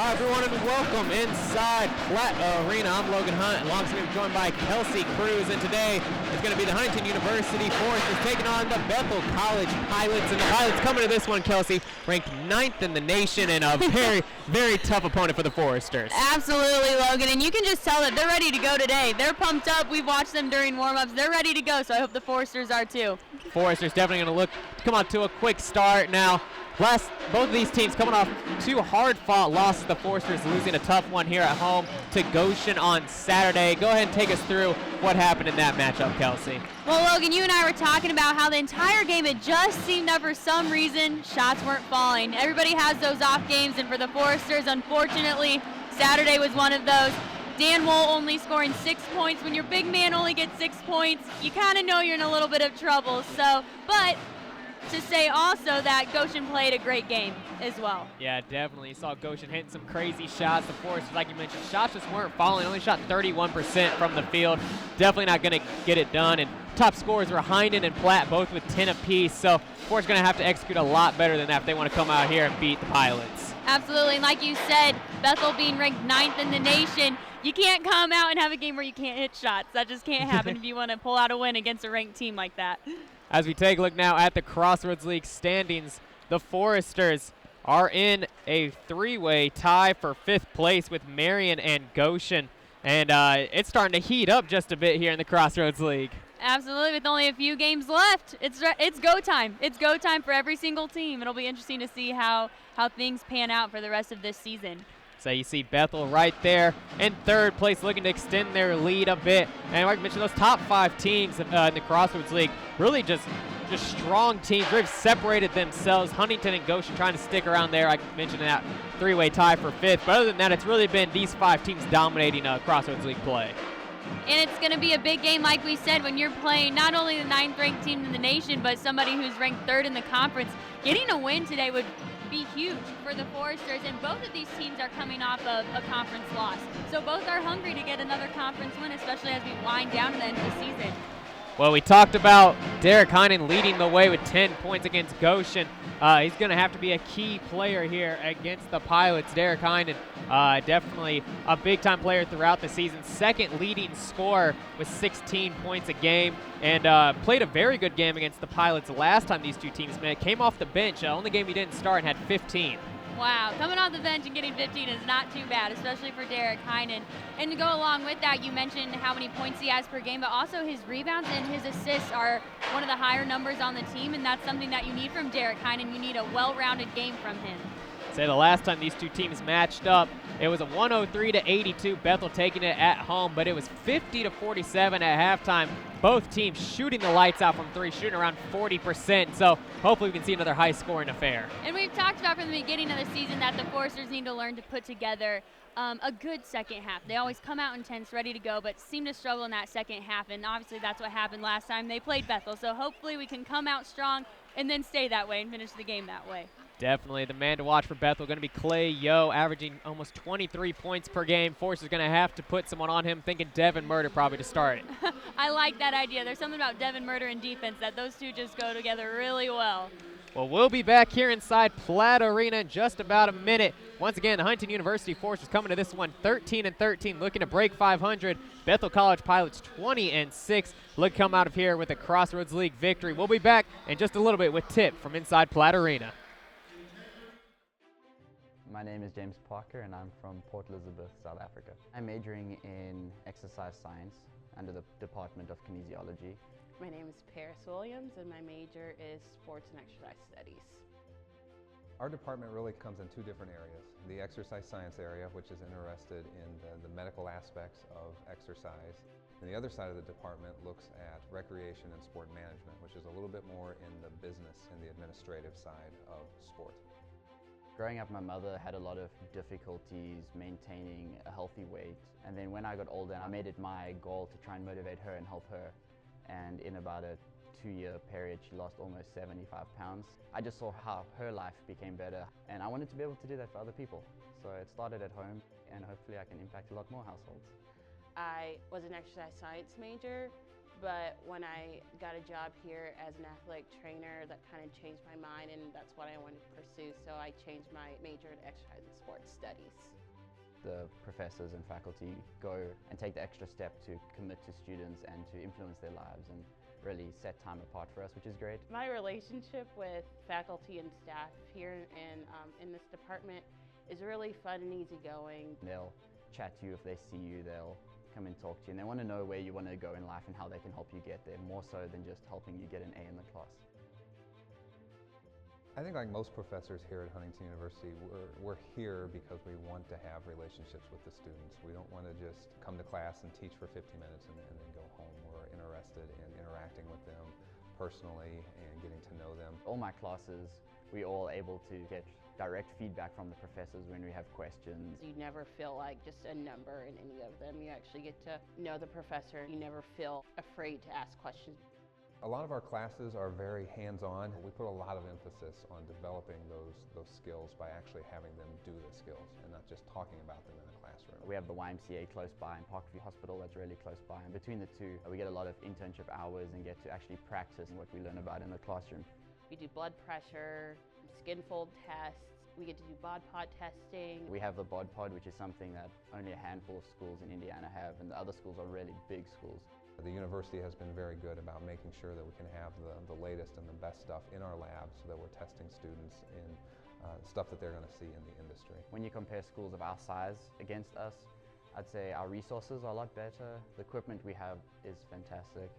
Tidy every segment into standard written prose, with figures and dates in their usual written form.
Hi everyone and welcome inside Platt Arena. I'm Logan Hunt, and alongside me joined by Kelsey Cruz, and today it's going to be the Huntington University Foresters taking on the Bethel College Pilots, and the Pilots coming to this one, Kelsey, ranked 9th in the nation, and a very, very tough opponent for the Foresters. Absolutely, Logan, and you can just tell that they're ready to go today. They're pumped up. We've watched them during warm-ups. They're ready to go, so I hope the Foresters are too. Foresters definitely going to come out to a quick start now. Both of these teams coming off two hard-fought losses. The Foresters losing a tough one here at home to Goshen on Saturday. Go ahead and take us through what happened in that matchup, Kelsey. Well, Logan, you and I were talking about how the entire game, it just seemed that for some reason shots weren't falling. Everybody has those off games, and for the Foresters, unfortunately, Saturday was one of those. Dan Wohl only scoring 6 points. When your big man only gets 6 points, you kind of know you're in a little bit of trouble. But to say also that Goshen played a great game as well. Yeah, definitely. You saw Goshen hitting some crazy shots. The Foresters, like you mentioned, shots just weren't falling. Only shot 31% from the field. Definitely not going to get it done. And top scorers were Heinen and Platt, both with 10 apiece. So Foresters going to have to execute a lot better than that if they want to come out here and beat the Pilots. Absolutely. And like you said, Bethel being ranked 9th in the nation, you can't come out and have a game where you can't hit shots. That just can't happen if you want to pull out a win against a ranked team like that. As we take a look now at the Crossroads League standings, the Foresters are in a three-way tie for 5th place with Marion and Goshen. And it's starting to heat up just a bit here in the Crossroads League. Absolutely, with only a few games left. It's go time. It's go time for every single team. It'll be interesting to see how things pan out for the rest of this season. So you see Bethel right there in 3rd place, looking to extend their lead a bit. And like I mentioned, those top 5 teams in the Crossroads League, really just strong teams. They've separated themselves. Huntington and Goshen trying to stick around there. I mentioned that three-way tie for 5th. But other than that, it's really been these 5 teams dominating Crossroads League play. And it's going to be a big game, like we said, when you're playing not only the 9th ranked team in the nation, but somebody who's ranked 3rd in the conference. Getting a win today would be huge for the Foresters, and both of these teams are coming off of a conference loss. So both are hungry to get another conference win, especially as we wind down to the end of the season. Well, we talked about Derek Heinen leading the way with 10 points against Goshen. He's going to have to be a key player here against the Pilots. Derek Heinen, definitely a big-time player throughout the season. 2nd leading scorer with 16 points a game, and played a very good game against the Pilots last time these two teams met. Came off the bench, only game he didn't start, and had 15. Wow, coming off the bench and getting 15 is not too bad, especially for Derek Heinen. And to go along with that, you mentioned how many points he has per game, but also his rebounds and his assists are one of the higher numbers on the team, and that's something that you need from Derek Heinen. You need a well-rounded game from him. Say the last time these two teams matched up, it was a 103-82, Bethel taking it at home, but it was 50-47 at halftime. Both teams shooting the lights out from 3, shooting around 40%, so hopefully we can see another high-scoring affair. And we've talked about from the beginning of the season that the Foresters need to learn to put together a good second half. They always come out intense, ready to go, but seem to struggle in that second half, and obviously that's what happened last time they played Bethel. So hopefully we can come out strong and then stay that way and finish the game that way. Definitely the man to watch for Bethel going to be Clay Yo, averaging almost 23 points per game. Force is going to have to put someone on him, thinking Devin Murder probably to start it. I like that idea. There's something about Devin Murder and defense that those two just go together really well. Well, we'll be back here inside Platt Arena in just about a minute. Once again, the Huntington University Foresters coming to this one 13-13, looking to break 500. Bethel College Pilots 20-6. Look come out of here with a Crossroads League victory. We'll be back in just a little bit with Tip from inside Platt Arena. My name is James Parker and I'm from Port Elizabeth, South Africa. I'm majoring in exercise science under the Department of Kinesiology. My name is Paris Williams and my major is sports and exercise studies. Our department really comes in 2 different areas. The exercise science area, which is interested in the medical aspects of exercise. And the other side of the department looks at recreation and sport management, which is a little bit more in the business and the administrative side of sport. Growing up, my mother had a lot of difficulties maintaining a healthy weight. And then when I got older, I made it my goal to try and motivate her and help her. And in about a 2-year period, she lost almost 75 pounds. I just saw how her life became better, and I wanted to be able to do that for other people. So it started at home, and hopefully I can impact a lot more households. I was an exercise science major, but when I got a job here as an athletic trainer, that kind of changed my mind, and that's what I wanted to pursue. So I changed my major to exercise and sports studies. The professors and faculty go and take the extra step to commit to students and to influence their lives and really set time apart for us, which is great. My relationship with faculty and staff here in this department is really fun and easygoing. They'll chat to you if they see you, they'll come and talk to you, and they want to know where you want to go in life and how they can help you get there, more so than just helping you get an A in the class. I think like most professors here at Huntington University, we're here because we want to have relationships with the students. We don't want to just come to class and teach for 50 minutes and then go home. We're interested in interacting with them personally and getting to know them. All my classes, we're all able to get direct feedback from the professors when we have questions. You never feel like just a number in any of them. You actually get to know the professor. You never feel afraid to ask questions. A lot of our classes are very hands-on. We put a lot of emphasis on developing those skills by actually having them do the skills and not just talking about them in a classroom. We have the YMCA close by and Parkview Hospital that's really close by, and between the two we get a lot of internship hours and get to actually practice what we learn about in the classroom. We do blood pressure, skin fold tests. We get to do bod pod testing. We have the bod pod, which is something that only a handful of schools in Indiana have, and the other schools are really big schools. The university has been very good about making sure that we can have the latest and the best stuff in our labs so that we're testing students in stuff that they're going to see in the industry. When you compare schools of our size against us, I'd say our resources are a lot better. The equipment we have is fantastic.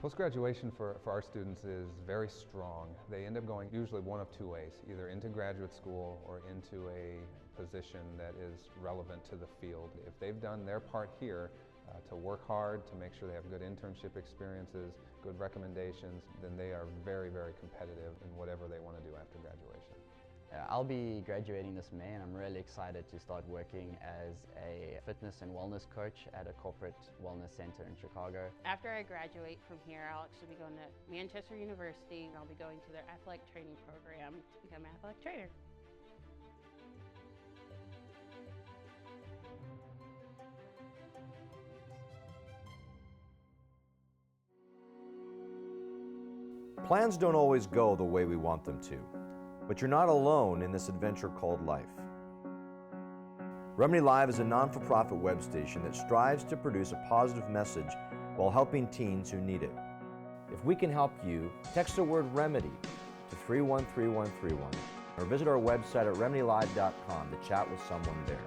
Post-graduation for our students is very strong. They end up going usually one of two ways, either into graduate school or into a position that is relevant to the field. If they've done their part here, to work hard, to make sure they have good internship experiences, good recommendations, then they are very, very competitive in whatever they want to do after graduation. I'll be graduating this May, and I'm really excited to start working as a fitness and wellness coach at a corporate wellness center in Chicago. After I graduate from here, I'll actually be going to Manchester University, and I'll be going to their athletic training program to become an athletic trainer. Plans don't always go the way we want them to, but you're not alone in this adventure called life. Remedy Live is a non-for-profit web station that strives to produce a positive message while helping teens who need it. If we can help you, text the word REMEDY to 313131 or visit our website at remedylive.com to chat with someone there.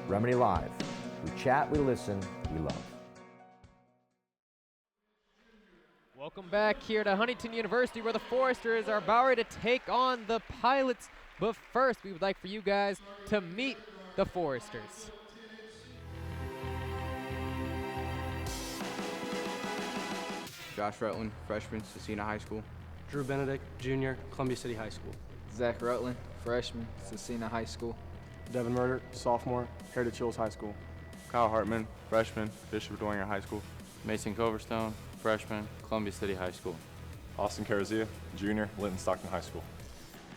Remedy Live. We chat, we listen, we love. Welcome back here to Huntington University, where the Foresters are about ready to take on the Pilots. But first, we would like for you guys to meet the Foresters. Josh Rutland, freshman, Cecina High School. Drew Benedict, junior, Columbia City High School. Zach Rutland, freshman, Cecina High School. Devin Murder, sophomore, Heritage Hills High School. Kyle Hartman, freshman, Bishop Doringer High School. Mason Coverstone, freshman, Columbia City High School. Austin Carazia, junior, Linton Stockton High School.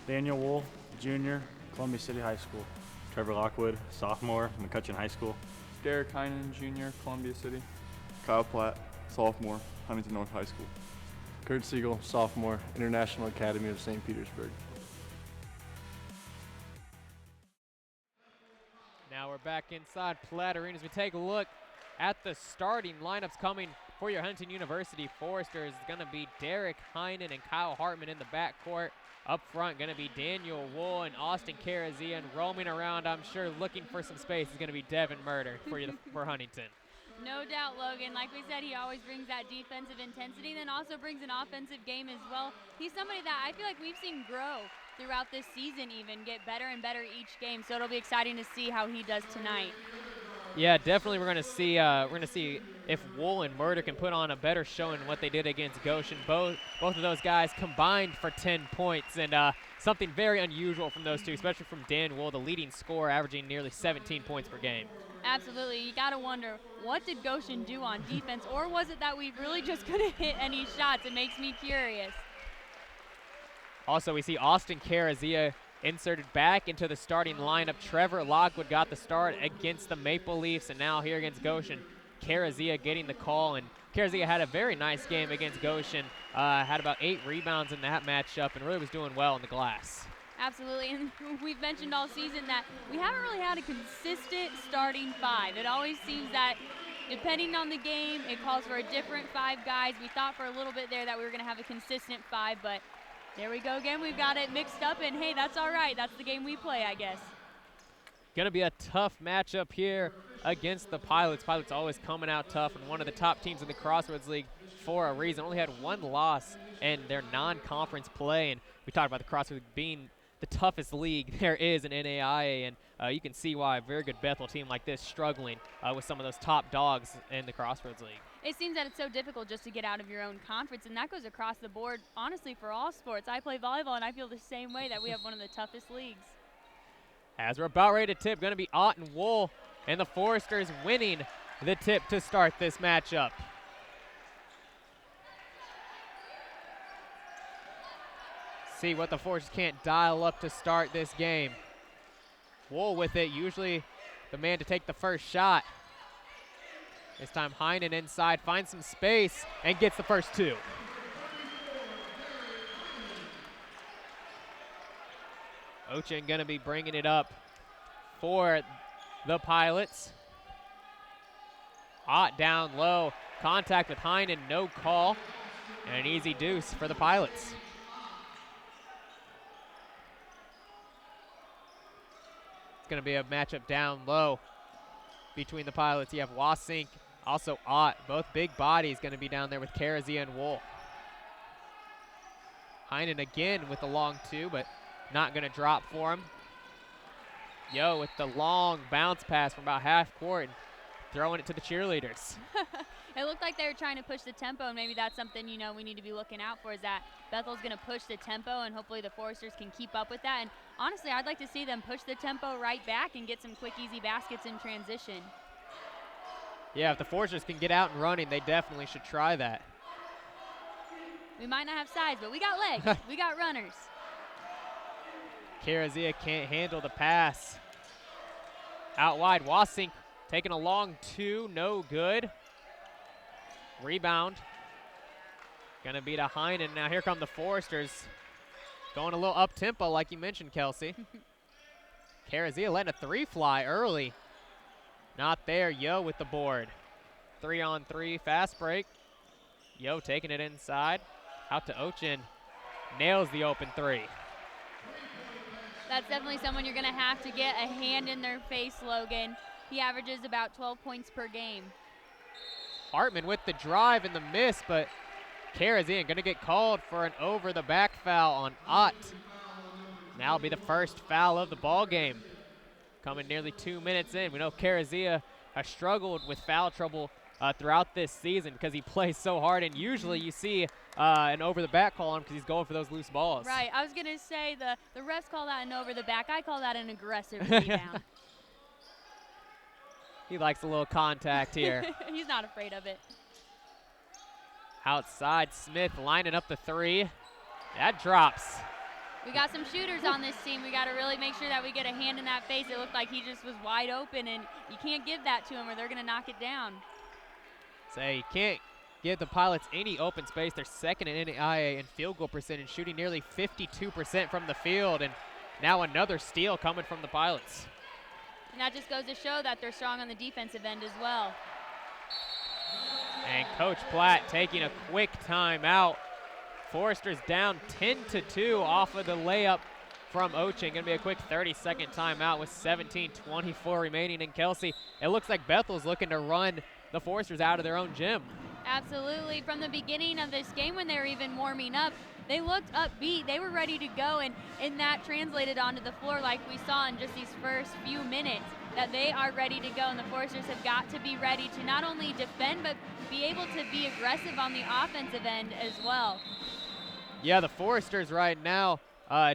Daniel Wool, junior, Columbia City High School. Trevor Lockwood, sophomore, McCutcheon High School. Derek Heinen, junior, Columbia City. Kyle Platt, sophomore, Huntington North High School. Kurt Siegel, sophomore, International Academy of St. Petersburg. Now we're back inside Platt Arena as we take a look at the starting lineups coming for your Huntington University Foresters. Is going to be Derek Heinen and Kyle Hartman in the backcourt. Up front, going to be Daniel Wool and Austin Carazia, and roaming around, I'm sure, looking for some space is going to be Devin Murder for Huntington. No doubt, Logan. Like we said, he always brings that defensive intensity, then also brings an offensive game as well. He's somebody that I feel like we've seen grow throughout this season, even get better and better each game. So it'll be exciting to see how he does tonight. Yeah, definitely. We're gonna see if Wool and Murder can put on a better showing than what they did against Goshen. Both of those guys combined for 10 points, and something very unusual from those two, especially from Dan Wool, the leading scorer, averaging nearly 17 points per game. Absolutely. You got to wonder, what did Goshen do on defense, or was it that we really just couldn't hit any shots? It makes me curious. Also, we see Austin Carazia inserted back into the starting lineup. Trevor Lockwood got the start against the Maple Leafs, and now here against Goshen, Carazia getting the call, and Carazia had a very nice game against Goshen, had about 8 rebounds in that matchup, and really was doing well in the glass. Absolutely, and we've mentioned all season that we haven't really had a consistent starting 5. It always seems that depending on the game, it calls for a different 5 guys. We thought for a little bit there that we were going to have a consistent 5, but there we go again. We've got it mixed up, and hey, that's all right. That's the game we play, I guess. Going to be a tough matchup here against the Pilots. Pilots always coming out tough, and one of the top teams in the Crossroads League for a reason. Only had 1 loss in their non-conference play, and we talked about the Crossroads League being the toughest league there is in NAIA, and you can see why a very good Bethel team like this struggling with some of those top dogs in the Crossroads League. It seems that it's so difficult just to get out of your own conference, and that goes across the board, honestly, for all sports. I play volleyball, and I feel the same way, that we have one of the toughest leagues. As we're about ready to tip, going to be Ott and Wool, and the Foresters winning the tip to start this matchup. See what the Foresters can't dial up to start this game. Wool with it, usually the man to take the first shot. This time Heinen inside, finds some space, and gets the first 2. Ochin going to be bringing it up for the Pilots. Ott down low, contact with Heinen, no call, and an easy deuce for the Pilots. It's going to be a matchup down low between the Pilots. You have Wasink, also Ott, both big bodies going to be down there with Carazia and Wool. Heinen again with the long 2, but not going to drop for him. Yo with the long bounce pass from about half court and throwing it to the cheerleaders. It looked like they were trying to push the tempo, and maybe that's something, you know, we need to be looking out for, is that Bethel's going to push the tempo, and hopefully the Foresters can keep up with that. And honestly, I'd like to see them push the tempo right back and get some quick, easy baskets in transition. Yeah, if the Foresters can get out and running, they definitely should try that. We might not have size, but we got legs. We got runners. Carazia can't handle the pass. Out wide, Wasink taking a long 2, no good. Rebound. Gonna be to Heinen. Now here come the Foresters. Going a little up-tempo like you mentioned, Kelsey. Carazia letting a 3 fly early. Not there, Yo with the board. 3-on-3, fast break. Yo taking it inside. Out to Ochin. Nails the open 3. That's definitely someone you're going to have to get a hand in their face, Logan. He averages about 12 points per game. Hartman with the drive and the miss, but Carazia going to get called for an over-the-back foul on Ott. Now will be the first foul of the ball game. Coming nearly 2 minutes in. We know Carazia has struggled with foul trouble throughout this season because he plays so hard, and usually you see an over-the-back call on him because he's going for those loose balls. Right. I was going to say the refs call that an over-the-back. I call that an aggressive rebound. He likes a little contact here. He's not afraid of it. Outside, Smith lining up the 3. That drops. We got some shooters on this team. We got to really make sure that we get a hand in that face. It looked like he just was wide open, and you can't give that to him or they're going to knock it down. Say you can't give the Pilots any open space. They're second in NAIA in field goal percentage, shooting nearly 52% from the field, and now another steal coming from the Pilots. And that just goes to show that they're strong on the defensive end as well. And Coach Platt taking a quick timeout. Foresters down 10-2 off of the layup from Ochin. Going to be a quick 30-second timeout with 17:24 remaining. And Kelsey, it looks like Bethel's looking to run the Foresters out of their own gym. Absolutely. From the beginning of this game when they were even warming up, they looked upbeat. They were ready to go, and that translated onto the floor like we saw in just these first few minutes, that they are ready to go, and the Foresters have got to be ready to not only defend but be able to be aggressive on the offensive end as well. Yeah, the Foresters right now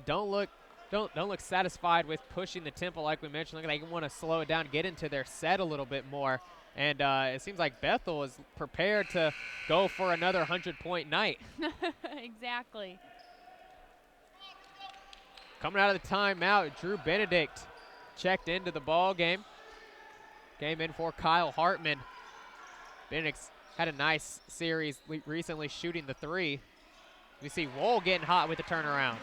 don't look satisfied with pushing the tempo like we mentioned. They want to slow it down, get into their set a little bit more. And it seems like Bethel is prepared to go for another 100-point night. Exactly. Coming out of the timeout, Drew Benedict checked into the ball game. Came in for Kyle Hartman. Benedict's had a nice series recently shooting the three. We see Wool getting hot with the turnaround.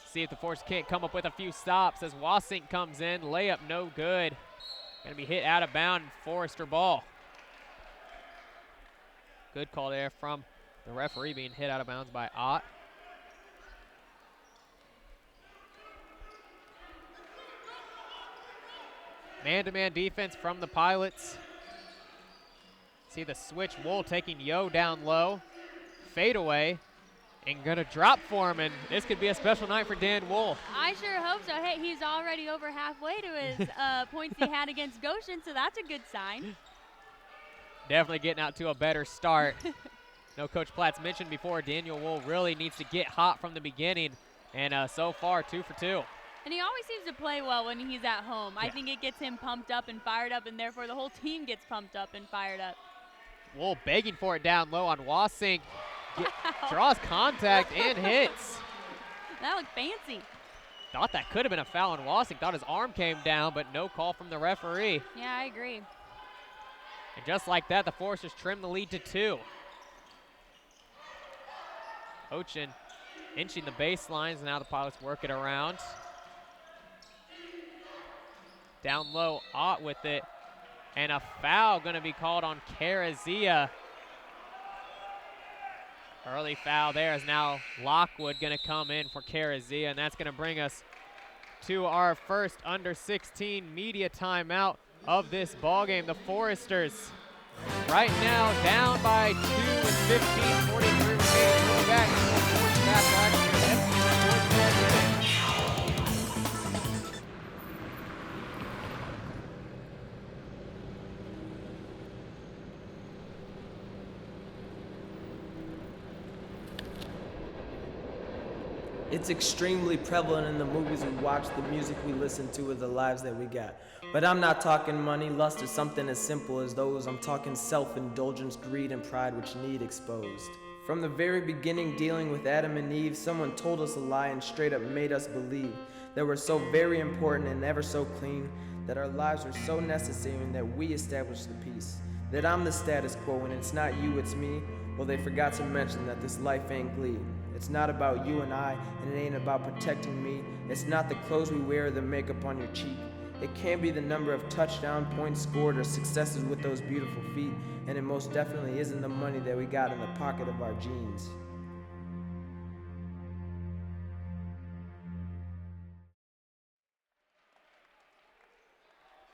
See if the Force can't come up with a few stops as Wasink comes in. Layup no good. Gonna be hit out of bounds, Forrester ball. Good call there from the referee, being hit out of bounds by Ott. Man-to-man defense from the Pilots. See the switch, Wool taking Yo down low. Fade away, and gonna drop for him, and this could be a special night for Dan Wool. I sure hope so. Hey, he's already over halfway to his points he had against Goshen, so that's a good sign. Definitely getting out to a better start. No, Coach Platt's mentioned before, Daniel Wool really needs to get hot from the beginning, and so far, 2 for 2. And he always seems to play well when he's at home. I think it gets him pumped up and fired up, and therefore the whole team gets pumped up and fired up. Wool begging for it down low on Wasink. Draws contact and hits. That looked fancy. Thought that could have been a foul on Wasink. Thought his arm came down, but no call from the referee. Yeah, I agree. And just like that, the Forcers trim the lead to 2. Ochin inching the baselines, and now the Pilots work it around. Down low, Ott with it. And a foul going to be called on Carazia. Early foul there is now Lockwood going to come in for Carazia, and that's going to bring us to our first under-16 media timeout of this ballgame. The Foresters right now down by 2 with 15, 43 remaining. Going back to the fourth back. It's extremely prevalent in the movies we watch, the music we listen to, or the lives that we got. But I'm not talking money, lust, or something as simple as those. I'm talking self-indulgence, greed, and pride which need exposed. From the very beginning, dealing with Adam and Eve, someone told us a lie and straight up made us believe that we're so very important and ever so clean, that our lives are so necessary and that we establish the peace. That I'm the status quo and it's not you, it's me. Well, they forgot to mention that this life ain't glee. It's not about you and I, and it ain't about protecting me. It's not the clothes we wear or the makeup on your cheek. It can't be the number of touchdown points scored or successes with those beautiful feet, and it most definitely isn't the money that we got in the pocket of our jeans.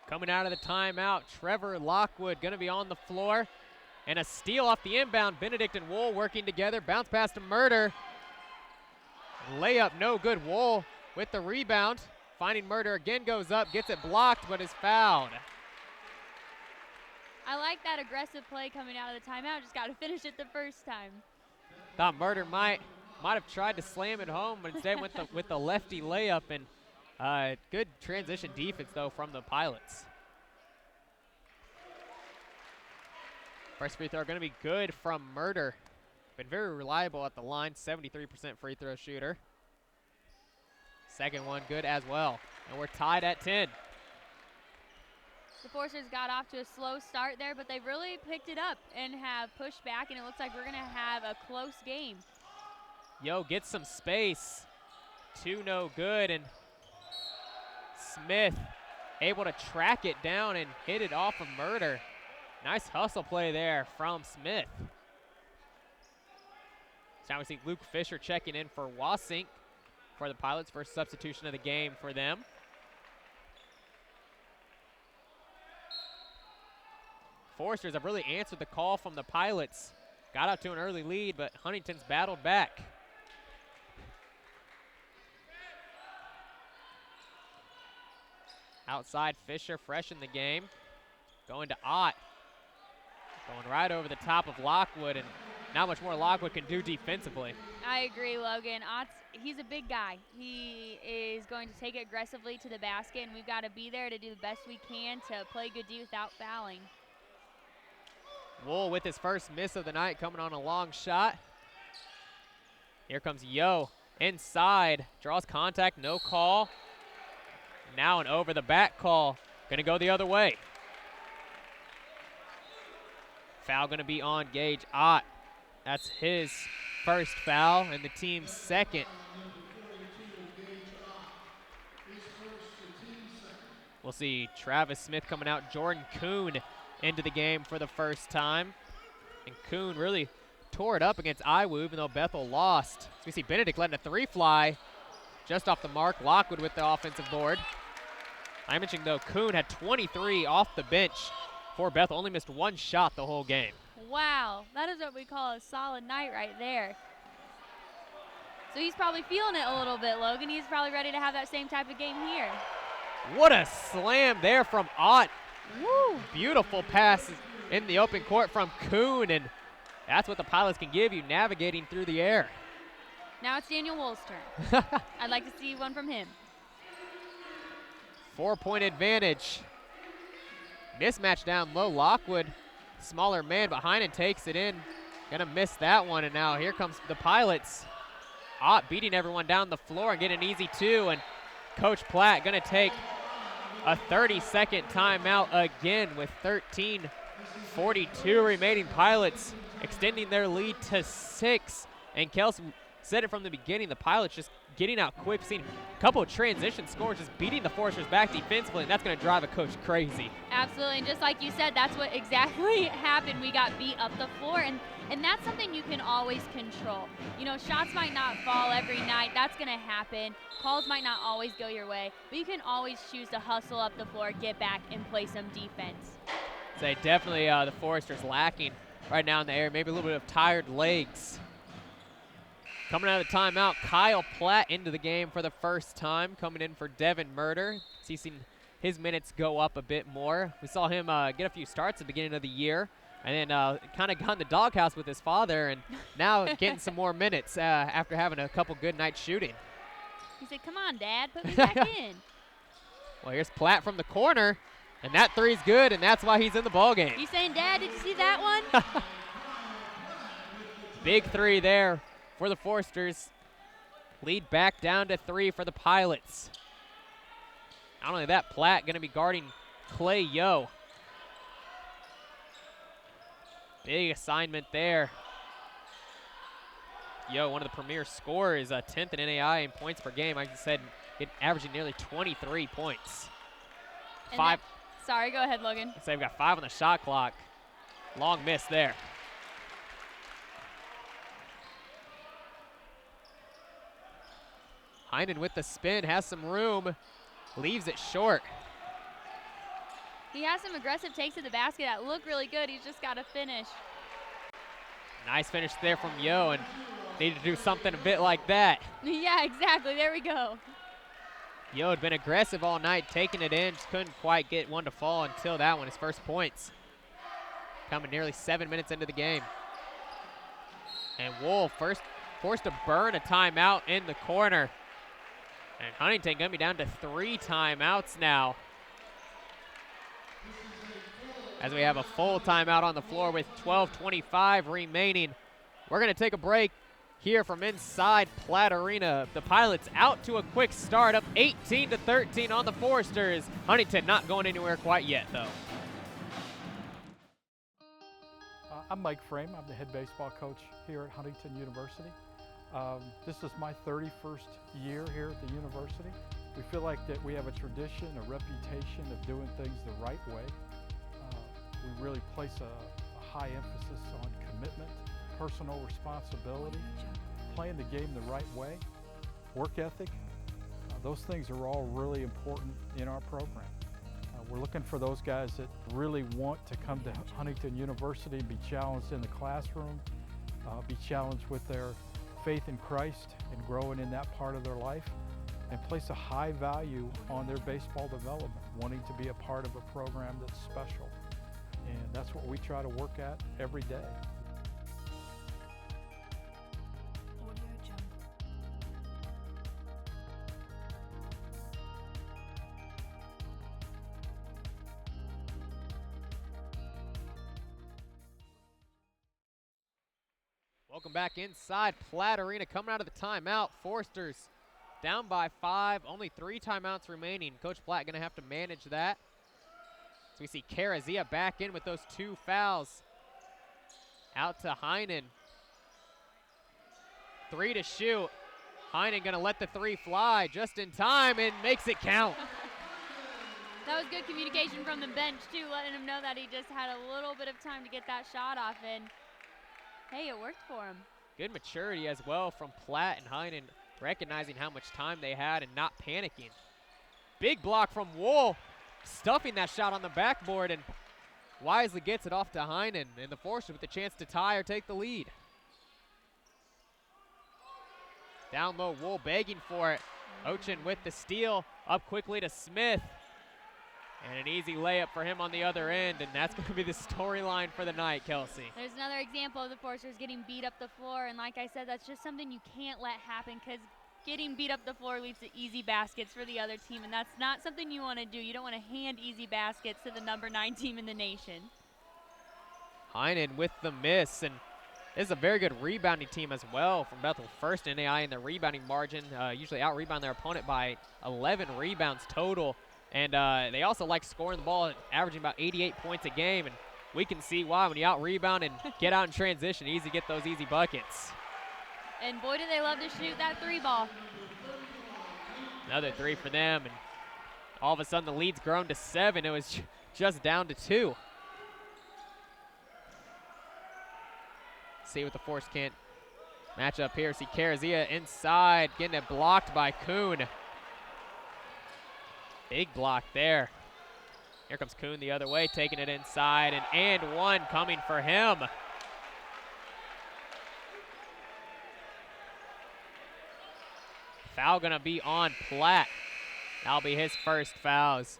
Coming out of the timeout, Trevor Lockwood going to be on the floor. And a steal off the inbound. Benedict and Wool working together. Bounce pass to Murder. Layup no good. Wool with the rebound. Finding Murder again, goes up, gets it blocked, but is fouled. I like that aggressive play coming out of the timeout. Just got to finish it the first time. Thought Murder might have tried to slam it home, but instead went with the lefty layup. And good transition defense, though, from the Pilots. First free throw going to be good from Murder. Been very reliable at the line, 73% free throw shooter. Second one good as well. And we're tied at 10. The Forcers got off to a slow start there, but they've really picked it up and have pushed back, and it looks like we're going to have a close game. Yo gets some space. 2 no good, and Smith able to track it down and hit it off of Murder. Nice hustle play there from Smith. So now we see Luke Fisher checking in for Wasink for the Pilots. First substitution of the game for them. Foresters have really answered the call from the Pilots. Got out to an early lead, but Huntington's battled back. Outside, Fisher fresh in the game. Going to Ott. Going right over the top of Lockwood, and not much more Lockwood can do defensively. I agree, Logan. He's a big guy. He is going to take it aggressively to the basket, and we've got to be there to do the best we can to play good D without fouling. Wool with his first miss of the night, coming on a long shot. Here comes Yo. inside, draws contact, no call. Now an over the back call, gonna go the other way. Foul gonna be on Gage Ott. That's his first foul and the team's second. We'll see Travis Smith coming out, Jordan Kuhn into the game for the first time. And Kuhn really tore it up against Iwu, even though Bethel lost. So we see Benedict letting a three fly just off the mark. Lockwood with the offensive board. I mentioned, though, Kuhn had 23 off the bench for Bethel. Only missed one shot the whole game. Wow, that is what we call a solid night right there. So he's probably feeling it a little bit, Logan. He's probably ready to have that same type of game here. What a slam there from Ott. Woo! Beautiful pass in the open court from Kuhn, and that's what the Pilots can give you, navigating through the air. Now it's Daniel Wool's turn. I'd like to see one from him. 4-point advantage. Mismatch down low. Lockwood, smaller man, but Heinen takes it in. Gonna miss that one, and now here comes the Pilots. Ott beating everyone down the floor and getting an easy two, and Coach Platt gonna take a 30-second timeout again with 13:42 remaining. Pilots extending their lead to 6. And Kelson said it from the beginning, the Pilots just getting out quick, seeing a couple of transition scores, just beating the Foresters back defensively, and that's going to drive a coach crazy. Absolutely, and just like you said, that's what exactly happened. We got beat up the floor, and that's something you can always control. You know, shots might not fall every night. That's going to happen. Calls might not always go your way, but you can always choose to hustle up the floor, get back, and play some defense. So definitely the Foresters lacking right now in the air, maybe a little bit of tired legs. Coming out of the timeout, Kyle Platt into the game for the first time, coming in for Devin Murder. He's seen his minutes go up a bit more. We saw him get a few starts at the beginning of the year, and then kind of got in the doghouse with his father, and now getting some more minutes after having a couple good nights shooting. He said, "Come on, Dad, put me back in." Well, here's Platt from the corner, and that three's good, and that's why he's in the ballgame. You saying, "Dad, did you see that one?" Big three there for the Foresters. Lead back down to 3 for the Pilots. Not only that, Platt going to be guarding Clay Yo. Big assignment there. Yo, one of the premier scorers, 10th in NAI in points per game. Like I said, averaging nearly 23 points. Sorry, go ahead, Logan. So they've got 5 on the shot clock. Long miss there. Heinen with the spin, has some room, leaves it short. He has some aggressive takes to the basket that look really good. He's just got to finish. Nice finish there from Yo, and needed to do something a bit like that. Yeah, exactly. There we go. Yo had been aggressive all night, taking it in, just couldn't quite get one to fall until that one, his first points. Coming nearly 7 minutes into the game. And Wolf forced to burn a timeout in the corner. And Huntington gonna be down to 3 timeouts now, as we have a full timeout on the floor with 12:25 remaining. We're gonna take a break here from inside Platt Arena. The Pilots out to a quick start, up 18-13 on the Foresters. Huntington not going anywhere quite yet, though. I'm Mike Frame. I'm the head baseball coach here at Huntington University. This is my 31st year here at the university. We feel like that we have a tradition, a reputation of doing things the right way. We really place a high emphasis on commitment, personal responsibility, playing the game the right way, work ethic. Those things are all really important in our program. We're looking for those guys that really want to come to Huntington University and be challenged in the classroom, be challenged with their faith in Christ and growing in that part of their life, and place a high value on their baseball development, wanting to be a part of a program that's special. And that's what we try to work at every day. Welcome back inside Platt Arena, coming out of the timeout. Foresters down by 5, only 3 timeouts remaining. Coach Platt gonna have to manage that. So we see Carazia back in with those 2 fouls. Out to Heinen. 3 to shoot. Heinen gonna let the 3 fly just in time and makes it count. That was good communication from the bench too, letting him know that he just had a little bit of time to get that shot off, and hey, it worked for him. Good maturity as well from Platt and Heinen, recognizing how much time they had and not panicking. Big block from Wool, stuffing that shot on the backboard, and wisely gets it off to Heinen, and the Foresters with the chance to tie or take the lead. Down low, Wool begging for it. Ochin with the steal, up quickly to Smith. And an easy layup for him on the other end, and that's going to be the storyline for the night, Kelsey. There's another example of the Foresters getting beat up the floor, and like I said, that's just something you can't let happen, because getting beat up the floor leads to easy baskets for the other team, and that's not something you want to do. You don't want to hand easy baskets to the number 9 team in the nation. Heinen with the miss, and this is a very good rebounding team as well from Bethel. First in NAI in the rebounding margin, usually out-rebound their opponent by 11 rebounds total. And they also like scoring the ball, averaging about 88 points a game. And we can see why when you out-rebound and get out in transition, easy to get those easy buckets. And boy, do they love to shoot that 3 ball. Another 3 for them. And all of a sudden, the lead's grown to 7. It was just down to 2. See what the Force can't match up here. See Carazia inside, getting it blocked by Kuhn. Big block there. Here comes Kuhn the other way, taking it inside, and one coming for him. Foul gonna be on Platt. That'll be his first fouls.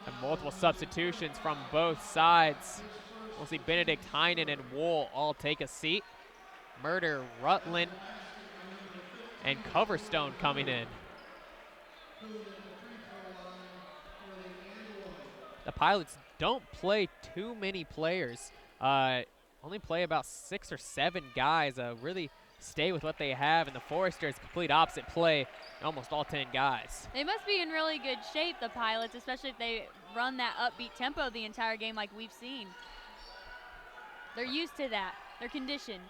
And multiple substitutions from both sides. We'll see Benedict, Heinen, and Wool all take a seat. Murder, Rutland, and Coverstone coming in. The Pilots don't play too many players. Only play about 6 or 7 guys. Really stay with what they have, and the Foresters complete opposite play, almost all 10 guys. They must be in really good shape, the Pilots, especially if they run that upbeat tempo the entire game like we've seen. They're used to that. They're conditioned.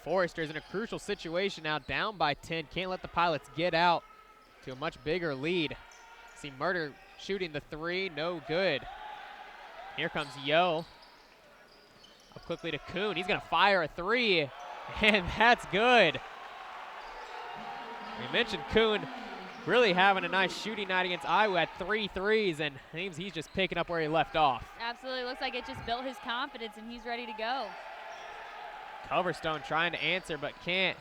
Foresters in a crucial situation now, down by 10. Can't let the Pilots get out to a much bigger lead. See Murder shooting the 3, no good. Here comes Yo. Up quickly to Kuhn. He's going to fire a 3, and that's good. We mentioned Kuhn really having a nice shooting night against Iowa at 3 threes, and it seems he's just picking up where he left off. Absolutely. Looks like it just built his confidence, and he's ready to go. Coverstone trying to answer, but can't.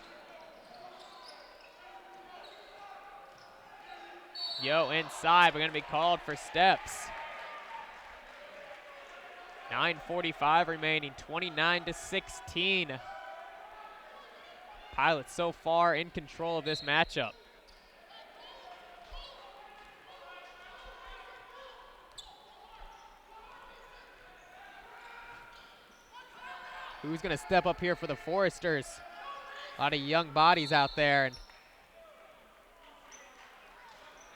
Yo inside, we're gonna be called for steps. 9:45 remaining, 29-16. Pilots so far in control of this matchup. Who's gonna step up here for the Foresters? A lot of young bodies out there, and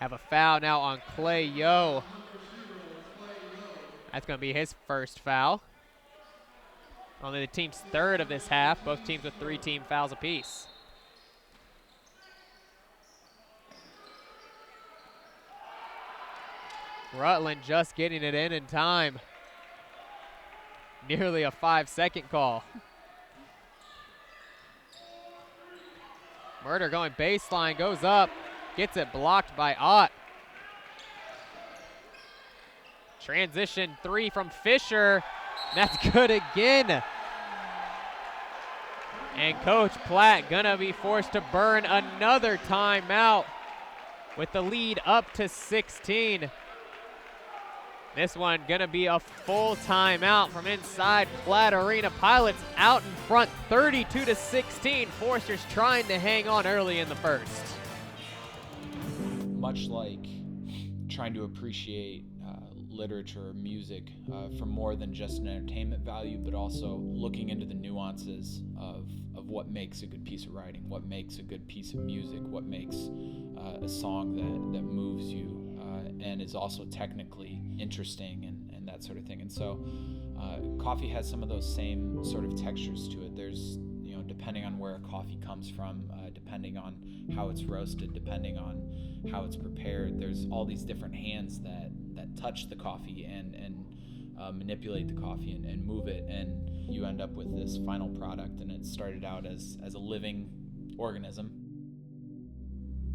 have a foul now on Clay Yo. That's going to be his first foul. Only the team's 3rd of this half. Both teams with 3 team fouls apiece. Rutland just getting it in time. Nearly a 5-second call. Murder going baseline, goes up. Gets it blocked by Ott. Transition 3 from Fisher. That's good again. And Coach Platt gonna be forced to burn another timeout with the lead up to 16. This one gonna be a full timeout from inside Platt Arena. Pilots out in front 32-16. Foresters trying to hang on early in the first. Much like trying to appreciate literature or music for more than just an entertainment value, but also looking into the nuances of what makes a good piece of writing, what makes a good piece of music, what makes a song that moves you and is also technically interesting and that sort of thing. And so coffee has some of those same sort of textures to it. There's, depending on where a coffee comes from, depending on how it's roasted, depending on how it's prepared, there's all these different hands that touch the coffee and manipulate the coffee and move it, and you end up with this final product. And it started out as a living organism.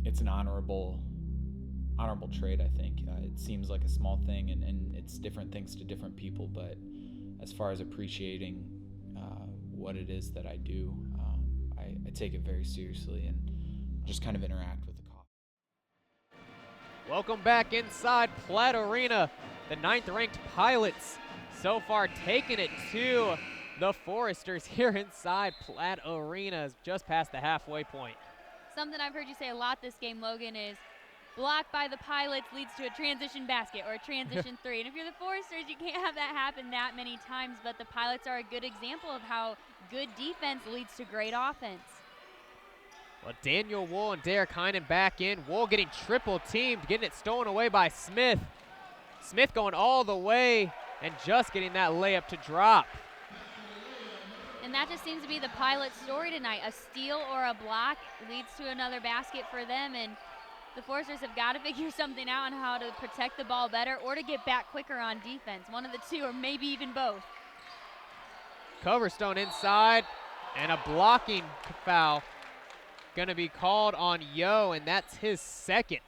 It's an honorable trade, I think. It seems like a small thing, and it's different things to different people, but as far as appreciating what it is that I do, I take it very seriously and just kind of interact with the coffee. Welcome back inside Platt Arena. The 9th-ranked Pilots so far taking it to the Foresters here inside Platt Arena, just past the halfway point. Something I've heard you say a lot this game, Logan, is blocked by the Pilots leads to a transition basket or a transition three. And if you're the Foresters, you can't have that happen that many times, but the Pilots are a good example of how good defense leads to great offense. Well, Daniel Wool and Derek Heinen back in. Wool getting triple teamed, getting it stolen away by Smith. Smith going all the way and just getting that layup to drop. And that just seems to be the Pilots' story tonight. A steal or a block leads to another basket for them, and the Foresters have got to figure something out on how to protect the ball better or to get back quicker on defense. One of the two, or maybe even both. Coverstone inside, and a blocking foul going to be called on Yo, and that's his second.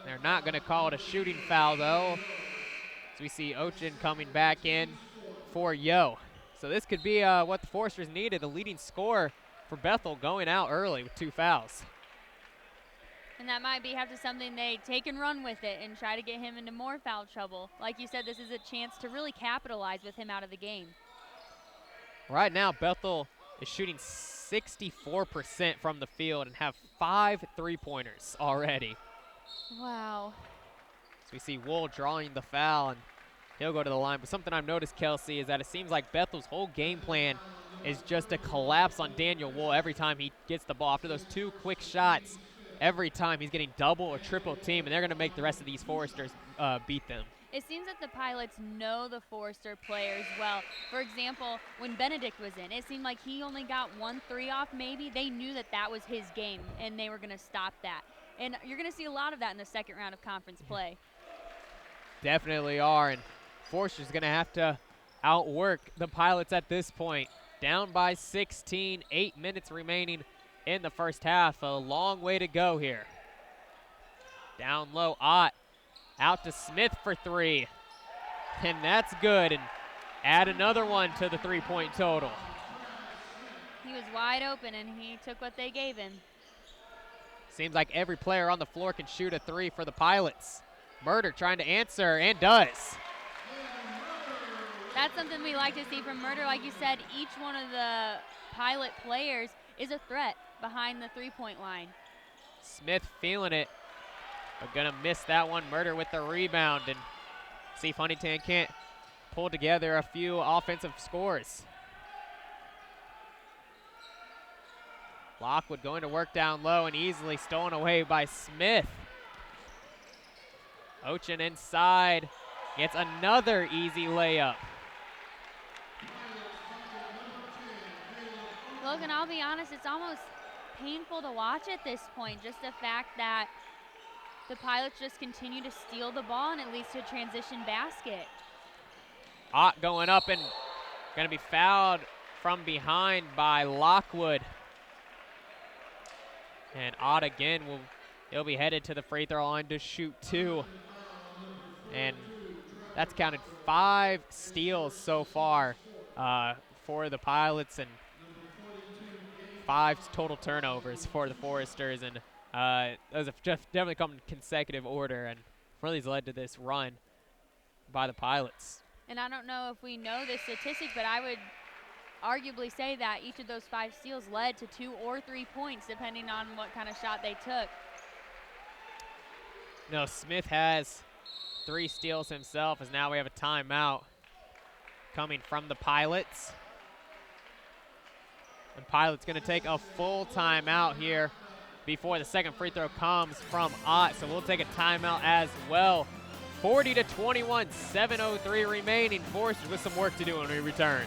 They're not going to call it a shooting foul, though. So we see Ochin coming back in for Yo. So this could be what the Foresters needed, the leading scorer for Bethel going out early with 2 fouls. And that might be something they take and run with it and try to get him into more foul trouble. Like you said, this is a chance to really capitalize with him out of the game. Right now, Bethel is shooting 64% from the field and have 5 3-pointers already. Wow. So we see Wool drawing the foul, and he'll go to the line. But something I've noticed, Kelsey, is that it seems like Bethel's whole game plan is just a collapse on Daniel Wool every time he gets the ball. After those 2 quick shots, every time he's getting double or triple team, and they're going to make the rest of these Foresters beat them. It seems that the Pilots know the Forester players well. For example, when Benedict was in, it seemed like he only got 1 3 off maybe. They knew that that was his game, and they were going to stop that. And you're going to see a lot of that in the second round of conference play. Definitely are, and Forester's going to have to outwork the Pilots at this point. Down by 16, 8 minutes remaining in the first half. A long way to go here. Down low, Ott out to Smith for 3. And that's good, and add another one to the 3-point total. He was wide open, and he took what they gave him. Seems like every player on the floor can shoot a 3 for the Pilots. Murder trying to answer, and does. That's something we like to see from Murder. Like you said, each one of the Pilot players is a threat behind the 3-point line. Smith feeling it, but gonna miss that one. Murder with the rebound, and see if Huntington can't pull together a few offensive scores. Lockwood going to work down low and easily stolen away by Smith. Ochin inside, gets another easy layup. Logan, I'll be honest, it's almost painful to watch at this point. Just the fact that the Pilots just continue to steal the ball, and it leads to a transition basket. Ott going up and going to be fouled from behind by Lockwood. And Ott again, he'll be headed to the free throw line to shoot 2. And that's counted 5 steals so far for the Pilots, and 5 total turnovers for the Foresters. And those have just definitely come in consecutive order, and really has led to this run by the Pilots. And I don't know if we know this statistic, but I would arguably say that each of those 5 steals led to 2 or 3 points, depending on what kind of shot they took. No, Smith has 3 steals himself, as now we have a timeout coming from the Pilots. And Pilots going to take a full timeout here before the second free throw comes from Ott. So we'll take a timeout as well. 40-21, 7:03 remaining. Foresters with some work to do when we return.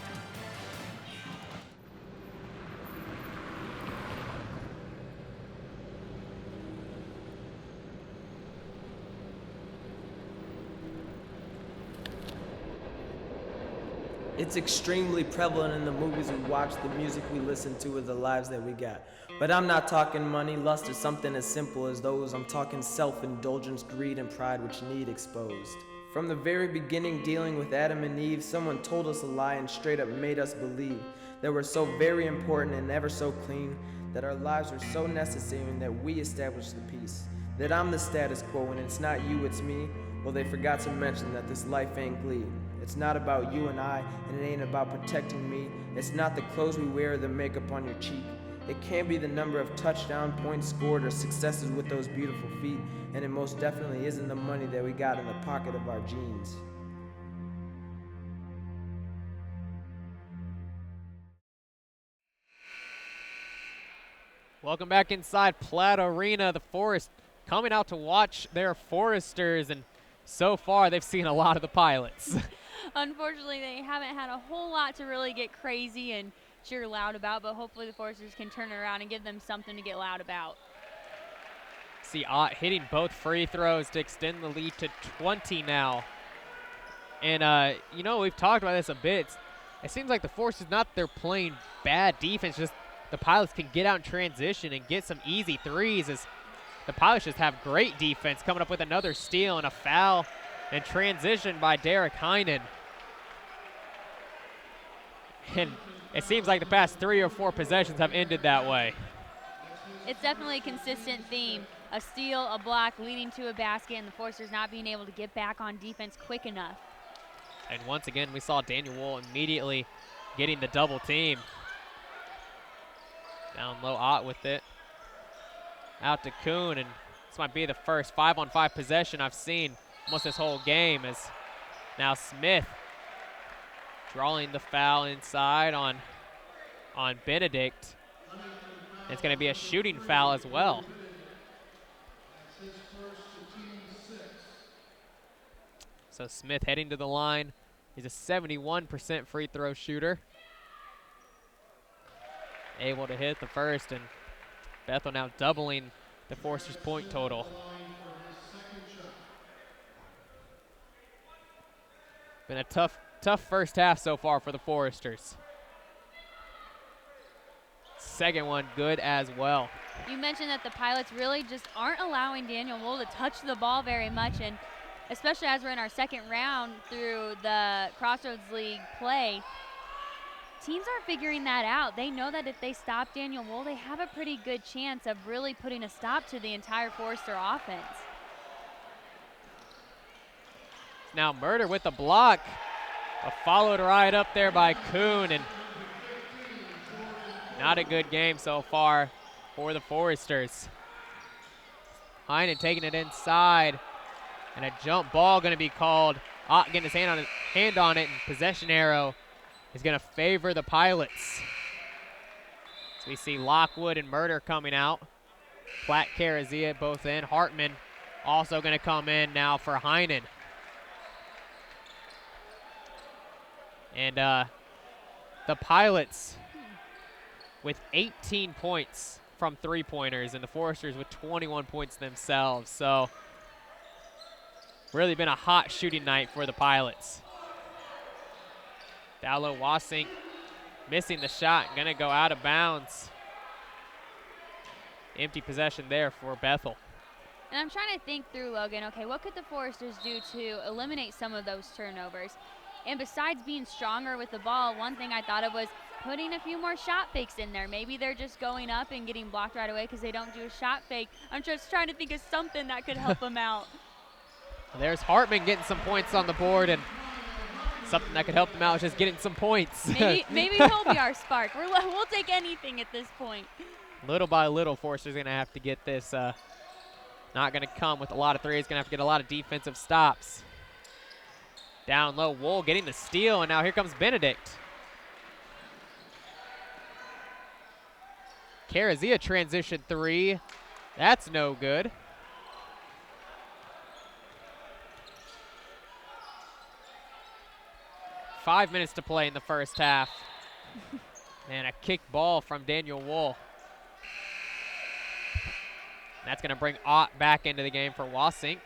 It's extremely prevalent in the movies we watch, the music we listen to, with the lives that we got. But I'm not talking money, lust, or something as simple as those. I'm talking self-indulgence, greed, and pride which need exposed. From the very beginning, dealing with Adam and Eve, someone told us a lie and straight up made us believe that we're so very important and never so clean, that our lives are so necessary and that we establish the peace. That I'm the status quo and it's not you, it's me. Well, they forgot to mention that this life ain't glee. It's not about you and I, and it ain't about protecting me. It's not the clothes we wear or the makeup on your cheek. It can't be the number of touchdown points scored or successes with those beautiful feet, and it most definitely isn't the money that we got in the pocket of our jeans. Welcome back inside Platt Arena. The Forest coming out to watch their Foresters, and so far they've seen a lot of the Pilots. Unfortunately, they haven't had a whole lot to really get crazy and cheer loud about, but hopefully the Foresters can turn it around and give them something to get loud about. See Ott hitting both free throws to extend the lead to 20 now. And, you know, we've talked about this a bit. It seems like the Foresters, not that they're playing bad defense, just the Pilots can get out in transition and get some easy threes, as the Pilots just have great defense, coming up with another steal and a foul and transition by Derek Heinen. And it seems like the past 3 or 4 possessions have ended that way. It's definitely a consistent theme. A steal, a block, leading to a basket, and the Foresters not being able to get back on defense quick enough. And once again, we saw Daniel Wool immediately getting the double team. Down low, Ott with it. Out to Kuhn, and this might be the first 5-on-5 possession I've seen almost this whole game, as now Smith drawing the foul inside on Benedict. It's going to be a shooting foul as well. So Smith heading to the line. He's a 71% free throw shooter. Able to hit the first, and Bethel now doubling the Foresters' point total. Been a tough first half so far for the Foresters. Second one good as well. You mentioned that the Pilots really just aren't allowing Daniel Wool to touch the ball very much, and especially as we're in our second round through the Crossroads League play, teams are figuring that out. They know that if they stop Daniel Wool, they have a pretty good chance of really putting a stop to the entire Forester offense. Now Murder with the block. Followed right up there by Kuhn, and not a good game so far for the Foresters. Heinen taking it inside, and a jump ball going to be called. Ott getting his hand on it, and possession arrow is going to favor the Pilots. So we see Lockwood and Murder coming out. Platt, Carazia both in. Hartman also going to come in now for Heinen. And the Pilots with 18 points from three-pointers, and the Foresters with 21 points themselves. So really been a hot shooting night for the Pilots. Dowlow Wasink missing the shot, gonna go out of bounds. Empty possession there for Bethel. And I'm trying to think through, Logan, okay, what could the Foresters do to eliminate some of those turnovers? And besides being stronger with the ball, one thing I thought of was putting a few more shot fakes in there. Maybe they're just going up and getting blocked right away because they don't do a shot fake. I'm just trying to think of something that could help them out. There's Hartman getting some points on the board, and something that could help them out is just getting some points. Maybe he'll be our spark. We'll take anything at this point. Little by little, Forster's going to have to get this not going to come with a lot of threes. Going to have to get a lot of defensive stops. Down low, Wool getting the steal, and now here comes Benedict. Carazia transition three. That's no good. Five minutes to play in the first half. And a kick ball from Daniel Wool. That's going to bring Ott back into the game for Wasink.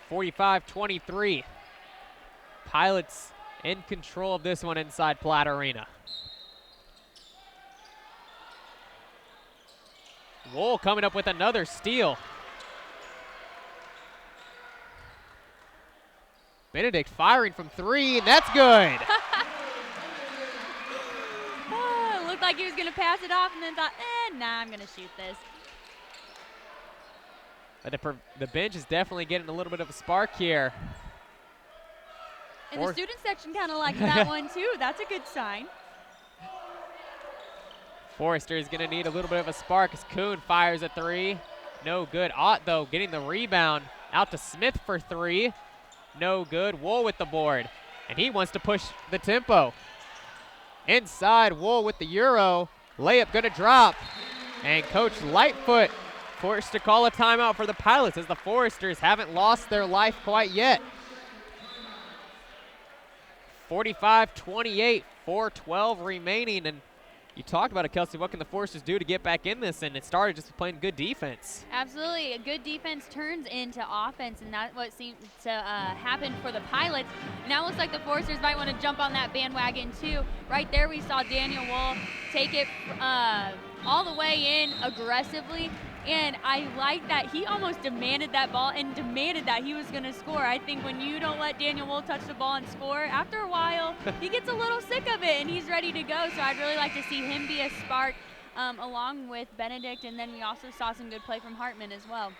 45-23. Pilots in control of this one inside Platt Arena. Wool coming up with another steal. Benedict firing from three, and that's good. Looked like he was going to pass it off and then thought, nah, I'm going to shoot this. But the bench is definitely getting a little bit of a spark here. And the student section kind of likes that one too. That's a good sign. Forrester is going to need a little bit of a spark as Kuhn fires a three. No good. Ott, though, getting the rebound out to Smith for three. No good. Wool with the board. And he wants to push the tempo. Inside, Wool with the Euro. Layup going to drop. And Coach Lightfoot forced to call a timeout for the Pilots as the Foresters haven't lost their life quite yet. 45-28, 4:12 remaining. And you talked about it, Kelsey. What can the Foresters do to get back in this? And it started just playing good defense. Absolutely. A good defense turns into offense, and that's what seemed to happen for the Pilots. Now it looks like the Foresters might want to jump on that bandwagon too. Right there we saw Daniel Wool take it all the way in aggressively. And I like that he almost demanded that ball and demanded that he was going to score. I think when you don't let Daniel Wool touch the ball and score, after a while, he gets a little sick of it and he's ready to go. So I'd really like to see him be a spark along with Benedict. And then we also saw some good play from Hartman as well.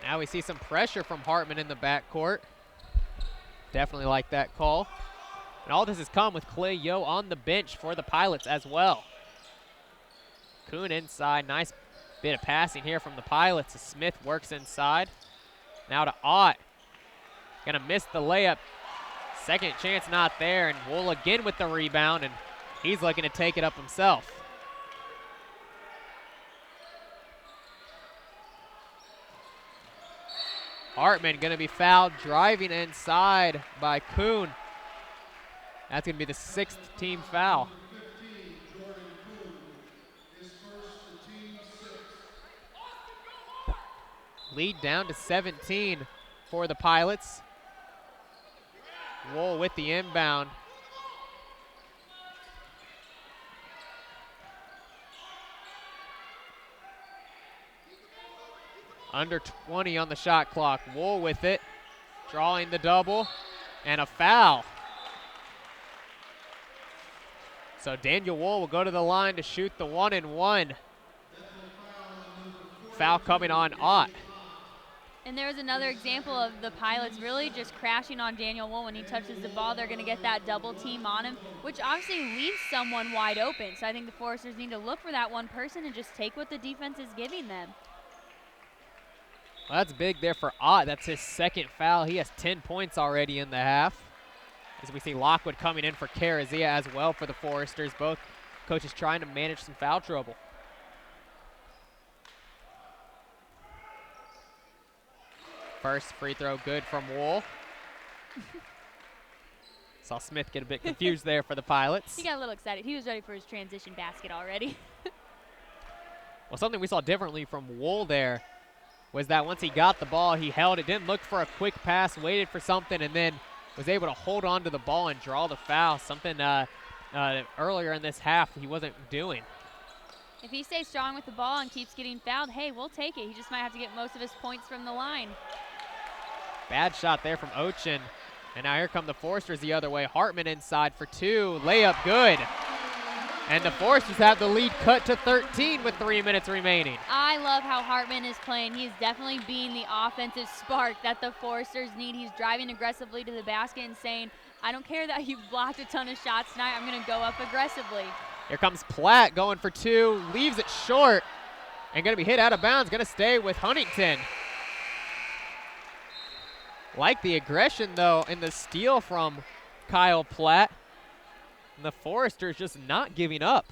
Now we see some pressure from Hartman in the backcourt. Definitely like that call. And all this has come with Clay Yo on the bench for the Pilots as well. Kuhn inside, nice bit of passing here from the Pilots as Smith works inside. Now to Ott. Gonna miss the layup. Second chance not there, and Wool again with the rebound, and he's looking to take it up himself. Hartman gonna be fouled, driving inside by Kuhn. That's gonna be the 6th team foul. Lead down to 17 for the Pilots. Wool with the inbound. Under 20 on the shot clock. Wool with it, drawing the double, and a foul. So Daniel Wool will go to the line to shoot the 1-and-1. Foul coming on Ott. And there's another example of the Pilots really just crashing on Daniel Wool. When he touches the ball, they're going to get that double team on him, which obviously leaves someone wide open. So I think the Foresters need to look for that one person and just take what the defense is giving them. Well, that's big there for Ott. That's his 2nd foul. He has 10 points already in the half. As we see Lockwood coming in for Carazia as well for the Foresters. Both coaches trying to manage some foul trouble. First free throw good from Wool. Saw Smith get a bit confused there for the Pilots. He got a little excited. He was ready for his transition basket already. Well, something we saw differently from Wool there was that once he got the ball, he held it, didn't look for a quick pass, waited for something, and then was able to hold on to the ball and draw the foul, something earlier in this half he wasn't doing. If he stays strong with the ball and keeps getting fouled, hey, we'll take it. He just might have to get most of his points from the line. Bad shot there from Ochin. And now here come the Foresters the other way. Hartman inside for two. Layup good. And the Foresters have the lead cut to 13 with 3 minutes remaining. I love how Hartman is playing. He's definitely being the offensive spark that the Foresters need. He's driving aggressively to the basket and saying, I don't care that you've blocked a ton of shots tonight. I'm going to go up aggressively. Here comes Platt going for two, leaves it short, and going to be hit out of bounds. Going to stay with Huntington. Like the aggression, though, in the steal from Kyle Platt. And the Foresters just not giving up.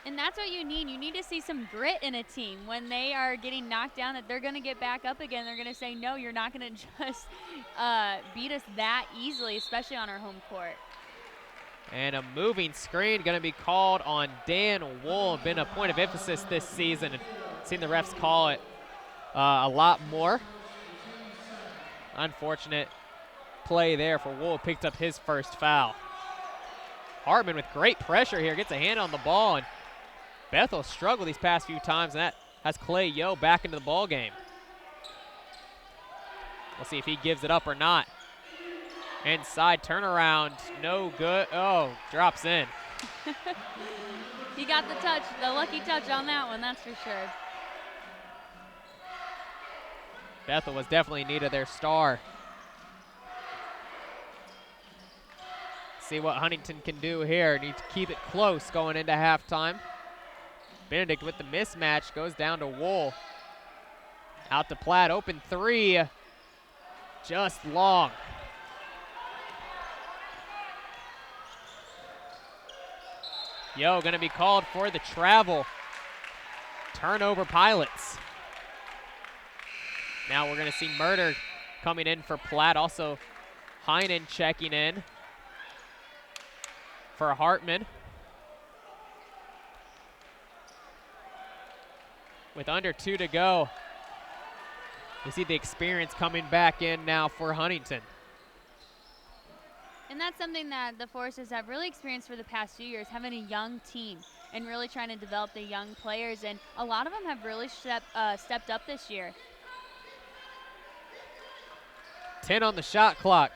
And that's what you need. You need to see some grit in a team. When they are getting knocked down, that they're going to get back up again. They're going to say, no, you're not going to just beat us that easily, especially on our home court. And a moving screen going to be called on Dan Wool. Been a point of emphasis this season. And seen the refs call it a lot more. Unfortunate play there for Wool. Picked up his first foul. Hartman with great pressure here. Gets a hand on the ball. And Bethel struggled these past few times. And that has Clay Yo back into the ball game. We'll see if he gives it up or not. Inside turnaround, no good. Oh, drops in. He got the touch, the lucky touch on that one, that's for sure. Bethel was definitely in need of their star. See what Huntington can do here. Need to keep it close going into halftime. Benedict with the mismatch, goes down to Wool. Out to Platt, open three. Just long. Yo, gonna be called for the travel. Turnover Pilots. Now we're gonna see Murder coming in for Platt. Also Heinen checking in for Hartman. With under 2 to go. You see the experience coming back in now for Huntington. And that's something that the Foresters have really experienced for the past few years, having a young team and really trying to develop the young players. And a lot of them have really stepped up this year. 10 on the shot clock.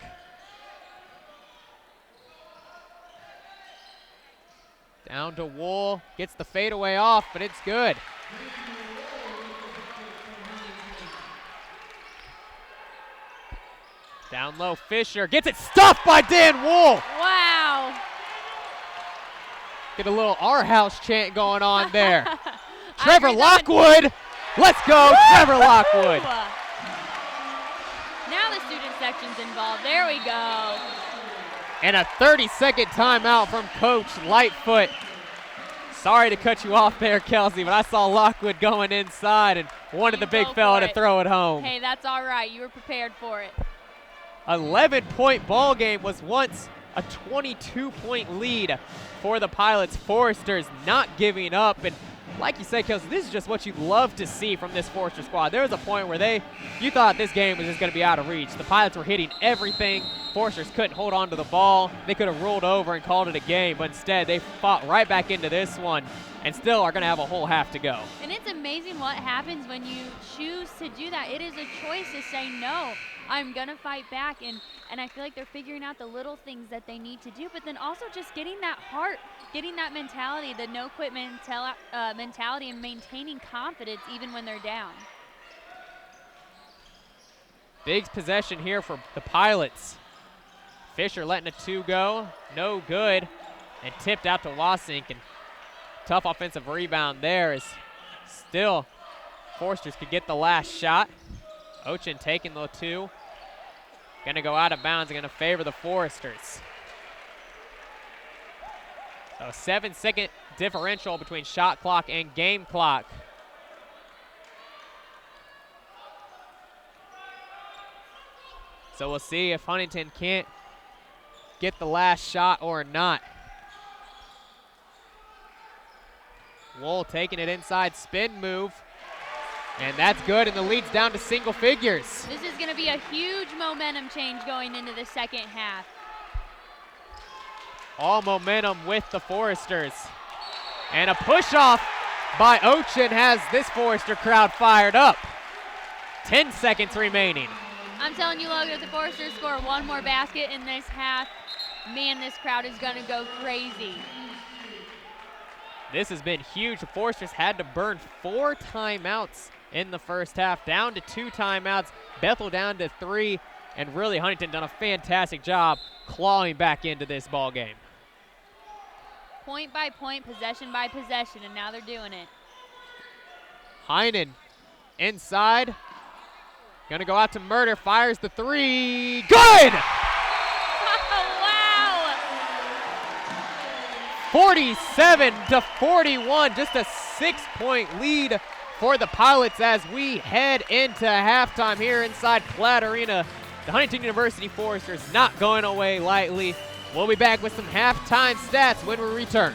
Down to Wool, gets the fadeaway off, but it's good. Down low, Fisher gets it stuffed by Dan Wool. Wow. Get a little our house chant going on there. Trevor Lockwood, let's go, Trevor Lockwood. Now the student section's involved, there we go. And a 30-second timeout from Coach Lightfoot. Sorry to cut you off there, Kelsey, but I saw Lockwood going inside and wanted the big fella to throw it home. Hey, that's all right, you were prepared for it. 11-point ball game was once a 22-point lead for the Pilots. Foresters not giving up. And like you said, Kelsey, this is just what you'd love to see from this Forester squad. There was a point where you thought this game was just going to be out of reach. The Pilots were hitting everything. Foresters couldn't hold on to the ball. They could have rolled over and called it a game, but instead they fought right back into this one and still are going to have a whole half to go. And it's amazing what happens when you choose to do that. It is a choice to say, no, I'm going to fight back. And I feel like they're figuring out the little things that they need to do, but then also just getting that heart, getting that mentality, the no-quit mentality, and maintaining confidence even when they're down. Big possession here for the Pilots. Fisher letting a 2 go, no good, and tipped out to Wasink. And tough offensive rebound there as still Foresters could get the last shot. Ochin taking the 2. Gonna go out of bounds, gonna favor the Foresters. So 7-second differential between shot clock and game clock. So we'll see if Huntington can't get the last shot or not. Wool taking it inside, spin move. And that's good, and the lead's down to single figures. This is going to be a huge momentum change going into the second half. All momentum with the Foresters. And a push-off by Ochin has this Forester crowd fired up. 10 seconds remaining. I'm telling you, Logan, if the Foresters score one more basket in this half, man, this crowd is going to go crazy. This has been huge. The Foresters had to burn 4 timeouts in the first half, down to 2 timeouts. Bethel down to 3, and really Huntington done a fantastic job clawing back into this ball game. point by point, possession by possession, and now they're doing it. Heinen inside. Gonna go out to Murder, fires the three. Good! Wow! 47-41, just a 6-point lead for the Pilots as we head into halftime here inside Platt Arena. The Huntington University Foresters not going away lightly. We'll be back with some halftime stats when we return.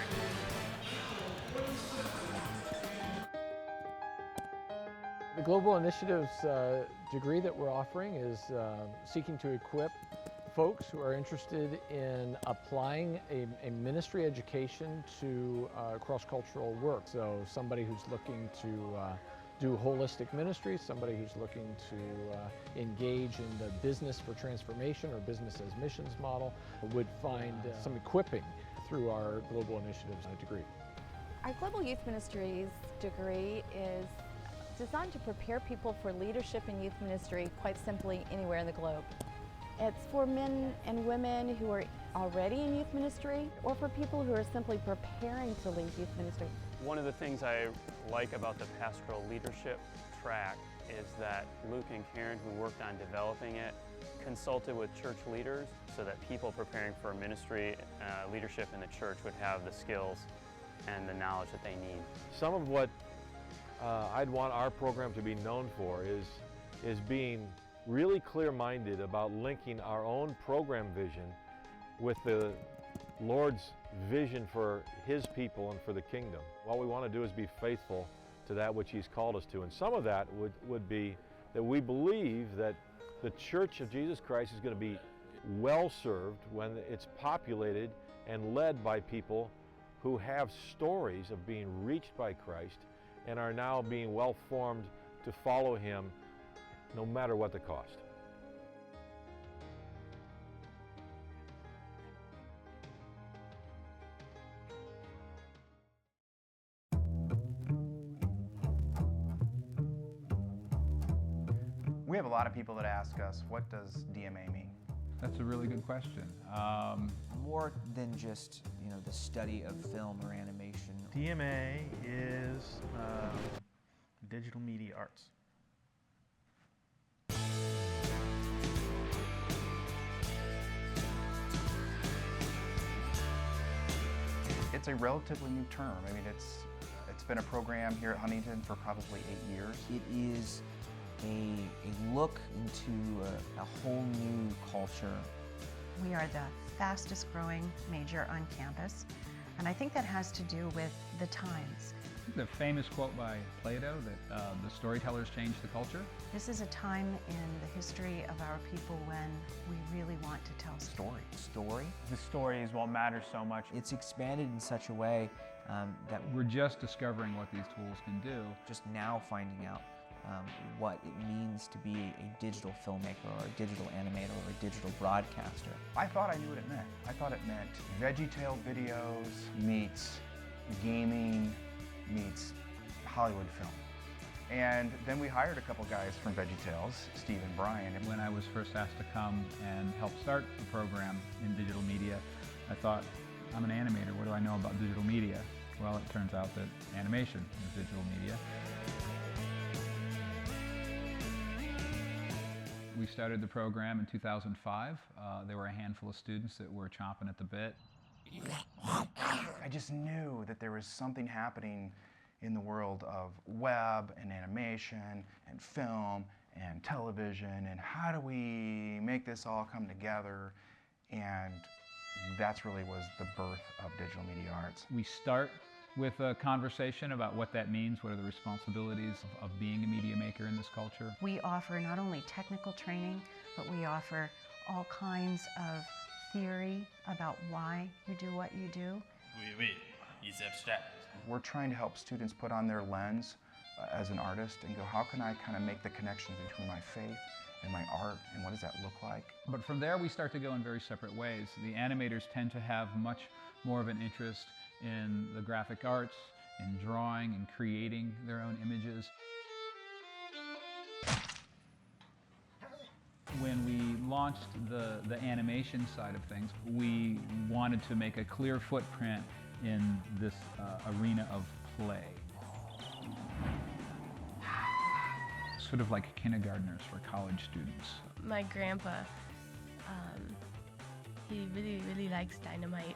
The Global Initiatives degree that we're offering is seeking to equip folks who are interested in applying a ministry education to cross-cultural work. So somebody who's looking to do holistic ministry, somebody who's looking to engage in the business for transformation or business as missions model would find some equipping through our Global Initiatives degree. Our Global Youth Ministries degree is designed to prepare people for leadership in youth ministry, quite simply anywhere in the globe. It's for men and women who are already in youth ministry or for people who are simply preparing to lead youth ministry. One of the things I like about the pastoral leadership track is that Luke and Karen, who worked on developing it, consulted with church leaders so that people preparing for ministry leadership in the church would have the skills and the knowledge that they need. Some of what I'd want our program to be known for is being really clear-minded about linking our own program vision with the Lord's vision for His people and for the kingdom. What we want to do is be faithful to that which He's called us to. And some of that would be that we believe that the Church of Jesus Christ is going to be well served when it's populated and led by people who have stories of being reached by Christ and are now being well formed to follow Him no matter what the cost. We have a lot of people that ask us, what does DMA mean? That's a really good question. More than just, the study of film or animation. DMA is digital media arts. It's a relatively new term. I mean, it's been a program here at Huntington for probably 8 years. It is a look into a whole new culture. We are the fastest growing major on campus, and I think that has to do with the times. The famous quote by Plato that the storytellers change the culture. This is a time in the history of our people when we really want to tell Story. The story is what matters so much. It's expanded in such a way that we're just discovering what these tools can do. Just now finding out what it means to be a digital filmmaker or a digital animator or a digital broadcaster. I thought I knew what it meant. I thought it meant VeggieTale videos meets gaming meets Hollywood film. And then we hired a couple guys from VeggieTales, Steve and Brian. When I was first asked to come and help start the program in digital media, I thought, I'm an animator, what do I know about digital media? Well, it turns out that animation is digital media. We started the program in 2005. There were a handful of students that were chomping at the bit. I just knew that there was something happening in the world of web and animation and film and television, and how do we make this all come together? And that's really was the birth of digital media arts. We start with a conversation about what that means, what are the responsibilities of being a media maker in this culture. We offer not only technical training, but we offer all kinds of theory about why you do what you do. Oui, it's abstract. We're trying to help students put on their lens as an artist and go, how can I kind of make the connections between my faith and my art, and what does that look like? But from there we start to go in very separate ways. The animators tend to have much more of an interest in the graphic arts, in drawing and creating their own images. When we launched the animation side of things, we wanted to make a clear footprint in this arena of play. Sort of like kindergartners for college students. My grandpa, he really likes dynamite.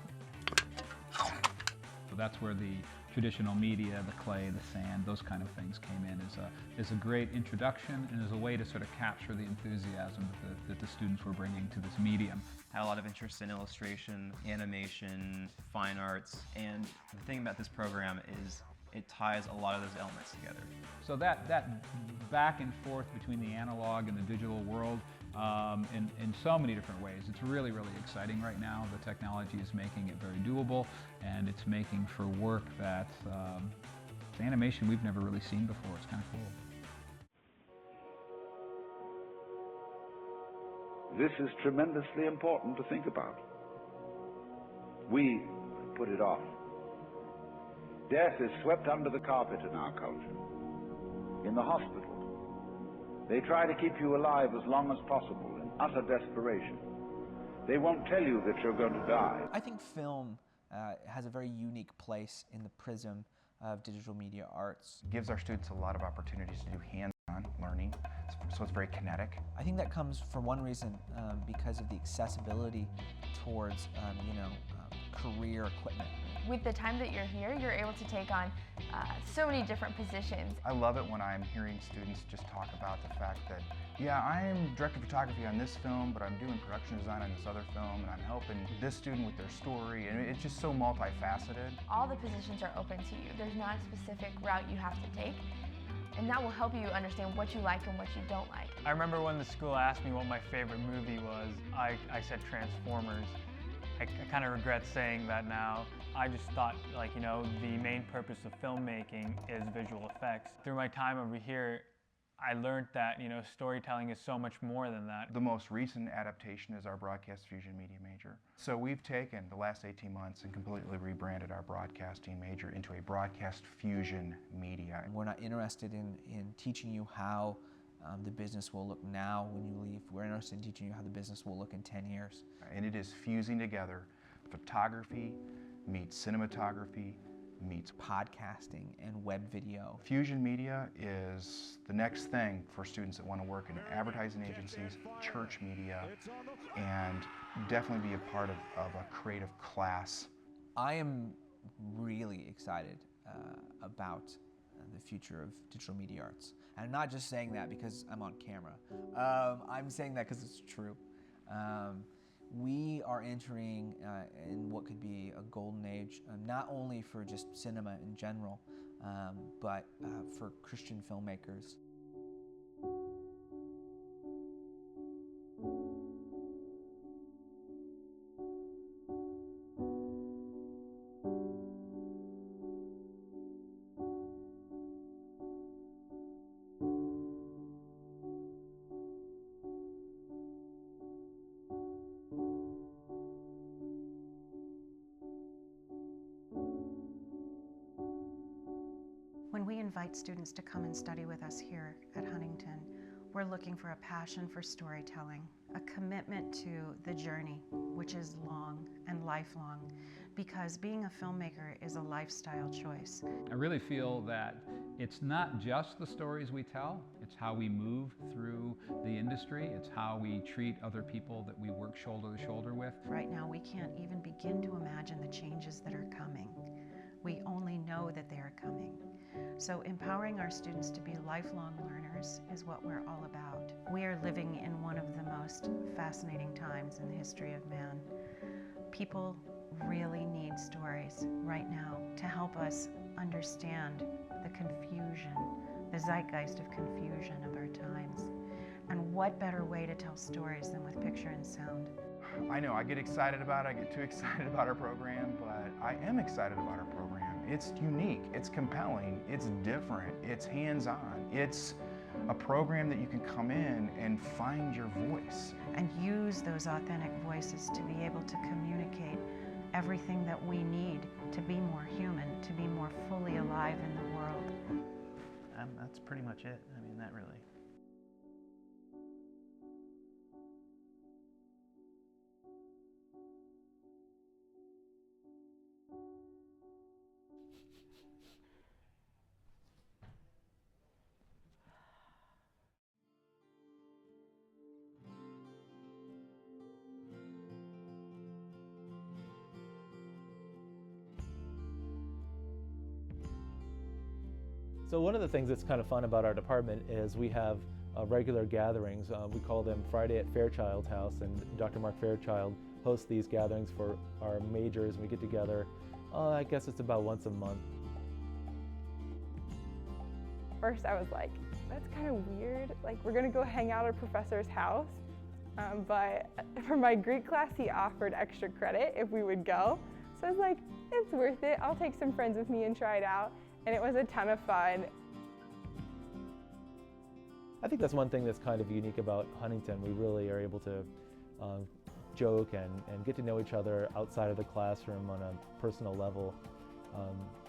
So that's where the traditional media, the clay, the sand, those kind of things came in as a great introduction and as a way to sort of capture the enthusiasm that the students were bringing to this medium. Had a lot of interest in illustration, animation, fine arts, and the thing about this program is it ties a lot of those elements together. So that back and forth between the analog and the digital world in so many different ways. It's really, really exciting right now. The technology is making it very doable, and it's making for work that it's animation we've never really seen before. It's kind of cool. This is tremendously important to think about. We put it off. Death is swept under the carpet in our culture. In the hospital, they try to keep you alive as long as possible in utter desperation. They won't tell you that you're going to die. I think film has a very unique place in the prism of digital media arts. It gives our students a lot of opportunities to do hands-on learning, so it's very kinetic. I think that comes for one reason because of the accessibility towards career equipment. With the time that you're here, you're able to take on so many different positions. I love it when I'm hearing students just talk about the fact that, yeah, I'm directing photography on this film, but I'm doing production design on this other film, and I'm helping this student with their story, and it's just so multifaceted. All the positions are open to you. There's not a specific route you have to take, and that will help you understand what you like and what you don't like. I remember when the school asked me what my favorite movie was, I said Transformers. I kind of regret saying that now. I just thought, the main purpose of filmmaking is visual effects. Through my time over here, I learned that, storytelling is so much more than that. The most recent adaptation is our Broadcast Fusion Media major. So we've taken the last 18 months and completely rebranded our broadcasting major into a Broadcast Fusion Media. We're not interested in teaching you how the business will look now when you leave. We're interested in teaching you how the business will look in 10 years. And it is fusing together photography meets cinematography meets podcasting and web video. Fusion Media is the next thing for students that want to work in advertising agencies, church media, and definitely be a part of a creative class. I am really excited about the future of digital media arts. And I'm not just saying that because I'm on camera. I'm saying that because it's true. We are entering in what could be a golden age, not only for just cinema in general, but for Christian filmmakers. When we invite students to come and study with us here at Huntington, we're looking for a passion for storytelling, a commitment to the journey, which is long and lifelong, because being a filmmaker is a lifestyle choice. I really feel that it's not just the stories we tell, it's how we move through the industry, it's how we treat other people that we work shoulder to shoulder with. Right now, we can't even begin to imagine the changes that are coming. We only know that they are coming. So empowering our students to be lifelong learners is what we're all about. We are living in one of the most fascinating times in the history of man. People really need stories right now to help us understand the confusion, the zeitgeist of confusion of our times. And what better way to tell stories than with picture and sound? I know I get excited about it, I get too excited about our program, but I am excited about our program. It's unique, it's compelling, it's different, it's hands-on. It's a program that you can come in and find your voice. And use those authentic voices to be able to communicate everything that we need to be more human, to be more fully alive in the world. That's pretty much it. I mean, that really. So one of the things that's kind of fun about our department is we have regular gatherings. We call them Friday at Fairchild's house, and Dr. Mark Fairchild hosts these gatherings for our majors. We get together, I guess it's about once a month. First I was like, that's kind of weird. Like, we're gonna go hang out at a professor's house. But for my Greek class, he offered extra credit if we would go. So I was like, it's worth it. I'll take some friends with me and try it out. And it was a ton of fun. I think that's one thing that's kind of unique about Huntington. We really are able to joke and get to know each other outside of the classroom on a personal level.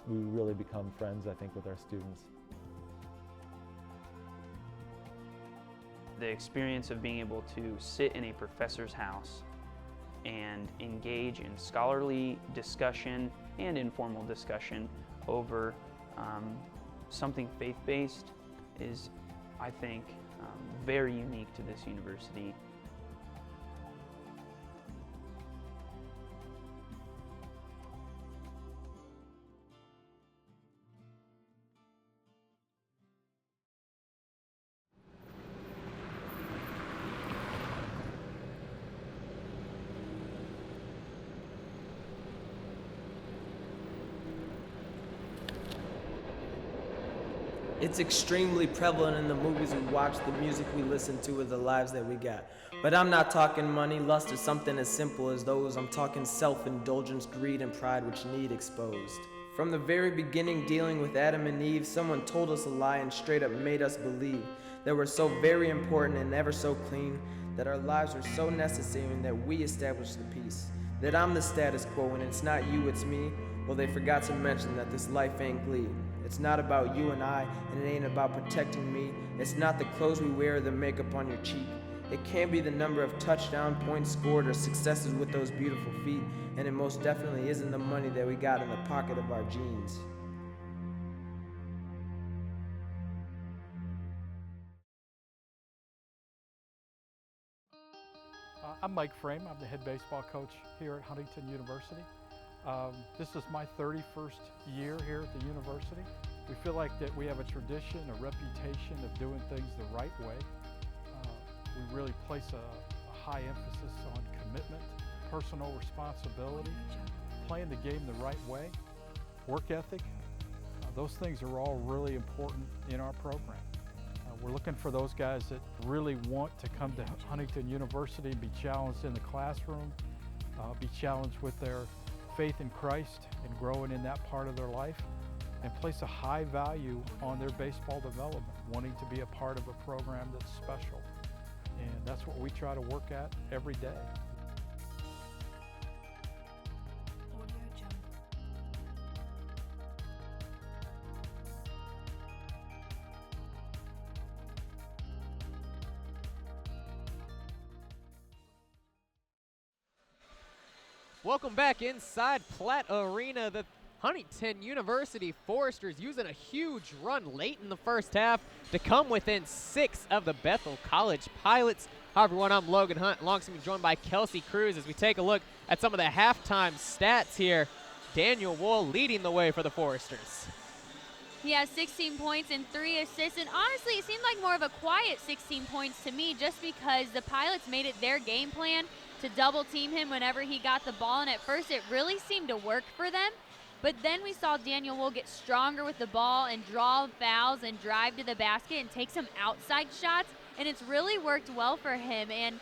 We really become friends, I think, with our students. The experience of being able to sit in a professor's house and engage in scholarly discussion and informal discussion over something faith-based is, I think, very unique to this university. It's extremely prevalent in the movies we watch, the music we listen to, with the lives that we got. But I'm not talking money, lust, or something as simple as those. I'm talking self-indulgence, greed, and pride which need exposed. From the very beginning, dealing with Adam and Eve, someone told us a lie and straight up made us believe that we're so very important and never so clean, that our lives are so necessary and that we establish the peace. That I'm the status quo and it's not you, it's me. Well, they forgot to mention that this life ain't glee. It's not about you and I, and it ain't about protecting me. It's not the clothes we wear or the makeup on your cheek. It can't be the number of touchdown points scored or successes with those beautiful feet, and it most definitely isn't the money that we got in the pocket of our jeans. I'm Mike Frame. I'm the head baseball coach here at Huntington University. This is my 31st year here at the university. We feel like that we have a tradition, a reputation of doing things the right way. We really place a high emphasis on commitment, personal responsibility, playing the game the right way, work ethic. Those things are all really important in our program. We're looking for those guys that really want to come to Huntington University, be challenged in the classroom, be challenged with their faith in Christ and growing in that part of their life, and place a high value on their baseball development, wanting to be a part of a program that's special. And that's what we try to work at every day. Welcome back inside Platt Arena. The Huntington University Foresters using a huge run late in the first half to come within 6 of the Bethel College Pilots. Hi everyone, I'm Logan Hunt, alongside me joined by Kelsey Cruz as we take a look at some of the halftime stats here. Daniel Wool leading the way for the Foresters. He has 16 points and 3 assists, and honestly, it seemed like more of a quiet 16 points to me just because the Pilots made it their game plan to double team him whenever he got the ball, and at first it really seemed to work for them. But then we saw Daniel Wool get stronger with the ball and draw fouls and drive to the basket and take some outside shots, and it's really worked well for him. And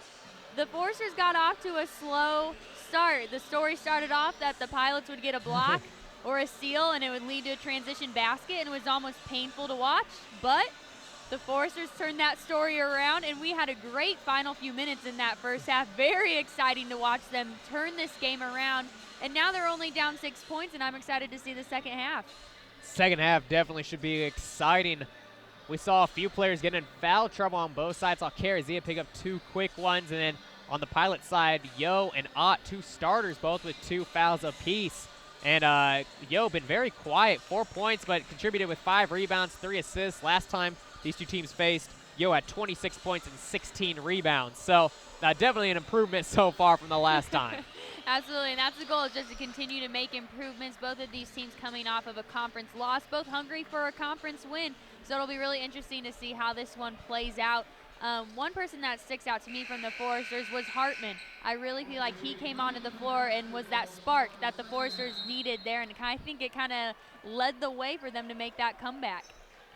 the Foresters got off to a slow start. The story started off that the Pilots would get a block or a steal and it would lead to a transition basket, and it was almost painful to watch, but the Foresters turned that story around, and we had a great final few minutes in that first half. Very exciting to watch them turn this game around. And now they're only down 6 points, and I'm excited to see the second half. Second half definitely should be exciting. We saw a few players get in foul trouble on both sides. Saw Karazia pick up 2 quick ones, and then on the Pilot side, Yo and Ott, 2 starters, both with 2 fouls apiece. And Yo been very quiet, 4 points, but contributed with 5 rebounds, 3 assists. Last time these two teams faced, Yo had 26 points and 16 rebounds. So definitely an improvement so far from the last time. Absolutely, and that's the goal, is just to continue to make improvements. Both of these teams coming off of a conference loss, both hungry for a conference win. So it'll be really interesting to see how this one plays out. One person that sticks out to me from the Foresters was Hartman. I really feel like he came onto the floor and was that spark that the Foresters needed there, and I think it kind of led the way for them to make that comeback.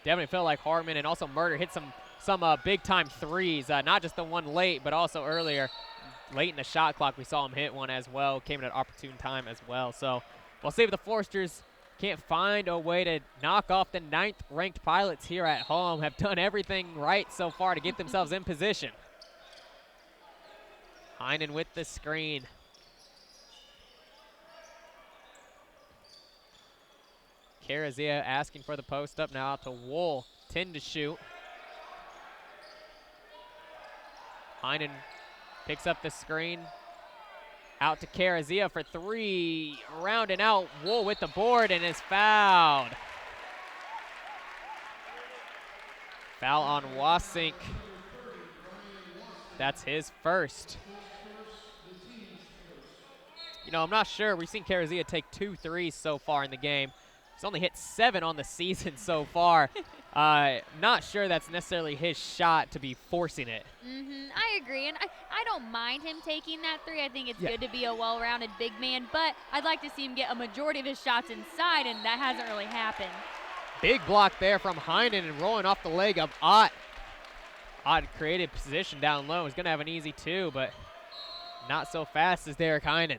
Definitely felt like Hartman and also Murder hit some big-time threes, not just the one late, but also earlier. Late in the shot clock, we saw him hit one as well. Came at an opportune time as well. So we'll see if the Foresters can't find a way to knock off the 9th-ranked Pilots here at home. Have done everything right so far to get themselves in position. Heinen with the screen. Carazia asking for the post up now out to Wool. 10 to shoot. Heinen picks up the screen. Out to Carazia for 3. Rounding out. Wool with the board and is fouled. Foul on Wasink. That's his first. You know, I'm not sure. We've seen Carazia take 2 threes so far in the game. He's only hit 7 on the season so far. Not sure that's necessarily his shot to be forcing it. I agree, and I don't mind him taking that 3. I think it's good to be a well-rounded big man, but I'd like to see him get a majority of his shots inside, and that hasn't really happened. Big block there from Heinen and rolling off the leg of Ott. Ott created position down low. He's going to have an easy 2, but not so fast as Derek Heinen.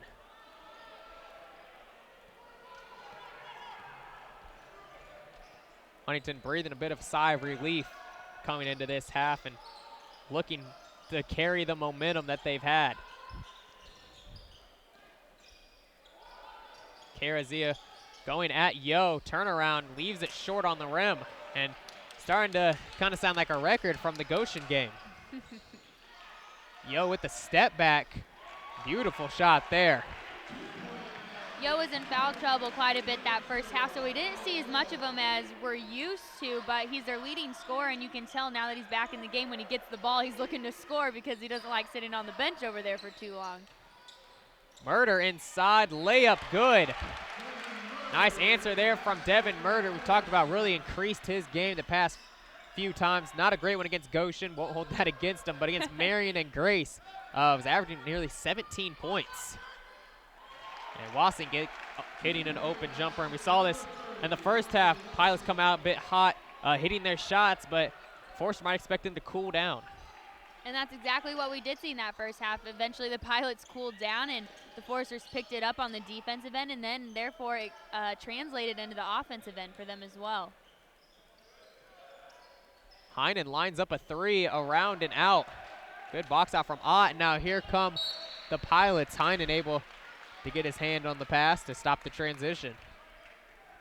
Huntington breathing a bit of a sigh of relief coming into this half and looking to carry the momentum that they've had. Carazia going at Yo, turnaround, leaves it short on the rim, and starting to kind of sound like a record from the Goshen game. Yo with the step back, beautiful shot there. Yo was in foul trouble quite a bit that first half, so we didn't see as much of him as we're used to, but he's their leading scorer, and you can tell now that he's back in the game when he gets the ball, he's looking to score because he doesn't like sitting on the bench over there for too long. Murder inside, layup good. Nice answer there from Devin Murder. We talked about really increased his game the past few times. Not a great one against Goshen, won't hold that against him, but against Marion and Grace, was averaging nearly 17 points. And Wasink hitting an open jumper, and we saw this in the first half. Pilots come out a bit hot, hitting their shots, but Forster might expect them to cool down. And that's exactly what we did see in that first half. Eventually the Pilots cooled down, and the Foresters picked it up on the defensive end, and then therefore it translated into the offensive end for them as well. Heinen lines up a 3 around and out. Good box out from Ott. Now here come the Pilots. Heinen able to get his hand on the pass to stop the transition.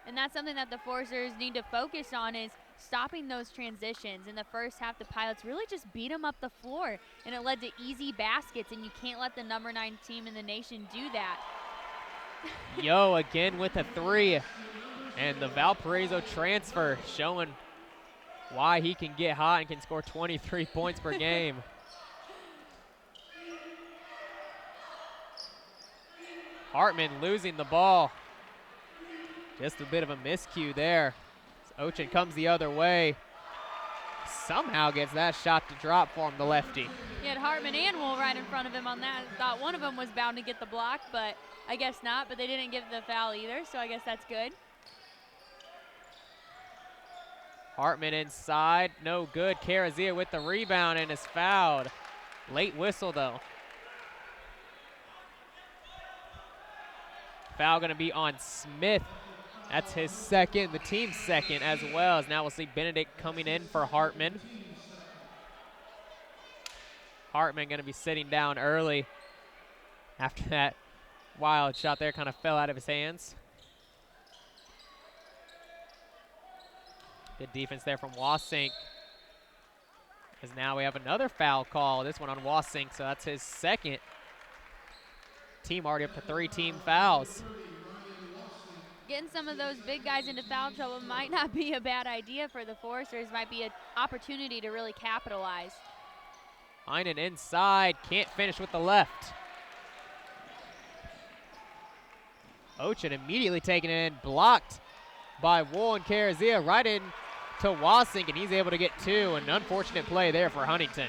And that's something that the Foresters need to focus on, is stopping those transitions. In the first half, the Pilots really just beat them up the floor, and it led to easy baskets, and you can't let the number 9 team in the nation do that. Yo again with a 3, and the Valparaiso transfer showing why he can get hot and can score 23 points per game. Hartman losing the ball. Just a bit of a miscue there. Ochin comes the other way. Somehow gets that shot to drop for him, the lefty. He had Hartman and Wool right in front of him on that. Thought one of them was bound to get the block, but I guess not. But they didn't give the foul either, so I guess that's good. Hartman inside, no good. Carazia with the rebound and is fouled. Late whistle though. Foul going to be on Smith. That's his second, the team's second as well, as now we'll see Benedict coming in for Hartman. Hartman going to be sitting down early after that wild shot there kind of fell out of his hands. Good defense there from Wasink. Because now we have another foul call, this one on Wasink, so that's his second. Team already up to 3 team fouls. Getting some of those big guys into foul trouble might not be a bad idea for the Foresters. Might be an opportunity to really capitalize. Heinen inside, can't finish with the left. Ochin immediately taking it in, blocked by Wool and Carazia right in to Wasink, and he's able to get two. An unfortunate play there for Huntington.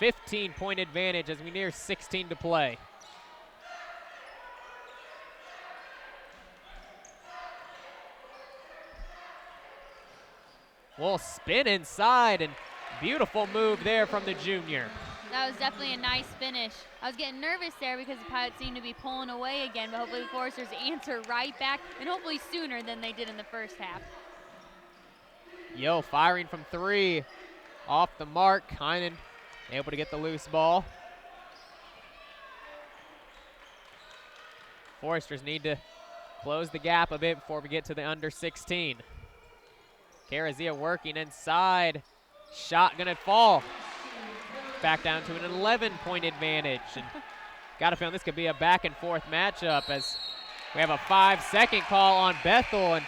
15-point advantage as we near 16 to play. Wool spin inside, and beautiful move there from the junior. That was definitely a nice finish. I was getting nervous there because the Pirates seemed to be pulling away again, but hopefully the Foresters answer right back, and hopefully sooner than they did in the first half. Yo firing from three. Off the mark. Heinen able to get the loose ball. Foresters need to close the gap a bit before we get to the under 16. Carazia working inside. Shot gonna fall. Back down to an 11-point advantage. And got a feeling this could be a back and forth matchup as we have a 5-second call on Bethel, and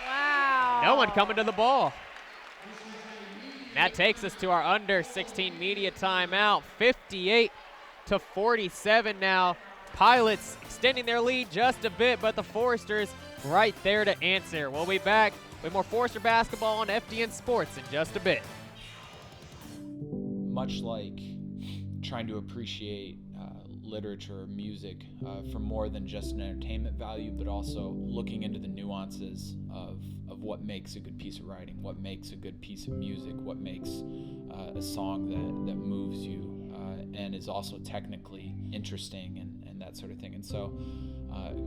no one coming to the ball. That takes us to our under 16 media timeout. 58-47 now. Pilots extending their lead just a bit, but the Foresters right there to answer. We'll be back with more Forester basketball on FDN Sports in just a bit. Much like trying to appreciate literature or music for more than just an entertainment value, but also looking into the nuances of what makes a good piece of writing, what makes a good piece of music, what makes a song that moves you and is also technically interesting and that sort of thing. And so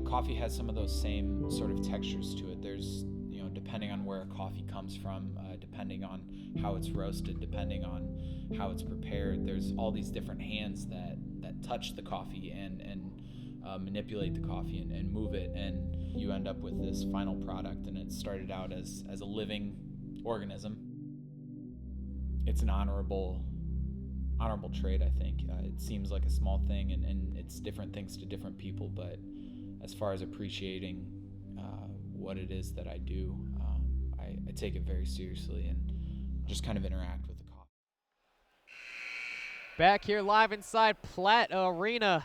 coffee has some of those same sort of textures to it. There's, depending on where a coffee comes from, depending on how it's roasted, depending on how it's prepared, there's all these different hands that touch the coffee and manipulate the coffee and move it, and you end up with this final product. And it started out as a living organism. It's an honorable trade, I think. It seems like a small thing, and it's different things to different people, but as far as appreciating what it is that I do, I take it very seriously and just kind of interact with the coffee. Back here live inside Platt Arena.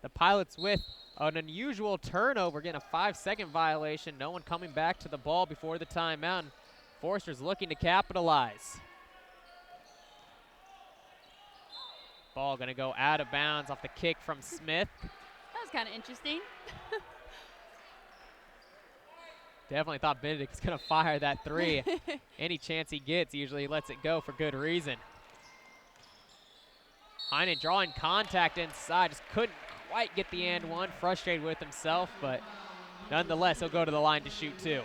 The Pilots with an unusual turnover, getting a 5-second violation. No one coming back to the ball before the timeout. Foresters looking to capitalize. Ball gonna go out of bounds off the kick from Smith. That was kind of interesting. Definitely thought Benedict was going to fire that three. Any chance he gets, usually he lets it go for good reason. Heinen drawing contact inside, just couldn't quite get the and one, frustrated with himself, but nonetheless, he'll go to the line to shoot two.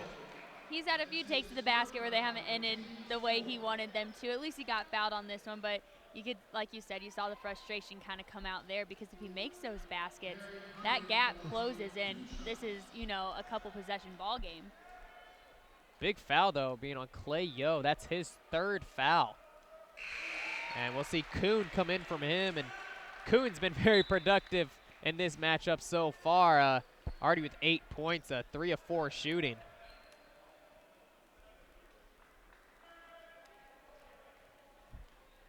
He's had a few takes to the basket where they haven't ended the way he wanted them to. At least he got fouled on this one, but you could, like you said, you saw the frustration kind of come out there, because if he makes those baskets, that gap closes, and this is, a couple possession ball game. Big foul, though, being on Clay Yo. That's his third foul. And we'll see Kuhn come in from him, and Kuhn's been very productive in this matchup so far, already with 8 points, 3 of 4 shooting.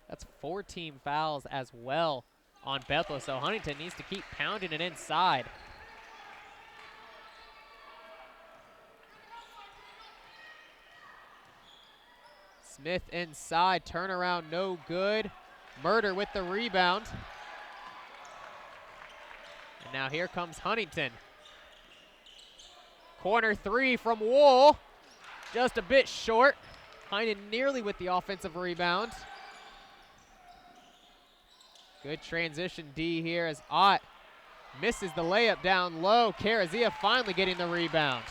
That's 14 fouls as well on Bethel, so Huntington needs to keep pounding it inside. Smith inside, turnaround no good. Murder with the rebound. And now here comes Huntington. Corner three from Wool, just a bit short. Heinen nearly with the offensive rebound. Good transition D here as Ott misses the layup down low. Carazia finally getting the rebound.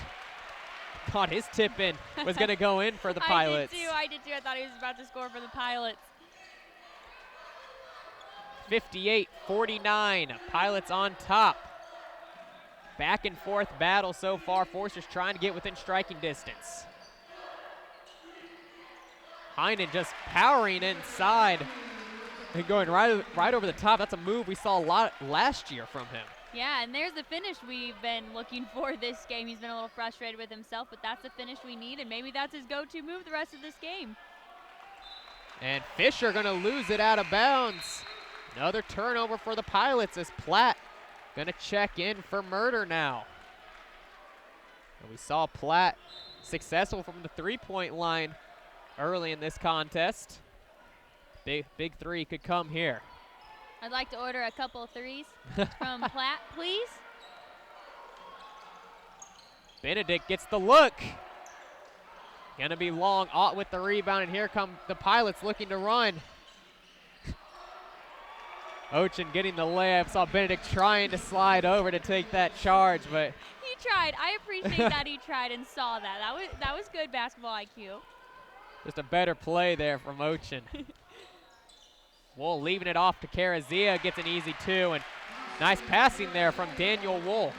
Thought his tip in was going to go in for the Pilots. I did too. I thought he was about to score for the Pilots. 58-49, Pilots on top. Back and forth battle so far. Foresters trying to get within striking distance. Heinen just powering inside and going right over the top. That's a move we saw a lot last year from him. Yeah, and there's the finish we've been looking for this game. He's been a little frustrated with himself, but that's the finish we need, and maybe that's his go-to move the rest of this game. And Fisher gonna lose it out of bounds. Another turnover for the Pilots as Platt Gonna check in for Murder now. And we saw Platt successful from the three-point line early in this contest. Big three could come here. I'd like to order a couple of threes from Platt, please. Benedict gets the look. Gonna be long. Ott with the rebound, and here come the Pilots looking to run. Ochin getting the layup. Saw Benedict trying to slide over to take that charge, but He tried. I appreciate that he tried and saw that. That was good basketball IQ. just a better play there from Ochin. Wool leaving it off to Karazia, gets an easy two, and nice passing there from Daniel Wool.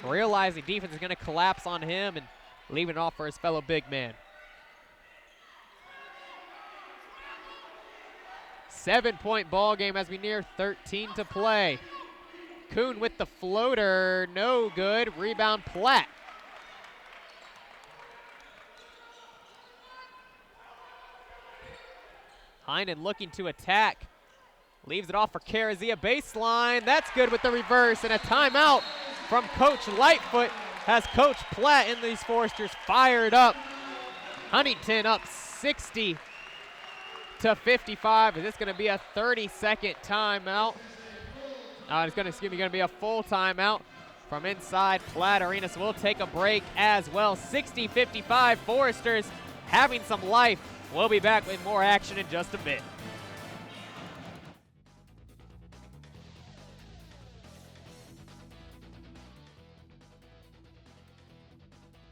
Realizing defense is going to collapse on him and leaving it off for his fellow big man. 7-point ball game as we near 13 to play. Kuhn with the floater, no good. Rebound Platt. Heinen looking to attack. Leaves it off for Karazia, baseline. That's good with the reverse, and a timeout from Coach Lightfoot has Coach Platt and these Foresters fired up. Huntington up 60 to 55. Is this going to be a 30-second timeout? It's going to be a full timeout from inside Platt Arena, so we'll take a break as well. 60-55, Foresters having some life. We'll be back with more action in just a bit.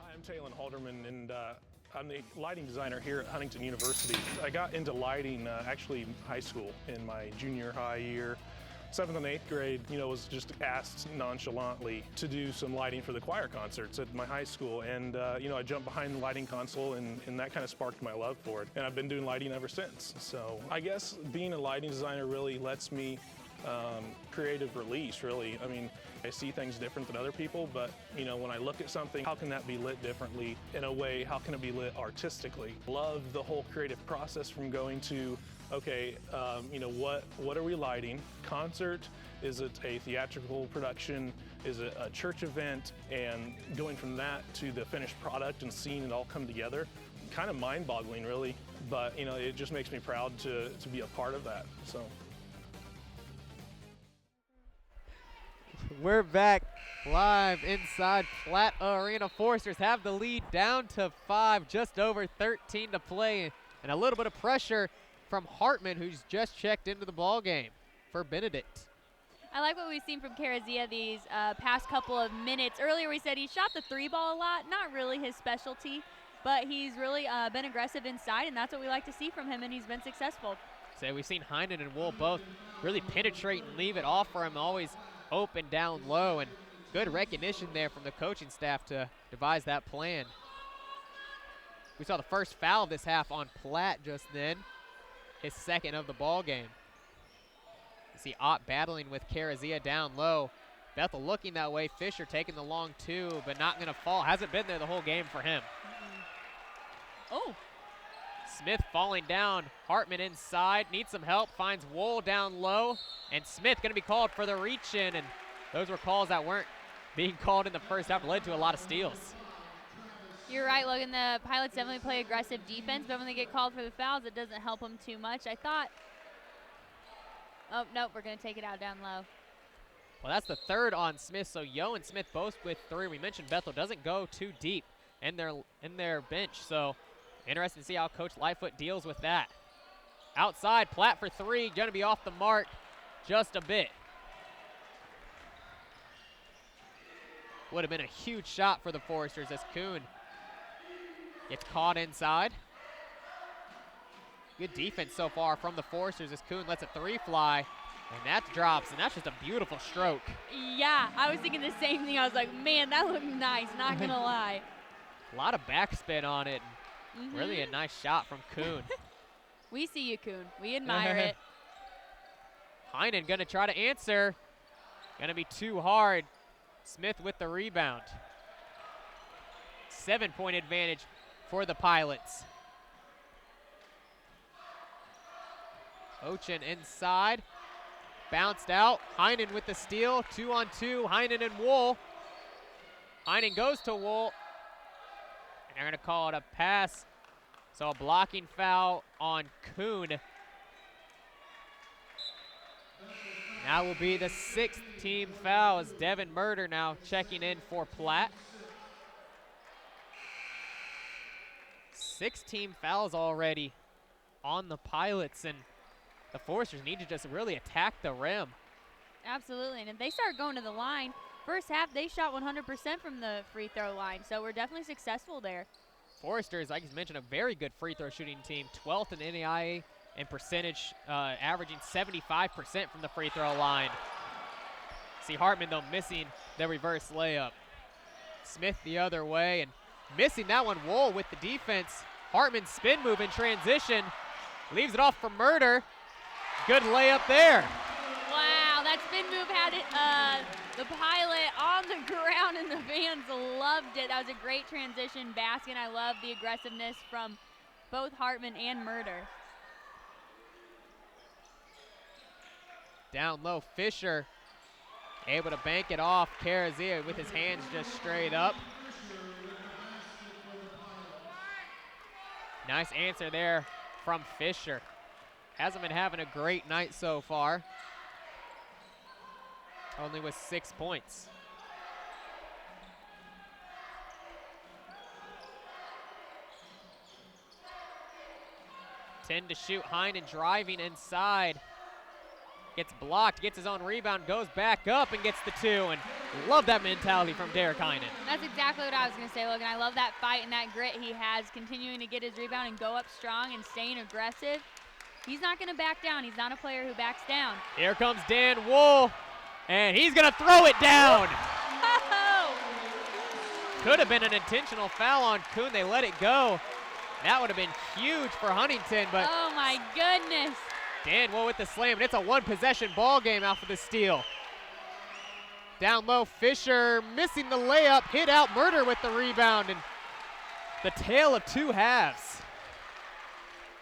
I'm Talon Halderman, and I'm the lighting designer here at Huntington University. I got into lighting actually in high school in my junior high year. 7th and 8th grade, was just asked nonchalantly to do some lighting for the choir concerts at my high school. And, I jumped behind the lighting console and that kind of sparked my love for it. And I've been doing lighting ever since. So I guess being a lighting designer really lets me creative release, really. I mean, I see things different than other people, but when I look at something, how can that be lit differently in a way? How can it be lit artistically? Love the whole creative process from going to, okay, what are we lighting? Concert? Is it a theatrical production? Is it a church event? And going from that to the finished product and seeing it all come together, kind of mind-boggling, really. But it just makes me proud to be a part of that. So. We're back live inside Platt Arena. Foresters have the lead down to 5, just over 13 to play, and a little bit of pressure from Hartman, who's just checked into the ball game for Benedict. I like what we've seen from Karazia these past couple of minutes. Earlier we said he shot the three ball a lot, not really his specialty, but he's really been aggressive inside, and that's what we like to see from him, and he's been successful. So we've seen Heinen and Wool both really penetrate and leave it off for him, always open down low, and good recognition there from the coaching staff to devise that plan. We saw the first foul of this half on Platt just then, his second of the ball game. You see Ott battling with Karazia down low. Bethel looking that way. Fisher taking the long two, but not going to fall. Hasn't been there the whole game for him. Oh. Smith falling down. Hartman inside, needs some help, finds Wool down low, and Smith going to be called for the reach in, and those were calls that weren't being called in the first half, led to a lot of steals. You're right, Logan. The Pilots definitely play aggressive defense, but when they get called for the fouls, it doesn't help them too much. I thought, oh, nope, we're going to take it out down low. Well, that's the third on Smith, so Yo and Smith both with 3. We mentioned Bethel doesn't go too deep in their bench, so interesting to see how Coach Lightfoot deals with that. Outside, Platt for 3, going to be off the mark just a bit. Would have been a huge shot for the Foresters as Kuhn gets caught inside. Good defense so far from the Foresters as Kuhn lets a 3 fly, and that drops, and that's just a beautiful stroke. Yeah, I was thinking the same thing. I was like, man, that looked nice, not going to lie. A lot of backspin on it. Really a nice shot from Kuhn. We see you, Kuhn. We admire it. Heinen going to try to answer. Going to be too hard. Smith with the rebound. 7-point advantage for the Pilots. Ochin inside. Bounced out. Heinen with the steal. 2-on-2. Heinen and Wool. Heinen goes to Wool. And they're going to call it a pass. So a blocking foul on Kuhn. That will be the 6th team foul as Devin Murder now checking in for Platt. 6 team fouls already on the Pilots, and the Foresters need to just really attack the rim. Absolutely, and if they start going to the line, first half they shot 100% from the free throw line, so we're definitely successful there. Foresters, like you mentioned, a very good free throw shooting team, 12th in NAIA in percentage, averaging 75% from the free throw line. See Hartman, though, missing the reverse layup. Smith the other way, and missing that one. Wool with the defense. Hartman spin move in transition. Leaves it off for Murder. Good layup there. Wow, that spin move had it, the Pilot on the ground, and the fans loved it. That was a great transition basket. I love the aggressiveness from both Hartman and Murder. Down low, Fisher able to bank it off. Carazia with his hands just straight up. Nice answer there from Fisher. Hasn't been having a great night so far. Only with 6 points. Ten to shoot. Heinen driving inside. Gets blocked, gets his own rebound, goes back up and gets the 2. And love that mentality from Derek Heinen. That's exactly what I was going to say, Logan. I love that fight and that grit he has, continuing to get his rebound and go up strong and staying aggressive. He's not going to back down. He's not a player who backs down. Here comes Dan Wool, and he's going to throw it down. Oh! Could have been an intentional foul on Kuhn. They let it go. That would have been huge for Huntington, but oh my goodness. Dan Wool with the slam, and it's a one-possession ball game out for the steal. Down low, Fisher missing the layup, hit out. Murder with the rebound, and the tale of 2 halves.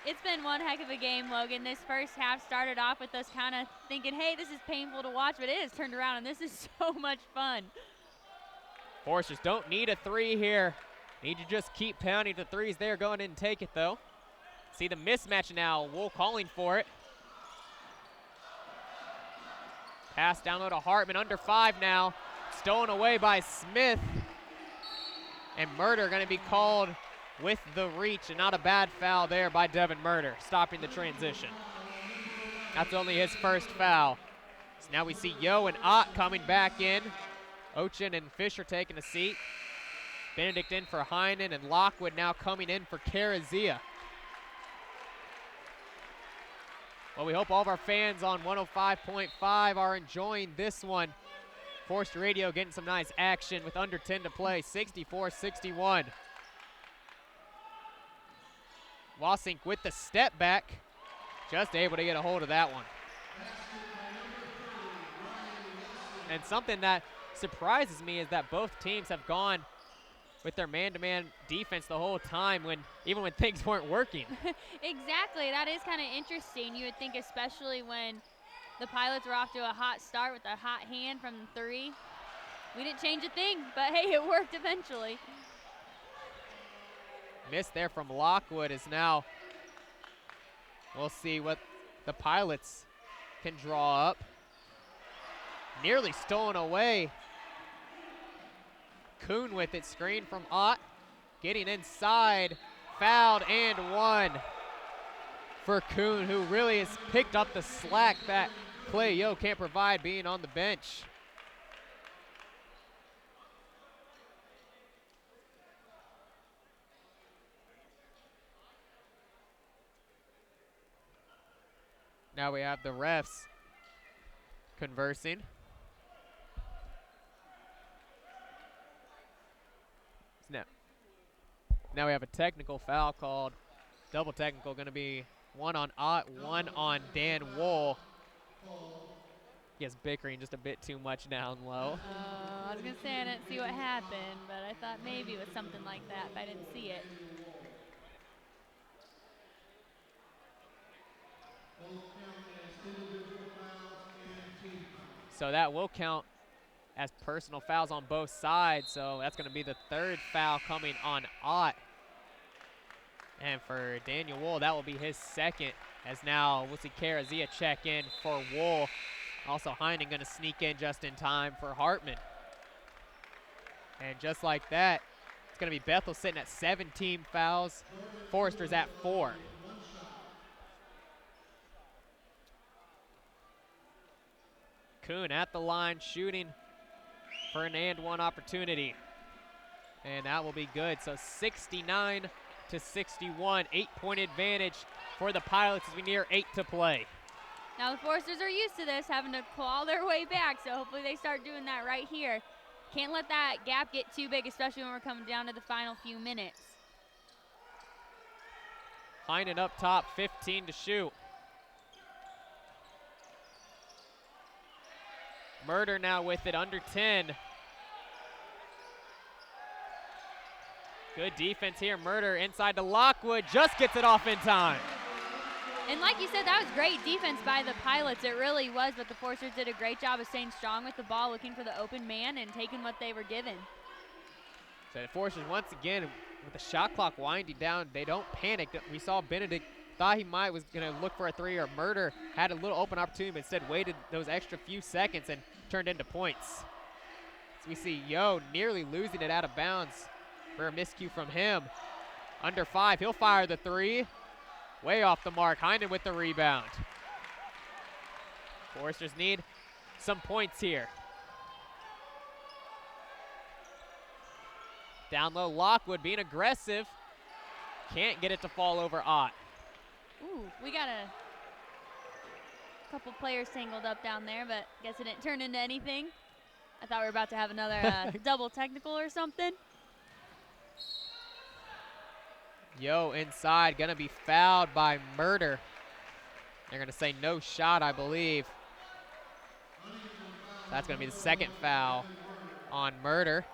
It's been one heck of a game, Logan. This first half started off with us kind of thinking, hey, this is painful to watch, but it has turned around, and this is so much fun. Foresters don't need a 3 here. Need to just keep pounding the 3s there. Go in and take it, though. See the mismatch now. Wool calling for it. Pass down low to Hartman, under 5 now. Stolen away by Smith. And Murder going to be called with the reach, and not a bad foul there by Devin Murder, stopping the transition. That's only his first foul. So now we see Yo and Ott coming back in. Ochin and Fisher taking a seat. Benedict in for Heinen, and Lockwood now coming in for Carazia. Well, we hope all of our fans on 105.5 are enjoying this one. Forster Radio getting some nice action with under 10 to play, 64-61. Wasink with the step back, just able to get a hold of that one. And something that surprises me is that both teams have gone with their man-to-man defense the whole time, even when things weren't working. Exactly, that is kind of interesting. You would think, especially when the Pilots were off to a hot start with a hot hand from 3. We didn't change a thing, but hey, it worked eventually. Miss there from Lockwood is now, we'll see what the Pilots can draw up. Nearly stolen away. Kuhn with it, screen from Ott. Getting inside, fouled and 1 for Kuhn, who really has picked up the slack that Clay Yo can't provide being on the bench. Now we have the refs conversing. Now we have a technical foul called. Double technical, going to be 1 on Ott, 1 on Dan Wool. He is bickering just a bit too much down low. I was going to say I didn't see what happened, but I thought maybe it was something like that if I didn't see it. So that will count as personal fouls on both sides. So that's going to be the third foul coming on Ott. And for Daniel Wool, that will be his second, as now we'll see Karazia check in for Wool. Also Heinen going to sneak in just in time for Hartman. And just like that, it's going to be Bethel sitting at 17 fouls. Forrester's at 4. Kuhn at the line shooting for an and one opportunity. And that will be good. So 69 to 61, 8-point advantage for the Pilots as we near 8 to play. Now the Foresters are used to this, having to claw their way back, so hopefully they start doing that right here. Can't let that gap get too big, especially when we're coming down to the final few minutes. Heinen up top, 15 to shoot. Murder now with it, under 10. Good defense here. Murder inside to Lockwood, just gets it off in time. And like you said, that was great defense by the Pilots. It really was, but the Foresters did a great job of staying strong with the ball, looking for the open man and taking what they were given. So the Foresters, once again, with the shot clock winding down, they don't panic. We saw Benedict thought he was going to look for a three, or Murder had a little open opportunity, but instead waited those extra few seconds and turned into points. So we see Yo nearly losing it out of bounds for a miscue from him. Under 5, he'll fire the three. Way off the mark. Heinen with the rebound. Foresters need some points here. Down low, Lockwood being aggressive. Can't get it to fall over Ott. Ooh, we got a couple players tangled up down there, but guess it didn't turn into anything. I thought we were about to have another double technical or something. Yo inside, gonna be fouled by Murder. They're gonna say no shot, I believe. That's gonna be the second foul on Murder.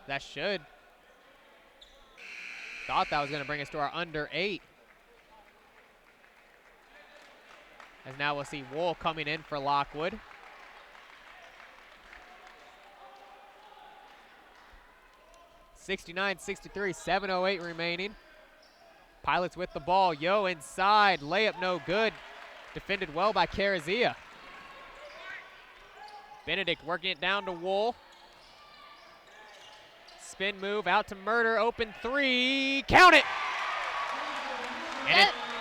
That should. Thought that was gonna bring us to our under 8. As now we'll see Wool coming in for Lockwood. (69-63), 7:08 remaining. Pilots with the ball. Yo inside, layup no good. Defended well by Karazia. Benedict working it down to Wool. Spin move out to Murder, open three, count it!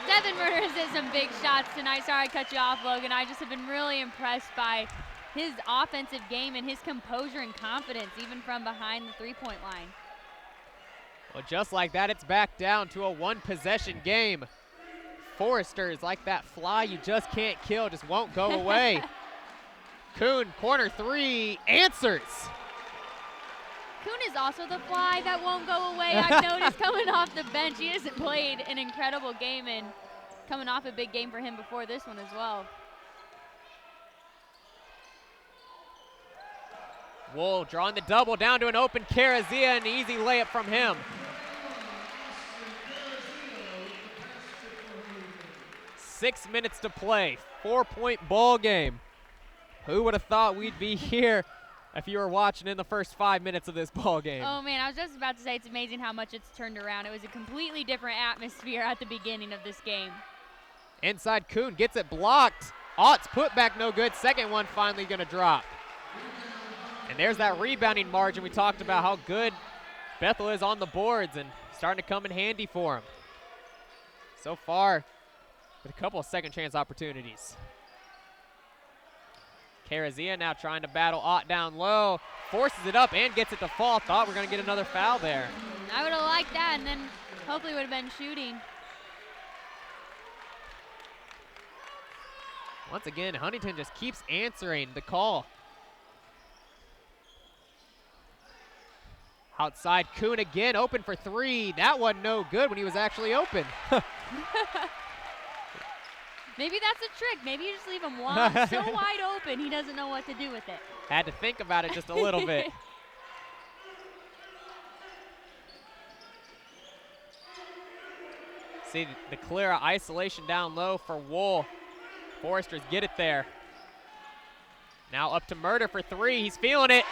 Devin Murder has hit some big shots tonight. Sorry I cut you off, Logan. I just have been really impressed by his offensive game and his composure and confidence, even from behind the three-point line. Well, just like that, it's back down to a one-possession game. Foresters, like that fly you just can't kill, just won't go away. Kuhn, corner three, answers. Kuhn is also the fly that won't go away. I've noticed coming off the bench. He hasn't played an incredible game, and coming off a big game for him before this one as well. Wool drawing the double down to an open Karazia, an easy layup from him. 6 minutes to play, 4-point ball game. Who would have thought we'd be here if you were watching in the first 5 minutes of this ball game? Oh man, I was just about to say it's amazing how much it's turned around. It was a completely different atmosphere at the beginning of this game. Inside, Kuhn gets it blocked. Ott's put back no good. Second one finally gonna drop. And there's that rebounding margin we talked about, how good Bethel is on the boards and starting to come in handy for him. So far, with a couple of second chance opportunities. Karazia now trying to battle Ott down low, forces it up and gets it to fall. Thought we're gonna get another foul there. I would have liked that, and then hopefully would have been shooting. Once again, Huntington just keeps answering the call. Outside, Kuhn again, open for three. That one no good when he was actually open. Maybe that's a trick. Maybe you just leave him so wide open, he doesn't know what to do with it. Had to think about it just a little bit. See the clear isolation down low for Wool. Foresters get it there. Now up to Murder for three. He's feeling it.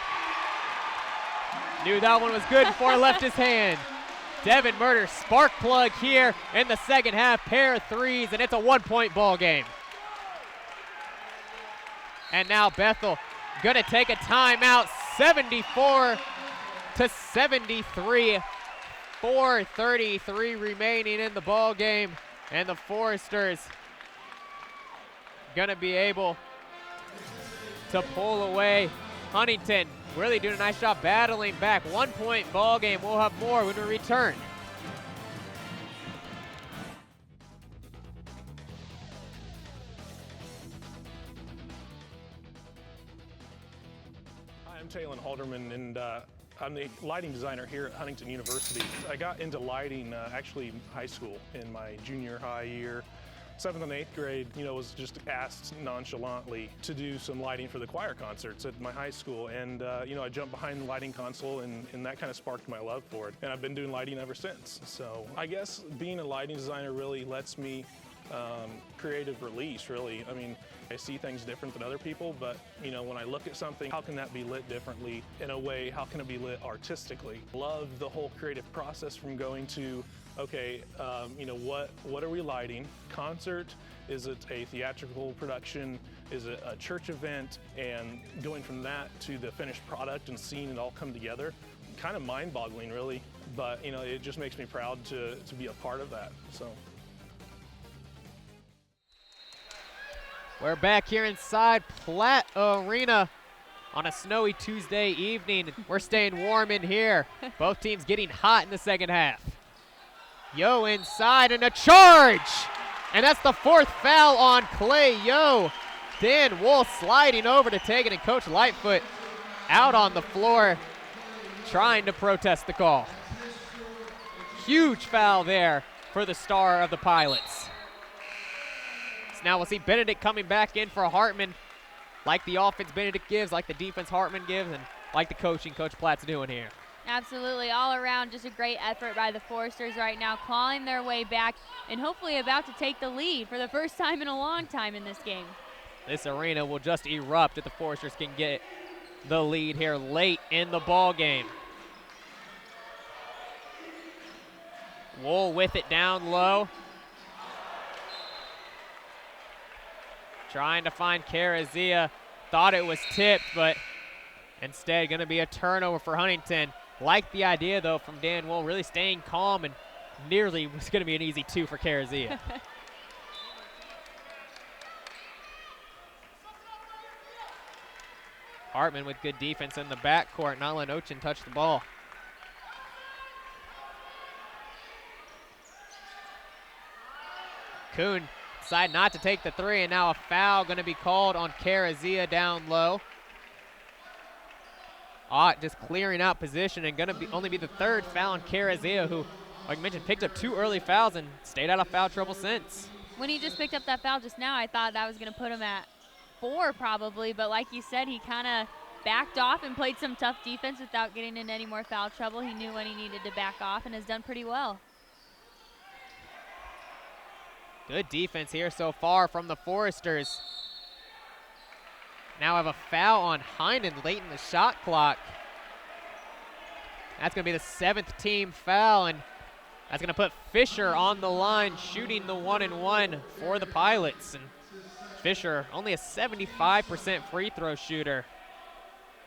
Knew that one was good before it left his hand. Devin Murder, spark plug here in the second half. Pair of threes, and it's a 1-point ball game. And now Bethel gonna take a timeout. 74-73. 4:33 remaining in the ball game, and the Foresters gonna be able to pull away. Huntington really doing a nice job battling back. 1-point ball game. We'll have more when we return. Hi, I'm Taylor Halderman, and I'm the lighting designer here at Huntington University. I got into lighting actually in high school in my junior high year. 7th and 8th grade, was just asked nonchalantly to do some lighting for the choir concerts at my high school. And, I jumped behind the lighting console, and that kind of sparked my love for it. And I've been doing lighting ever since. So I guess being a lighting designer really lets me creative release, really. I mean, I see things different than other people, but when I look at something, how can that be lit differently in a way? How can it be lit artistically? Love the whole creative process from going to, okay, what are we lighting? Concert? Is it a theatrical production? Is it a church event? And going from that to the finished product and seeing it all come together, kind of mind-boggling, really. But it just makes me proud to be a part of that. So. We're back here inside Platt Arena on a snowy Tuesday evening. We're staying warm in here. Both teams getting hot in the second half. Yo inside and a charge! And that's the 4th foul on Clay Yo. Dan Wolf sliding over to take it, and Coach Lightfoot out on the floor trying to protest the call. Huge foul there for the star of the Pilots. Now we'll see Benedict coming back in for Hartman. Like the offense Benedict gives, like the defense Hartman gives, and like the coaching Coach Platt's doing here. Absolutely, all around just a great effort by the Foresters right now, clawing their way back and hopefully about to take the lead for the first time in a long time in this game. This arena will just erupt if the Foresters can get the lead here late in the ball game. Wool with it down low. Trying to find Carazia. Thought it was tipped, but instead going to be a turnover for Huntington. Like the idea, though, from Dan Wool, really staying calm, and nearly was going to be an easy 2 for Carazia. Hartman with good defense in the backcourt, not letting Ochin touch the ball. Kuhn decide not to take the 3, and now a foul going to be called on Carazia down low. Ott just clearing out position, and going to only be the 3rd foul on Carazia, who, like I mentioned, picked up 2 early fouls and stayed out of foul trouble since. When he just picked up that foul just now, I thought that was going to put him at 4 probably, but like you said, he kind of backed off and played some tough defense without getting into any more foul trouble. He knew when he needed to back off and has done pretty well. Good defense here so far from the Foresters. Now have a foul on Heinen late in the shot clock. That's going to be the 7th team foul, and that's going to put Fisher on the line, shooting the 1-and-1 for the Pilots. And Fisher, only a 75% free throw shooter.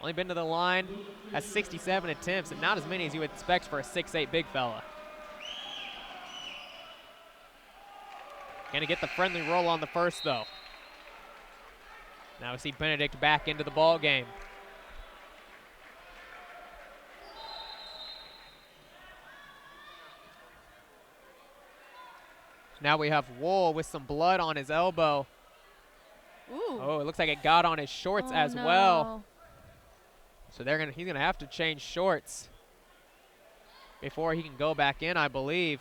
Only been to the line, has 67 attempts, and not as many as you would expect for a 6'8" big fella. Gonna get the friendly roll on the first, though. Now we see Benedict back into the ball game. Now we have Wool with some blood on his elbow. Ooh. Oh, it looks like it got on his shorts as well. So he's gonna have to change shorts before he can go back in, I believe.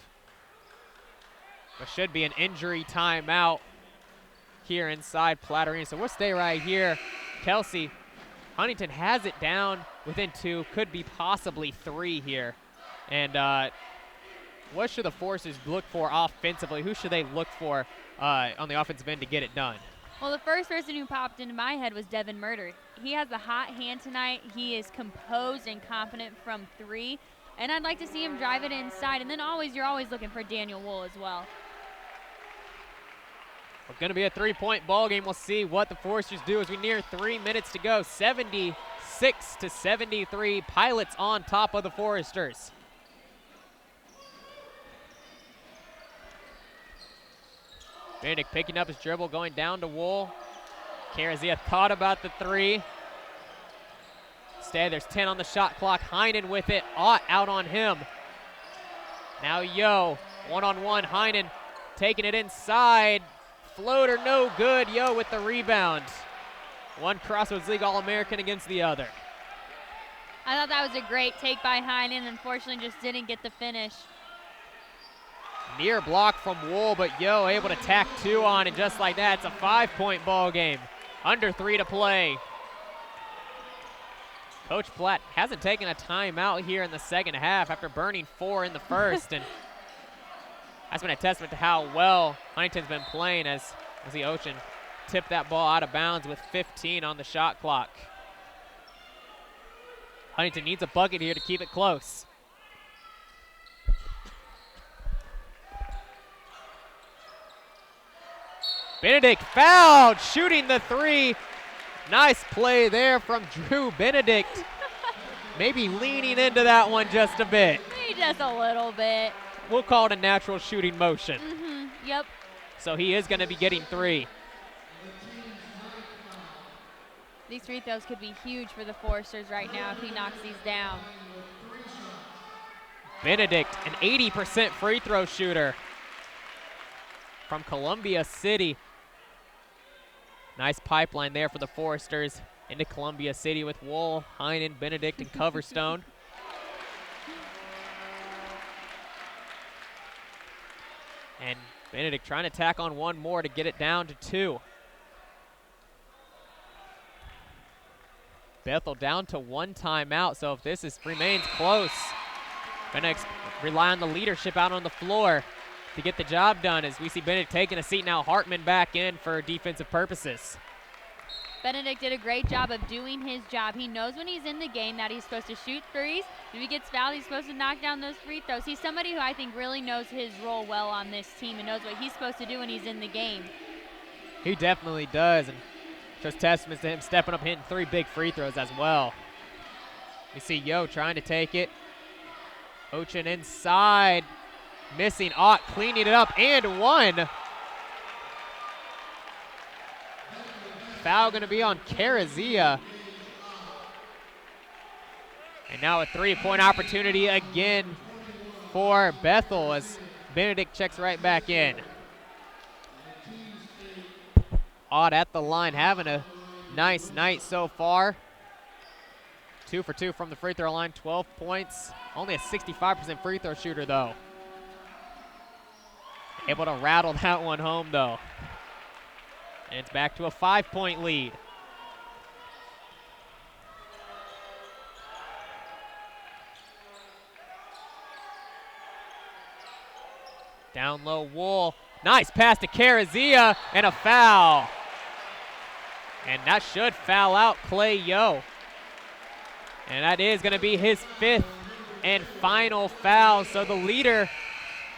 There should be an injury timeout here inside Platt Arena. So we'll stay right here. Kelsey, Huntington has it down within 2, could be possibly 3 here. And what should the Foresters look for offensively? Who should they look for on the offensive end to get it done? Well, the first person who popped into my head was Devin Murder. He has a hot hand tonight. He is composed and confident from 3, and I'd like to see him drive it inside. And then you're always looking for Daniel Wool as well. It's going to be a 3-point ball game. We'll see what the Foresters do as we near 3 minutes to go. 76-73, Pilots on top of the Foresters. Benedict picking up his dribble, going down to Wool. Carazia thought about the 3. Instead, there's 10 on the shot clock. Heinen with it, out on him. Now Yo, one-on-one, Heinen taking it inside. Floater, no good. Yo with the rebound. One Crossroads League All-American against the other. I thought that was a great take by Heinen. Unfortunately, just didn't get the finish. Near block from Wool, but Yo able to tack 2 on, and just like that, it's a 5-point ball game. Under 3 to play. Coach Platt hasn't taken a timeout here in the second half after burning 4 in the first, and that's been a testament to how well Huntington's been playing as the Ocean tipped that ball out of bounds with 15 on the shot clock. Huntington needs a bucket here to keep it close. Benedict fouled, shooting the 3. Nice play there from Drew Benedict. Maybe leaning into that one just a bit. Maybe just a little bit. We'll call it a natural shooting motion. Yep. So he is going to be getting 3. These free throws could be huge for the Foresters right now if he knocks these down. Benedict, an 80% free throw shooter from Columbia City. Nice pipeline there for the Foresters into Columbia City with Wool, Heinen, Benedict, and Coverstone. And Benedict trying to tack on one more to get it down to 2. Bethel down to 1 timeout, so if this remains close, gonna rely on the leadership out on the floor to get the job done, as we see Benedict taking a seat now. Hartman back in for defensive purposes. Benedict did a great job of doing his job. He knows when he's in the game that he's supposed to shoot threes. If he gets fouled, he's supposed to knock down those free throws. He's somebody who I think really knows his role well on this team and knows what he's supposed to do when he's in the game. He definitely does, and just testament to him stepping up, hitting 3 big free throws as well. We see Yo trying to take it. Ochin inside, missing. Ott cleaning it up, and 1. Foul going to be on Carazia. And now a 3-point opportunity again for Bethel as Benedict checks right back in. Ott at the line, having a nice night so far. 2 for 2 from the free throw line, 12 points. Only a 65% free throw shooter, though. Able to rattle that one home, though. And it's back to a 5-point lead. Down low, Wool. Nice pass to Carazia, and a foul. And that should foul out Clay Yo. And that is going to be his 5th and final foul. So the leader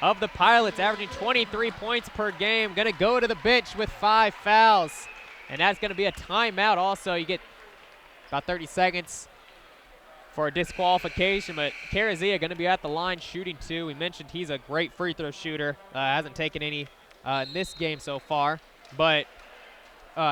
of the Pilots, averaging 23 points per game, going to go to the bench with 5 fouls. And that's going to be a timeout also. You get about 30 seconds for a disqualification, but Carazia going to be at the line shooting 2. We mentioned he's a great free throw shooter. Hasn't taken any in this game so far, but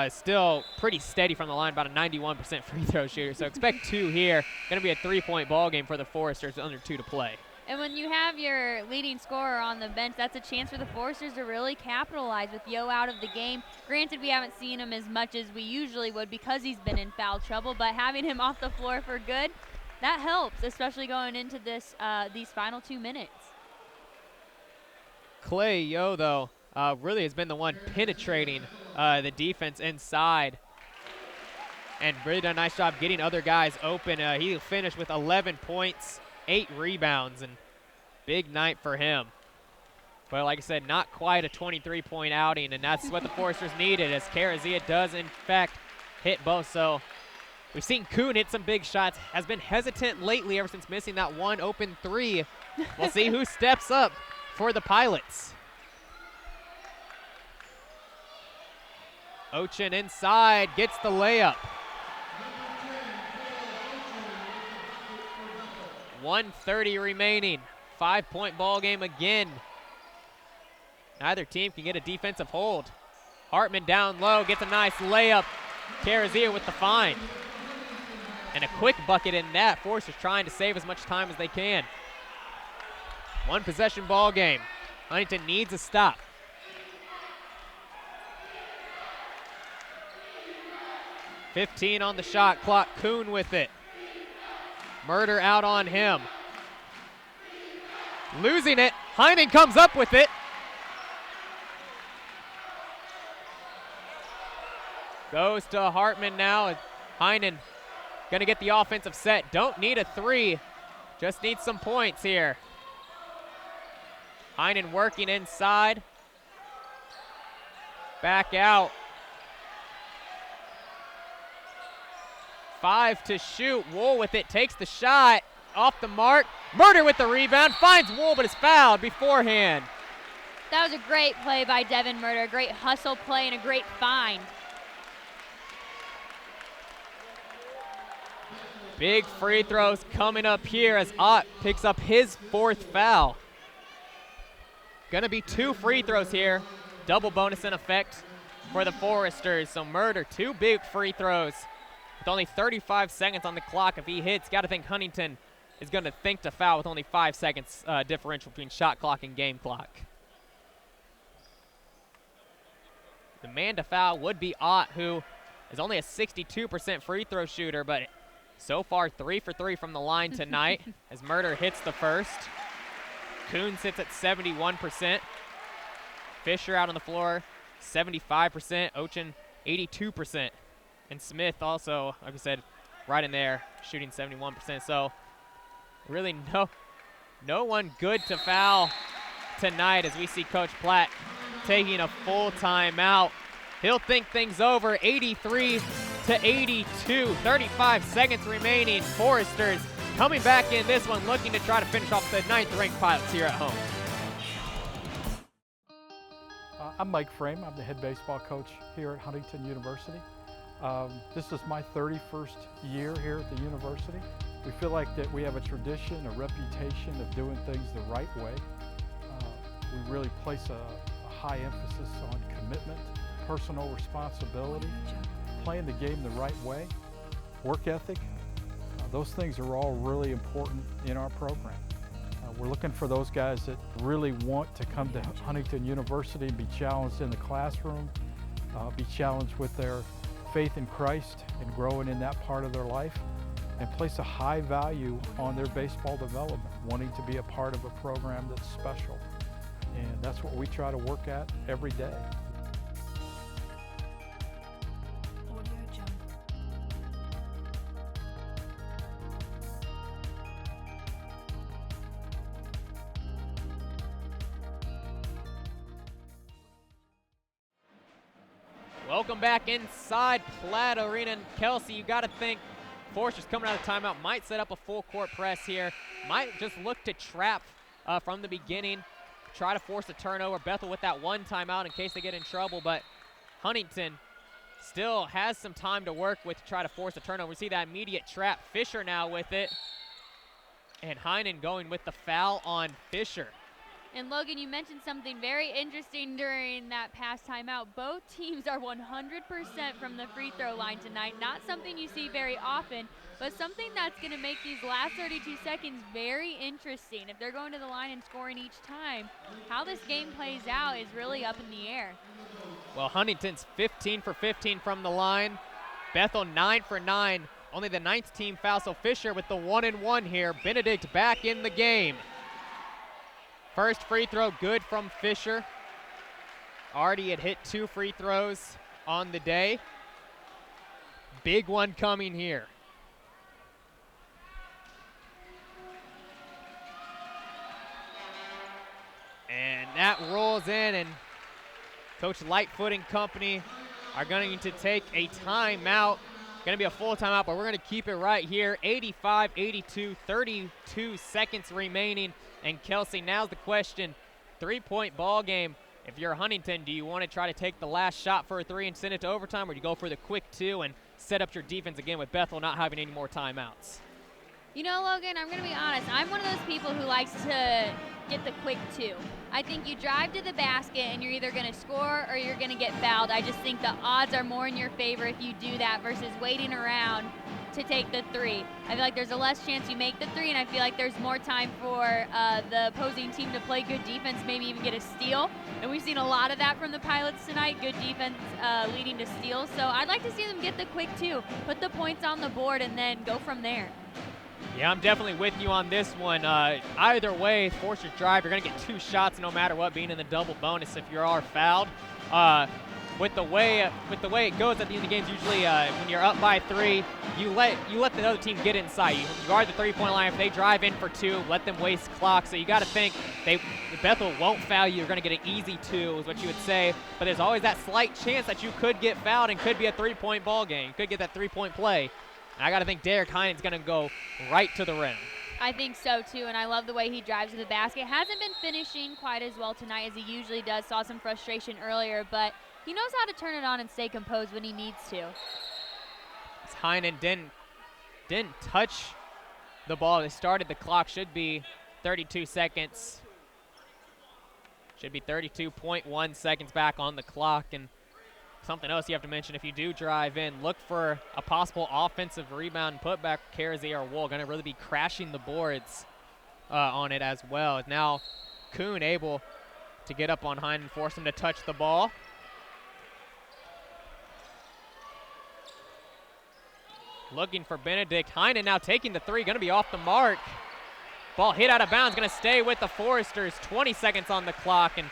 still pretty steady from the line, about a 91% free throw shooter. So expect 2 here. Going to be a 3-point ball game for the Foresters with under 2 to play. And when you have your leading scorer on the bench, that's a chance for the Foresters to really capitalize with Yo out of the game. Granted, we haven't seen him as much as we usually would because he's been in foul trouble, but having him off the floor for good, that helps, especially going into this these final 2 minutes. Clay Yo, though, really has been the one penetrating the defense inside and really done a nice job getting other guys open. He finished with 11 points, 8 rebounds, and big night for him. But like I said, not quite a 23-point outing, and that's what the Foresters needed, as Carazia does, in fact, hit both. So we've seen Kuhn hit some big shots, has been hesitant lately ever since missing that one open three. We'll see who steps up for the Pilots. Ochin inside, gets the layup. 1:30 remaining. 5-point ball game again. Neither team can get a defensive hold. Hartman down low, gets a nice layup. Carazia with the find. And a quick bucket in that. Foresters trying to save as much time as they can. 1 possession ball game. Huntington needs a stop. .15 on the shot clock. Kuhn with it. Murder out on him. Losing it. Heinen comes up with it. Goes to Hartman now. Heinen gonna get the offensive set. Don't need a three. Just need some points here. Heinen working inside. Back out. 5 to shoot. Wool with it, takes the shot. Off the mark. Murder with the rebound. Finds Wool, but is fouled beforehand. That was a great play by Devin Murder. A great hustle play and a great find. Big free throws coming up here as Ott picks up his 4th foul. Gonna be 2 free throws here. Double bonus in effect for the Foresters. So Murder, 2 big free throws. With only 35 seconds on the clock, if he hits, got to think Huntington is going to think to foul with only 5 seconds differential between shot clock and game clock. The man to foul would be Ott, who is only a 62% free throw shooter, but so far 3 for 3 from the line tonight as Murder hits the first. Kuhn sits at 71%. Fisher out on the floor, 75%. Ochin, 82%. And Smith also, like I said, right in there, shooting 71%. So really no one good to foul tonight as we see Coach Platt taking a full timeout. He'll think things over. 83 to 82, 35 seconds remaining. Foresters coming back in this one, looking to try to finish off the 9th-ranked Pilots here at home. I'm Mike Frame. I'm the head baseball coach here at Huntington University. This is my 31st year here at the university. We feel like that we have a tradition, a reputation of doing things the right way. We really place a high emphasis on commitment, personal responsibility, playing the game the right way, work ethic. Those things are all really important in our program. We're looking for those guys that really want to come to Huntington University and be challenged in the classroom, be challenged with their faith in Christ and growing in that part of their life, and place a high value on their baseball development, wanting to be a part of a program that's special. And that's what we try to work at every day. Welcome back inside Platt Arena. And Kelsey, you got to think Foresters coming out of timeout might set up a full court press here. Might just look to trap from the beginning, try to force a turnover. Bethel with that 1 timeout in case they get in trouble, but Huntington still has some time to work with to try to force a turnover. We see that immediate trap. Fisher now with it, and Heinen going with the foul on Fisher. And Logan, you mentioned something very interesting during that past timeout. Both teams are 100% from the free throw line tonight. Not something you see very often, but something that's going to make these last 32 seconds very interesting. If they're going to the line and scoring each time, how this game plays out is really up in the air. Well, Huntington's 15 for 15 from the line. Bethel 9 for 9. Only the 9th team foul, so Fisher with the 1-and-1 here. Benedict back in the game. First free throw good from Fisher. Already had hit 2 free throws on the day. Big one coming here. And that rolls in, and Coach Lightfoot and company are going to take a timeout. Going to be a full timeout, but we're going to keep it right here. 85-82, 32 seconds remaining. And Kelsey, now's the question. 3-point ball game. If you're Huntington, do you want to try to take the last shot for a 3 and send it to overtime, or do you go for the quick 2 and set up your defense again with Bethel not having any more timeouts? You know, Logan, I'm going to be honest. I'm one of those people who likes to get the quick 2. I think you drive to the basket and you're either going to score or you're going to get fouled. I just think the odds are more in your favor if you do that versus waiting around to take the 3. I feel like there's a less chance you make the 3, and I feel like there's more time for the opposing team to play good defense, maybe even get a steal. And we've seen a lot of that from the Pilots tonight, good defense leading to steals. So I'd like to see them get the quick 2, put the points on the board, and then go from there. Yeah, I'm definitely with you on this one. Either way, force your drive. You're going to get 2 shots no matter what, being in the double bonus if you are fouled. With the way it goes at the end of the games, usually when you're up by 3, you let the other team get inside. You guard the 3-point line. If they drive in for 2, let them waste clock. So you got to think Bethel won't foul you. You're going to get an easy 2 is what you would say. But there's always that slight chance that you could get fouled and could be a 3-point ball game. You could get that 3-point play. I got to think Derek Heinen's going to go right to the rim. I think so, too, and I love the way he drives to the basket. Hasn't been finishing quite as well tonight as he usually does. Saw some frustration earlier, but he knows how to turn it on and stay composed when he needs to. Heinen didn't touch the ball. They started the clock. Should be 32 seconds. Should be 32.1 seconds back on the clock. And something else you have to mention, if you do drive in, look for a possible offensive rebound and putback. Kersey or Wool going to really be crashing the boards on it as well. Now Kuhn able to get up on Heinen, force him to touch the ball. Looking for Benedict. Heinen now taking the 3, going to be off the mark. Ball hit out of bounds, going to stay with the Foresters. 20 seconds on the clock, and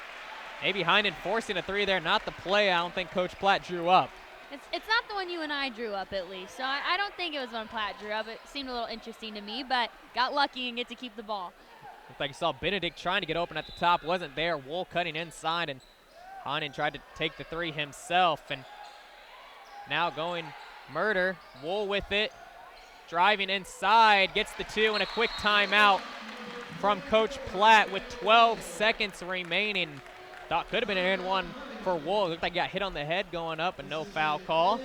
maybe Heinen forcing a 3 there. Not the play I don't think Coach Platt drew up. It's not the one you and I drew up, at least. So I don't think it was one Platt drew up. It seemed a little interesting to me, but got lucky and get to keep the ball. Looked like you saw Benedict trying to get open at the top. Wasn't there. Wool cutting inside, and Heinen tried to take the 3 himself. And now going Murder. Wool with it. Driving inside. Gets the 2 and a quick timeout from Coach Platt with 12 seconds remaining. Thought could have been an and 1 for Wool. Looked like he got hit on the head going up, and no foul call. So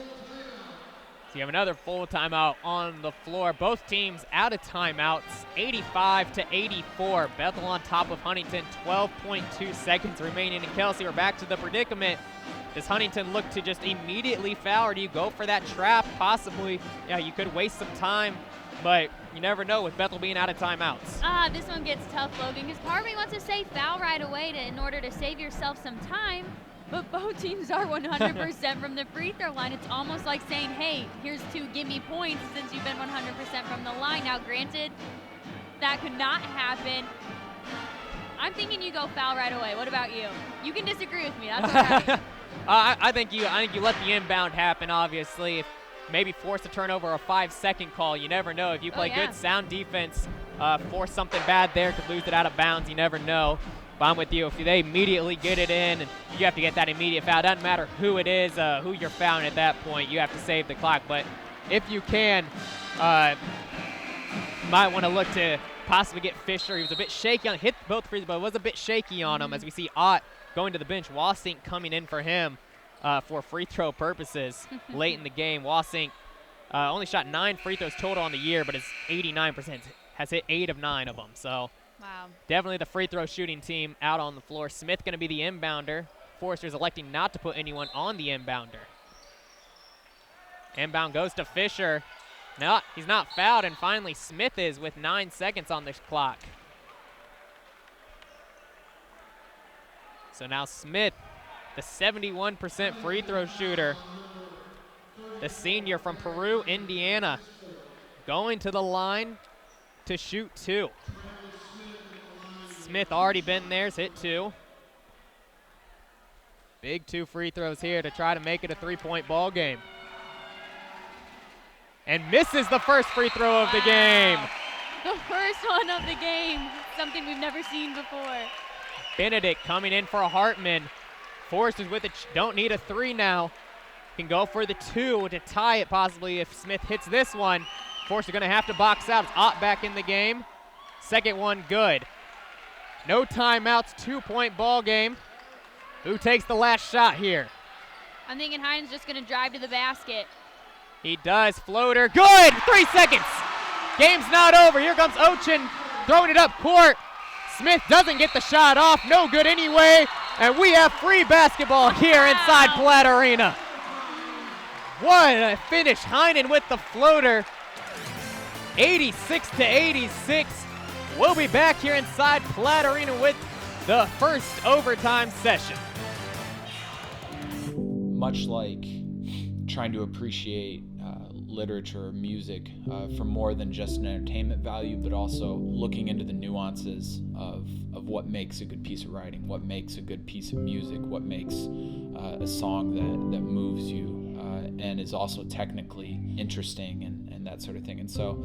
you have another full timeout on the floor. Both teams out of timeouts, 85-84. Bethel on top of Huntington, 12.2 seconds remaining. And Kelsey, we're back to the predicament. Does Huntington look to just immediately foul, or do you go for that trap? Possibly. Yeah, you could waste some time, but you never know with Bethel being out of timeouts. This one gets tough, Logan, because part of me wants to say foul right away in order to save yourself some time, but both teams are 100% from the free throw line. It's almost like saying, hey, here's 2, give me points since you've been 100% from the line. Now, granted, that could not happen. I'm thinking you go foul right away. What about you? You can disagree with me. That's all right. I think you let the inbound happen, obviously. If maybe force a turnover or a 5-second call. You never know. If you play good, sound defense, force something bad there, could lose it out of bounds. You never know. But I'm with you. If they immediately get it in, you have to get that immediate foul. It doesn't matter who it is, who you're fouling at that point. You have to save the clock. But if you can, you might want to look to possibly get Fisher. He was a bit shaky on hit both frees, but was a bit shaky on him as we see Ott going to the bench. Wasink coming in for him for free throw purposes late in the game. Wasink only shot 9 free throws total on the year, but is 89%. Has hit 8 of 9 of them. So wow, definitely the free throw shooting team out on the floor. Smith going to be the inbounder. Forrester's electing not to put anyone on the inbounder. Inbound goes to Fisher. No, he's not fouled, and finally Smith is with 9 seconds on this clock. So now Smith, the 71% free throw shooter, the senior from Peru, Indiana, going to the line to shoot 2. Smith already been there, has hit 2. Big 2 free throws here to try to make it a 3-point ball game. And misses the first free throw of the game. The first one of the game, something we've never seen before. Benedict coming in for a Hartman. Forsters with it, don't need a 3 now. Can go for the 2 to tie it possibly if Smith hits this one. Forster gonna have to box out. It's Ott back in the game. Second one good. No timeouts, 2-point ball game. Who takes the last shot here? I'm thinking Hines just gonna drive to the basket. He does, floater, good, 3 seconds. Game's not over, here comes Ochin throwing it up court. Smith doesn't get the shot off, no good anyway, and we have free basketball here inside Platt Arena. What a finish, Heinen with the floater. 86-86. We'll be back here inside Platt Arena with the first overtime session. Much like trying to appreciate literature or music for more than just an entertainment value, but also looking into the nuances of what makes a good piece of writing, what makes a good piece of music, what makes a song that moves you and is also technically interesting and that sort of thing. And so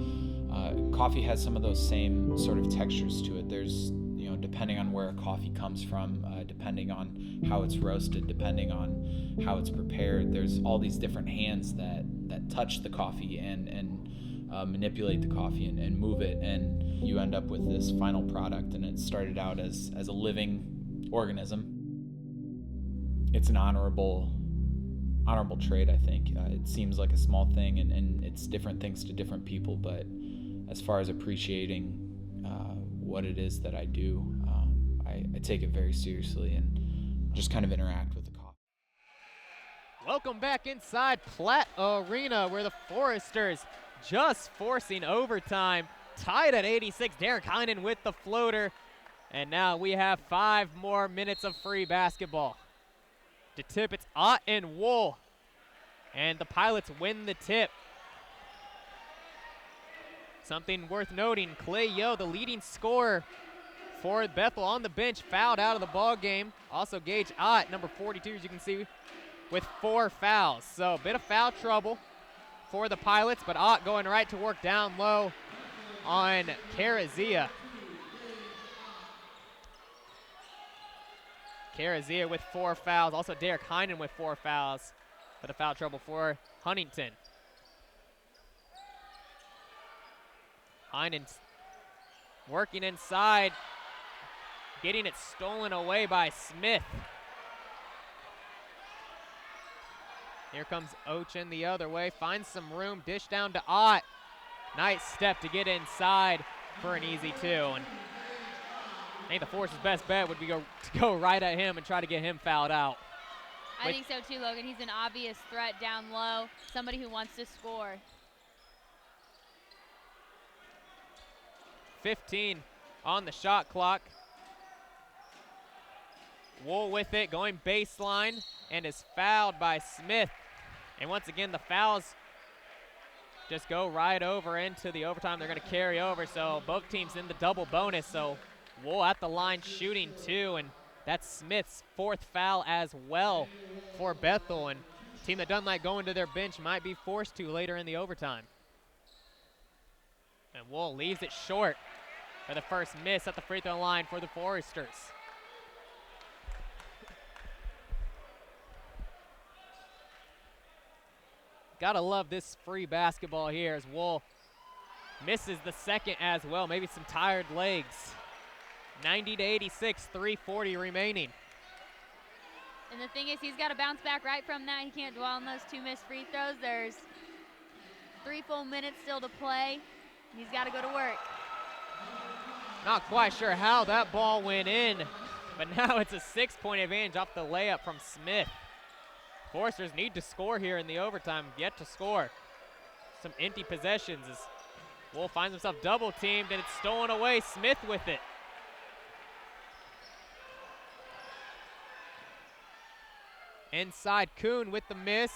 coffee has some of those same sort of textures to it. There's, depending on where a coffee comes from, depending on how it's roasted, depending on how it's prepared, there's all these different hands that touch the coffee and manipulate the coffee and move it, and you end up with this final product. And it started out as a living organism. It's an honorable trade, I think. It seems like a small thing, and it's different things to different people, but as far as appreciating what it is that I do, I take it very seriously and just kind of interact with the coffee. Welcome back inside Platt Arena, where the Foresters just forcing overtime, tied at 86. Derek Heinen with the floater, and now we have 5 more minutes of free basketball. To tip, it's Ott and Wool, and the Pilots win the tip. Something worth noting, Clay Yo, the leading scorer for Bethel, on the bench, fouled out of the ball game. Also Gage Ott, number 42, as you can see, with 4 fouls. So a bit of foul trouble for the Pilots, but Ott going right to work down low on Carazia. Carazia with 4 fouls. Also Derek Heinen with 4 fouls for the foul trouble for Huntington. Heinen's working inside, getting it stolen away by Smith. Here comes Ochin the other way, finds some room, dish down to Ott. Nice step to get inside for an easy 2. And I think the Force's best bet would be to go right at him and try to get him fouled out. I think so too, Logan. He's an obvious threat down low, somebody who wants to score. 15 on the shot clock. Wool with it, going baseline, and is fouled by Smith. And once again, the fouls just go right over into the overtime. They're going to carry over, so both teams in the double bonus. So Wool at the line shooting 2, and that's Smith's 4th foul as well for Bethel. And a team that doesn't like going to their bench might be forced to later in the overtime. And Wool leaves it short for the first miss at the free throw line for the Foresters. Gotta love this free basketball here as Wool misses the second as well. Maybe some tired legs. 90-86, 3:40 remaining. And the thing is, he's got to bounce back right from that. He can't dwell on those 2 missed free throws. There's 3 full minutes still to play. He's got to go to work. Not quite sure how that ball went in, but now it's a 6-point advantage off the layup from Smith. Foresters need to score here in the overtime, yet to score. Some empty possessions as Wool finds himself double teamed, and it's stolen away. Smith with it. Inside, Kuhn with the miss.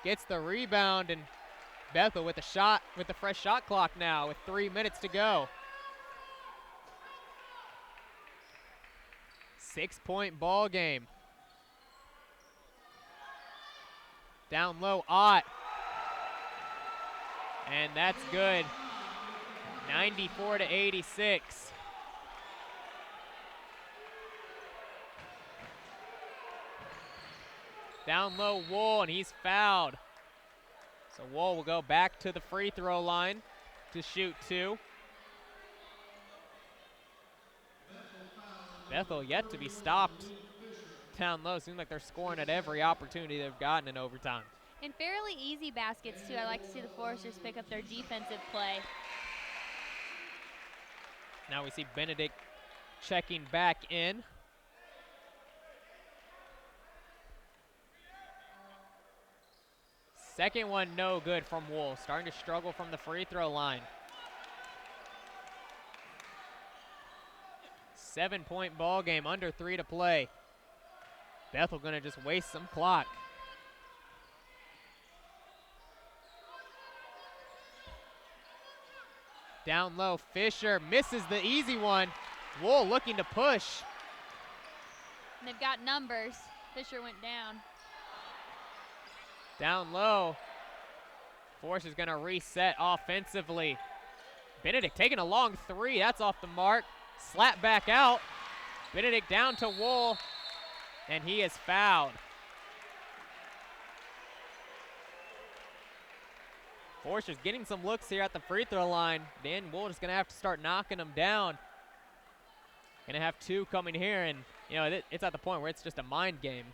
Gets the rebound, and Bethel with the shot, with the fresh shot clock now with 3 minutes to go. 6-point ball game. Down low, Ott. And that's good. 94-86. Down low, Wool, and he's fouled. So Wool will go back to the free throw line to shoot 2. Bethel yet to be stopped down low. Seems like they're scoring at every opportunity they've gotten in overtime. And fairly easy baskets, too. I like to see the Foresters pick up their defensive play. Now we see Benedict checking back in. Second one no good from Wool. Starting to struggle from the free throw line. 7-point ball game, under 3 to play. Bethel gonna just waste some clock. Down low, Fisher misses the easy one. Wool looking to push. And they've got numbers. Fisher went down. Down low. Force is gonna reset offensively. Benedict taking a long 3, that's off the mark. Slap back out. Benedict down to Wool, and he is fouled. Forster's getting some looks here at the free throw line. Dan Wool is gonna have to start knocking them down. Gonna have 2 coming here, and you know it's at the point where it's just a mind game.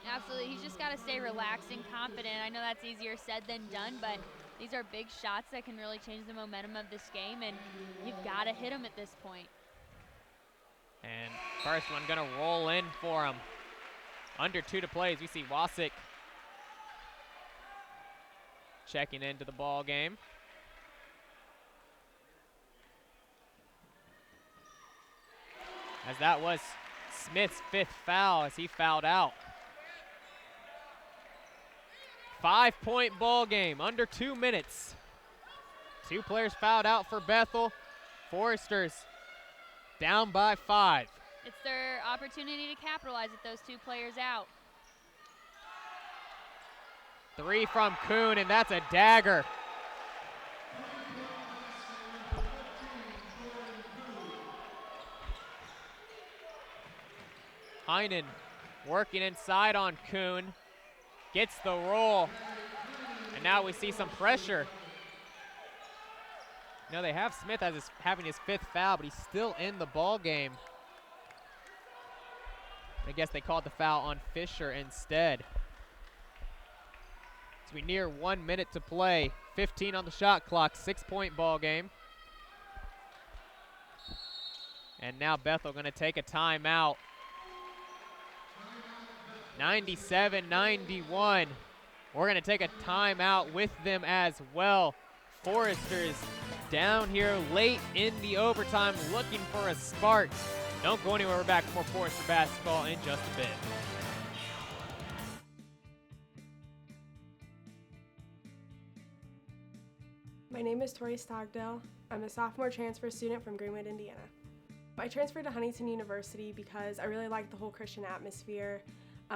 Absolutely, he's just got to stay relaxed and confident. I know that's easier said than done, but these are big shots that can really change the momentum of this game, and you've got to hit them at this point. And first one gonna roll in for him. Under 2 to play as we see Wasik checking into the ball game. As that was Smith's 5th foul as he fouled out. 5-point ball game, under 2 minutes. 2 players fouled out for Bethel. Foresters down by 5. It's their opportunity to capitalize with those 2 players out. 3 from Kuhn, and that's a dagger. Heinen working inside on Kuhn. Gets the roll, and now we see some pressure. You know, they have Smith as having his 5th foul, but he's still in the ball game. I guess they called the foul on Fisher instead. As we near 1 minute to play, 15 on the shot clock, 6-point ball game. And now Bethel gonna take a timeout. 97-91. We're gonna take a timeout with them as well. Foresters down here late in the overtime looking for a spark. Don't go anywhere, we're back for more Forester basketball in just a bit. My name is Tori Stogdale. I'm a sophomore transfer student from Greenwood, Indiana. I transferred to Huntington University because I really like the whole Christian atmosphere.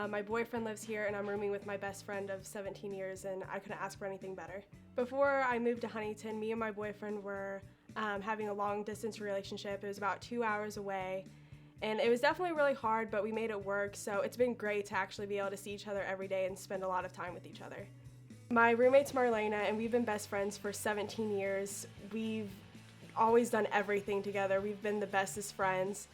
My boyfriend lives here and I'm rooming with my best friend of 17 years and I couldn't ask for anything better. Before I moved to Huntington, me and my boyfriend were having a long distance relationship. It was about 2 hours away and it was definitely really hard, but we made it work. So it's been great to actually be able to see each other every day and spend a lot of time with each other. My roommate's Marlena and we've been best friends for 17 years. We've always done everything together. We've been the bestest friends.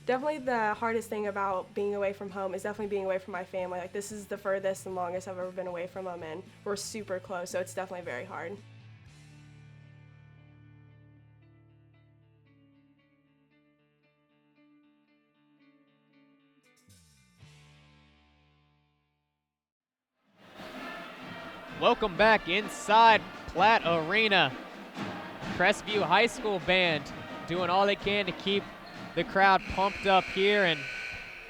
Definitely the hardest thing about being away from home is definitely being away from my family. Like, this is the furthest and longest I've ever been away from them, and we're super close, so it's definitely very hard. Welcome back inside Platt Arena. Crestview High School band doing all they can to keep the crowd pumped up here, and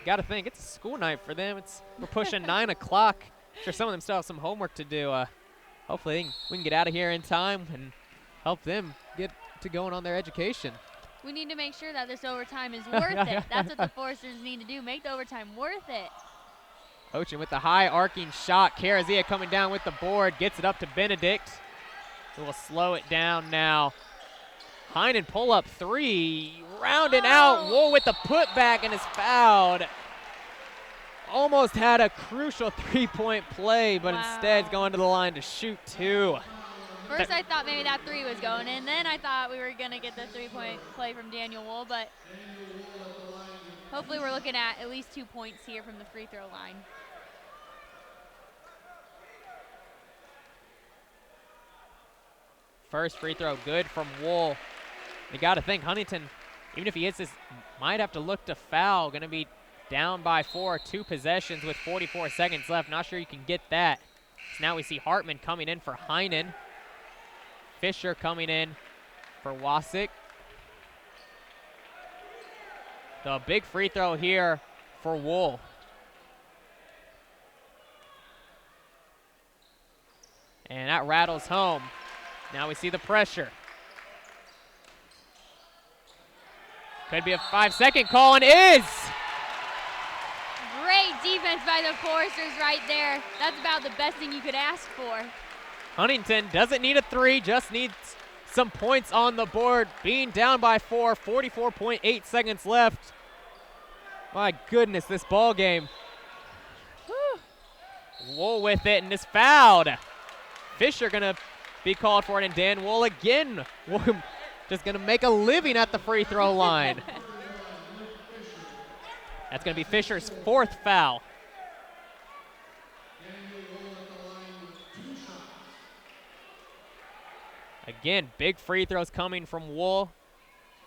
got to think it's a school night for them. We're pushing 9 o'clock. I'm sure some of them still have some homework to do. Hopefully we can get out of here in time and help them get to going on their education. We need to make sure that this overtime is worth it. That's what the Foresters need to do, make the overtime worth it. Ochin with the high arcing shot. Karazia coming down with the board, gets it up to Benedict. So we'll slow it down now. Heinen pull up 3, rounding out. Wool with the putback and is fouled. almost had a crucial three-point play, but instead is going to the line to shoot 2. First I thought maybe that 3 was going in, then I thought we were going to get the 3-point play from Daniel Wool, but hopefully we're looking at least 2 points here from the free throw line. First free throw good from Wool. You got to think Huntington, even if he hits this, might have to look to foul. Going to be down by 4, 2 possessions with 44 seconds left. Not sure you can get that. So now we see Hartman coming in for Heinen. Fisher coming in for Wasik. The big free throw here for Wool. And that rattles home. Now we see the pressure. Could be a 5-second call, and is! Great defense by the Foresters right there. That's about the best thing you could ask for. Huntington doesn't need a 3, just needs some points on the board. Being down by 4, 44.8 seconds left. My goodness, this ball game. Wool with it and is fouled. Fisher gonna be called for it, and Dan Wool again. Just gonna make a living at the free throw line. That's gonna be Fisher's 4th foul. Again, big free throws coming from Wool.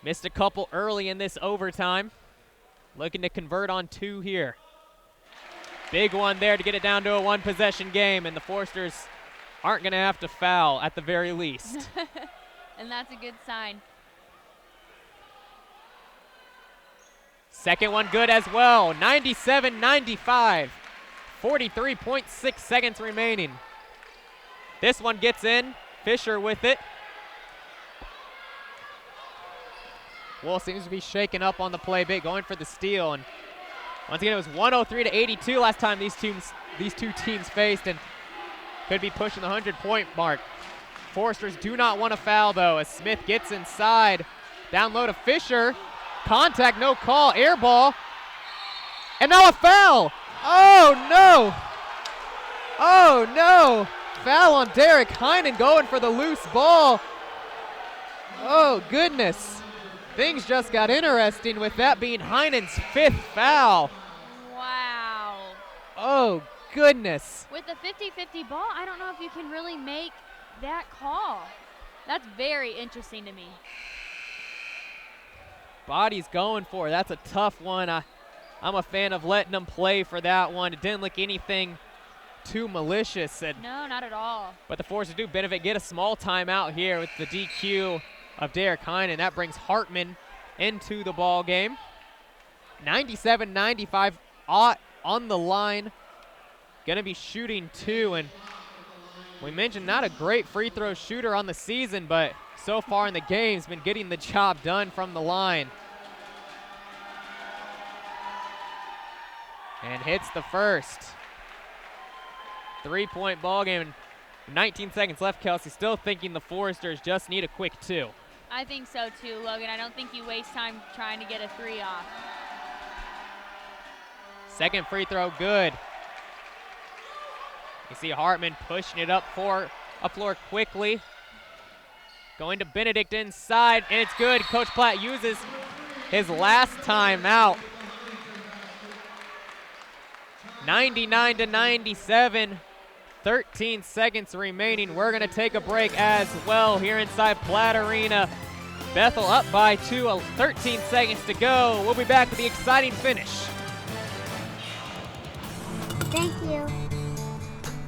Missed a couple early in this overtime. Looking to convert on 2 here. Big one there to get it down to a 1-possession game, and the Foresters aren't gonna have to foul at the very least. And that's a good sign. Second one good as well, 97-95. 43.6 seconds remaining. This one gets in, Fisher with it. Wool seems to be shaking up on the play bit, going for the steal. And once again, it was 103-82 last time these two teams faced, and could be pushing the 100-point mark. Foresters do not want to foul, though, as Smith gets inside. Down low to Fisher. Contact, no call, air ball. And now a foul. Oh, no. Oh, no. Foul on Derek Heinen, going for the loose ball. Oh, goodness. Things just got interesting with that being Heinen's 5th foul. Wow. Oh, goodness. With the 50-50 ball, I don't know if you can really make that call. That's very interesting to me. Body's going for it. That's a tough one. I'm a fan of letting them play for that one. It didn't look anything too malicious. No, not at all. But the Foresters do benefit. Get a small timeout here with the DQ of Derek Heinen. That brings Hartman into the ball game. 97-95 on the line. Gonna be shooting 2, and we mentioned not a great free throw shooter on the season, but so far in the game has been getting the job done from the line. And hits the first. 3-point ball game. 19 seconds left, Kelsey. Still thinking the Foresters just need a quick 2. I think so too, Logan. I don't think you waste time trying to get a 3 off. Second free throw good. You see Hartman pushing it up floor quickly. Going to Benedict inside, and it's good. Coach Platt uses his last timeout. 99-97. 13 seconds remaining. We're going to take a break as well here inside Platt Arena. Bethel up by 2, 13 seconds to go. We'll be back with the exciting finish. Thank you.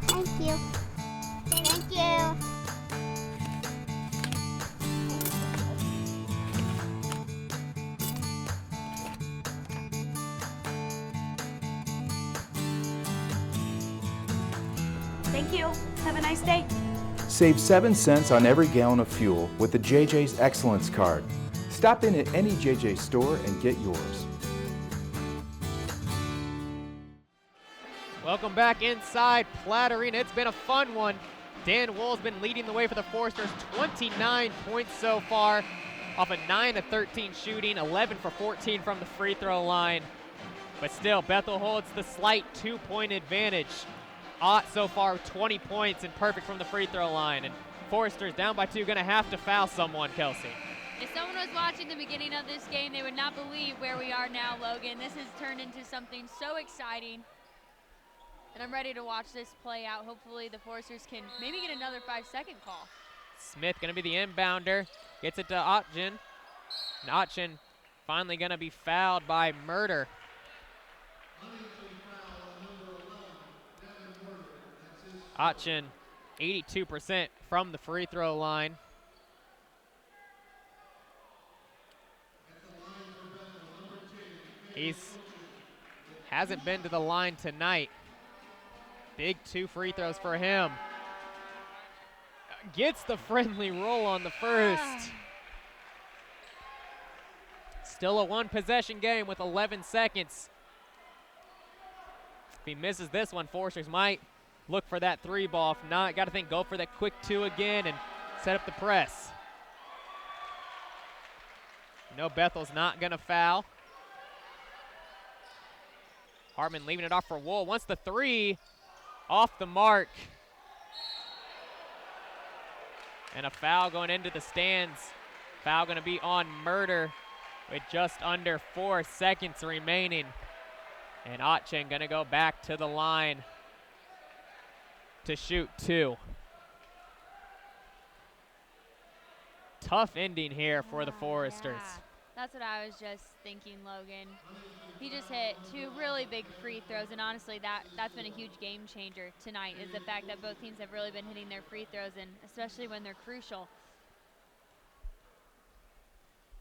Thank you. Thank you. Thank you. Have a nice day. Save 7 cents on every gallon of fuel with the JJ's Excellence Card. Stop in at any JJ store and get yours. Welcome back inside Platt Arena. It's been a fun one. Dan Wool's been leading the way for the Foresters. 29 points so far off a 9 of 13 shooting, 11 for 14 from the free throw line. But still, Bethel holds the slight 2-point advantage. Ott so far 20 points and perfect from the free throw line. And Forrester's down by 2, gonna have to foul someone, Kelsey. If someone was watching the beginning of this game, they would not believe where we are now, Logan. This has turned into something so exciting. And I'm ready to watch this play out. Hopefully the Foresters can maybe get another 5-second call. Smith gonna be the inbounder. Gets it to Otchin. And Otchin finally gonna be fouled by Murder. Otchin, 82% from the free throw line. Hasn't been to the line tonight. Big 2 free throws for him. Gets the friendly roll on the first. Still a 1-possession game with 11 seconds. If he misses this one, Foresters might look for that 3 ball. If not, got to think go for that quick 2 again and set up the press. No, Bethel's not going to foul. Hartman leaving it off for Wool. Wants the 3 off the mark. And a foul going into the stands. Foul going to be on Murder with just under 4 seconds remaining. And Otchin going to go back to the line to shoot 2. Tough ending here for the Foresters. Yeah. That's what I was just thinking, Logan. He just hit 2 really big free throws, and honestly, that's been a huge game changer tonight, is the fact that both teams have really been hitting their free throws, and especially when they're crucial.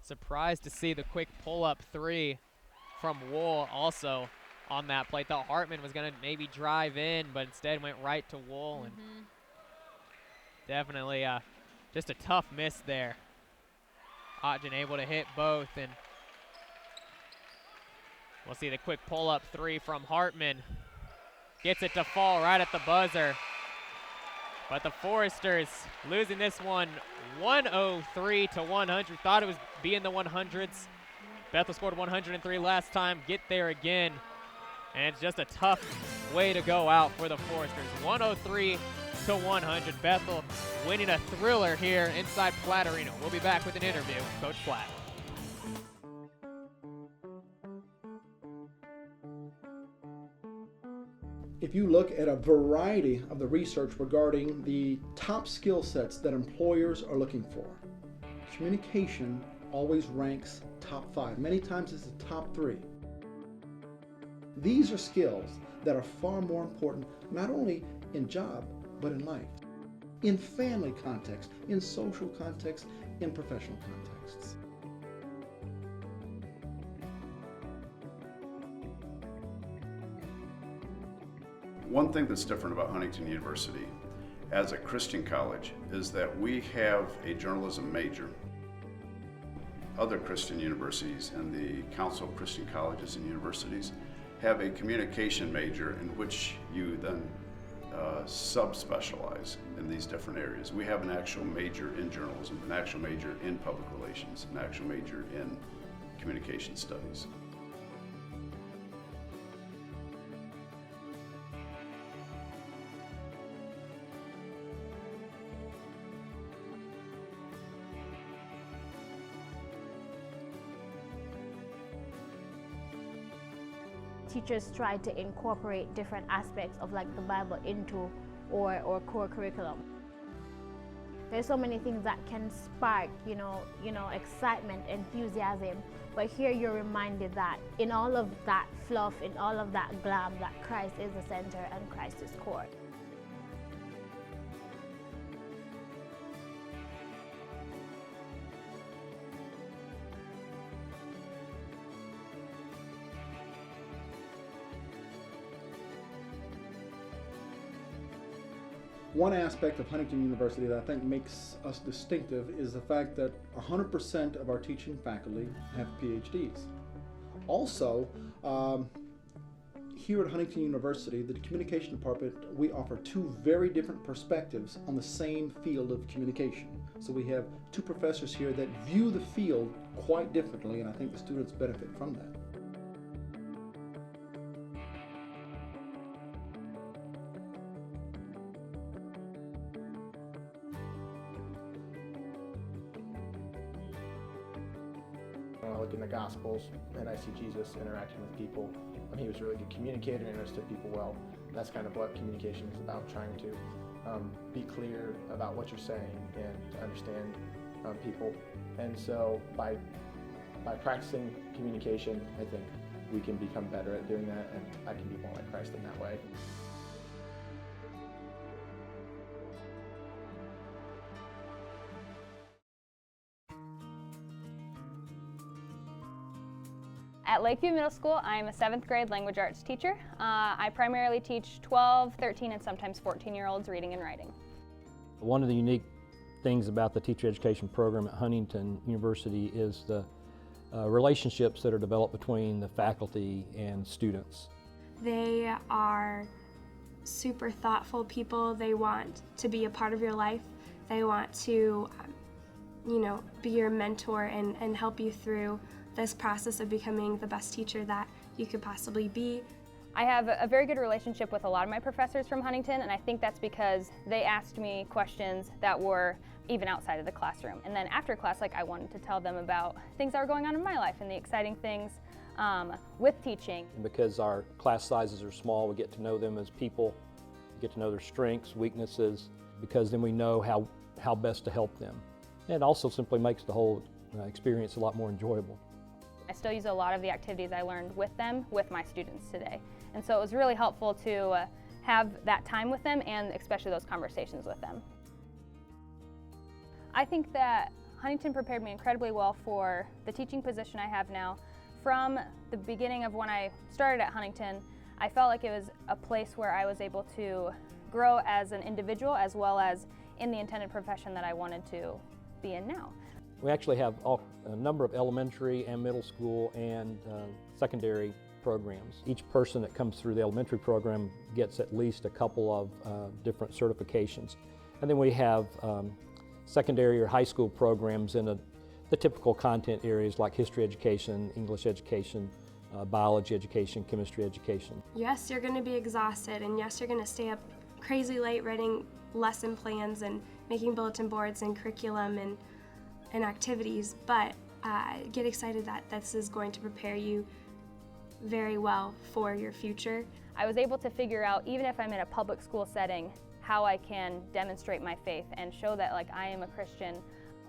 Surprised to see the quick pull-up 3 from Wool also on that play. Thought Hartman was going to maybe drive in, but instead went right to Wool. And definitely just a tough miss there. Otchin able to hit both, and we'll see the quick pull-up 3 from Hartman. Gets it to fall right at the buzzer. But the Foresters losing this one 103-100. Thought it was be in the 100s. Bethel scored 103 last time. Get there again. And it's just a tough way to go out for the Foresters. 103-100. Bethel winning a thriller here inside Platt Arena. We'll be back with an interview with Coach Platt. If you look at a variety of the research regarding the top skill sets that employers are looking for, communication always ranks top 5. Many times it's the top 3. These are skills that are far more important, not only in job, but in life, in family context, in social context, in professional contexts. One thing that's different about Huntington University as a Christian college is that we have a journalism major. Other Christian universities and the Council of Christian Colleges and Universities have a communication major in which you then sub-specialize in these different areas. We have an actual major in journalism, an actual major in public relations, an actual major in communication studies. Teachers try to incorporate different aspects of like the Bible into or core curriculum. There's so many things that can spark, you know, excitement, enthusiasm. But here you're reminded that in all of that fluff, in all of that glam, that Christ is the center and Christ is core. One aspect of Huntington University that I think makes us distinctive is the fact that 100% of our teaching faculty have PhDs. Also, here at Huntington University, the communication department, we offer 2 very different perspectives on the same field of communication. So we have 2 professors here that view the field quite differently, and I think the students benefit from that. in the Gospels, and I see Jesus interacting with people. He was a really good communicator and understood people well. That's kind of what communication is about, trying to be clear about what you're saying and to understand people. And so by practicing communication, I think we can become better at doing that, and I can be more like Christ in that way. At Lakeview Middle School, I'm a 7th grade language arts teacher. I primarily teach 12, 13, and sometimes 14-year-olds reading and writing. One of the unique things about the teacher education program at Huntington University is the relationships that are developed between the faculty and students. They are super thoughtful people. They want to be a part of your life. They want to, be your mentor and help you through this process of becoming the best teacher that you could possibly be. I have a very good relationship with a lot of my professors from Huntington, and I think that's because they asked me questions that were even outside of the classroom. And then after class, I wanted to tell them about things that were going on in my life and the exciting things with teaching. Because our class sizes are small, we get to know them as people, get to know their strengths, weaknesses, because then we know how best to help them. And it also simply makes the whole experience a lot more enjoyable. I still use a lot of the activities I learned with them with my students today. And so it was really helpful to have that time with them, and especially those conversations with them. I think that Huntington prepared me incredibly well for the teaching position I have now. From the beginning of when I started at Huntington, I felt like it was a place where I was able to grow as an individual as well as in the intended profession that I wanted to be in now. We actually have a number of elementary and middle school and secondary programs. Each person that comes through the elementary program gets at least a couple of different certifications. And then we have secondary or high school programs in the typical content areas like history education, English education, biology education, chemistry education. Yes, you're going to be exhausted, and yes, you're going to stay up crazy late writing lesson plans and making bulletin boards and curriculum and activities, but get excited that this is going to prepare you very well for your future. I was able to figure out, even if I'm in a public school setting, how I can demonstrate my faith and show that I am a Christian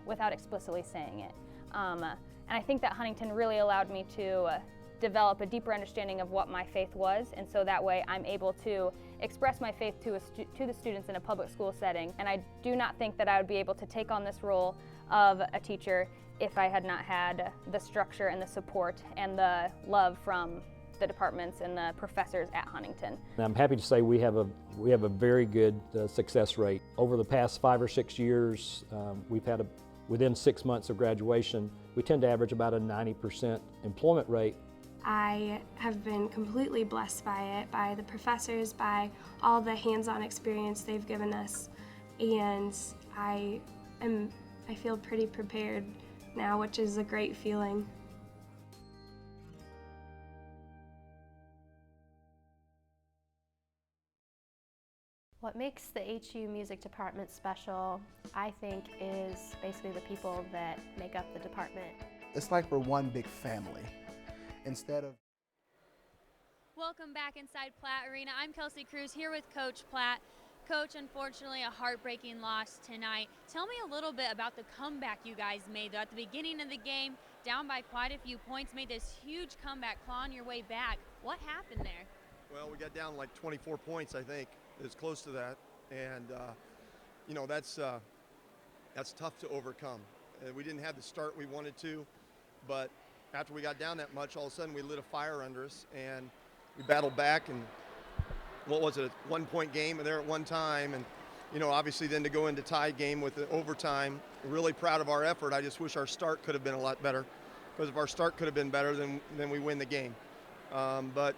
without explicitly saying it. And I think that Huntington really allowed me to develop a deeper understanding of what my faith was, and so that way I'm able to express my faith to the students in a public school setting. And I do not think that I would be able to take on this role of a teacher if I had not had the structure and the support and the love from the departments and the professors at Huntington. And I'm happy to say we have a very good success rate. Over the past 5 or 6 years, we've had within 6 months of graduation, we tend to average about a 90% employment rate. I have been completely blessed by it, by the professors, by all the hands-on experience they've given us, and I feel pretty prepared now, which is a great feeling. What makes the HU music department special, I think, is basically the people that make up the department. It's like we're one big family. Instead of Welcome back inside Platt Arena. I'm Kelsey Cruz here with Coach Platt. Coach, unfortunately, a heartbreaking loss tonight. Tell me a little bit about the comeback you guys made, though. At the beginning of the game, down by quite a few points, made this huge comeback, clawing your way back. What happened there? Well, we got down like 24 points, I think. It's close to that. And, that's tough to overcome. We didn't have the start we wanted to, but after we got down that much, all of a sudden we lit a fire under us, and we battled back, and what was it, a 1-point game there at one time, and obviously then to go into tie game with the overtime. Really proud of our effort. I just wish our start could have been a lot better, because if our start could have been better, then we win the game. But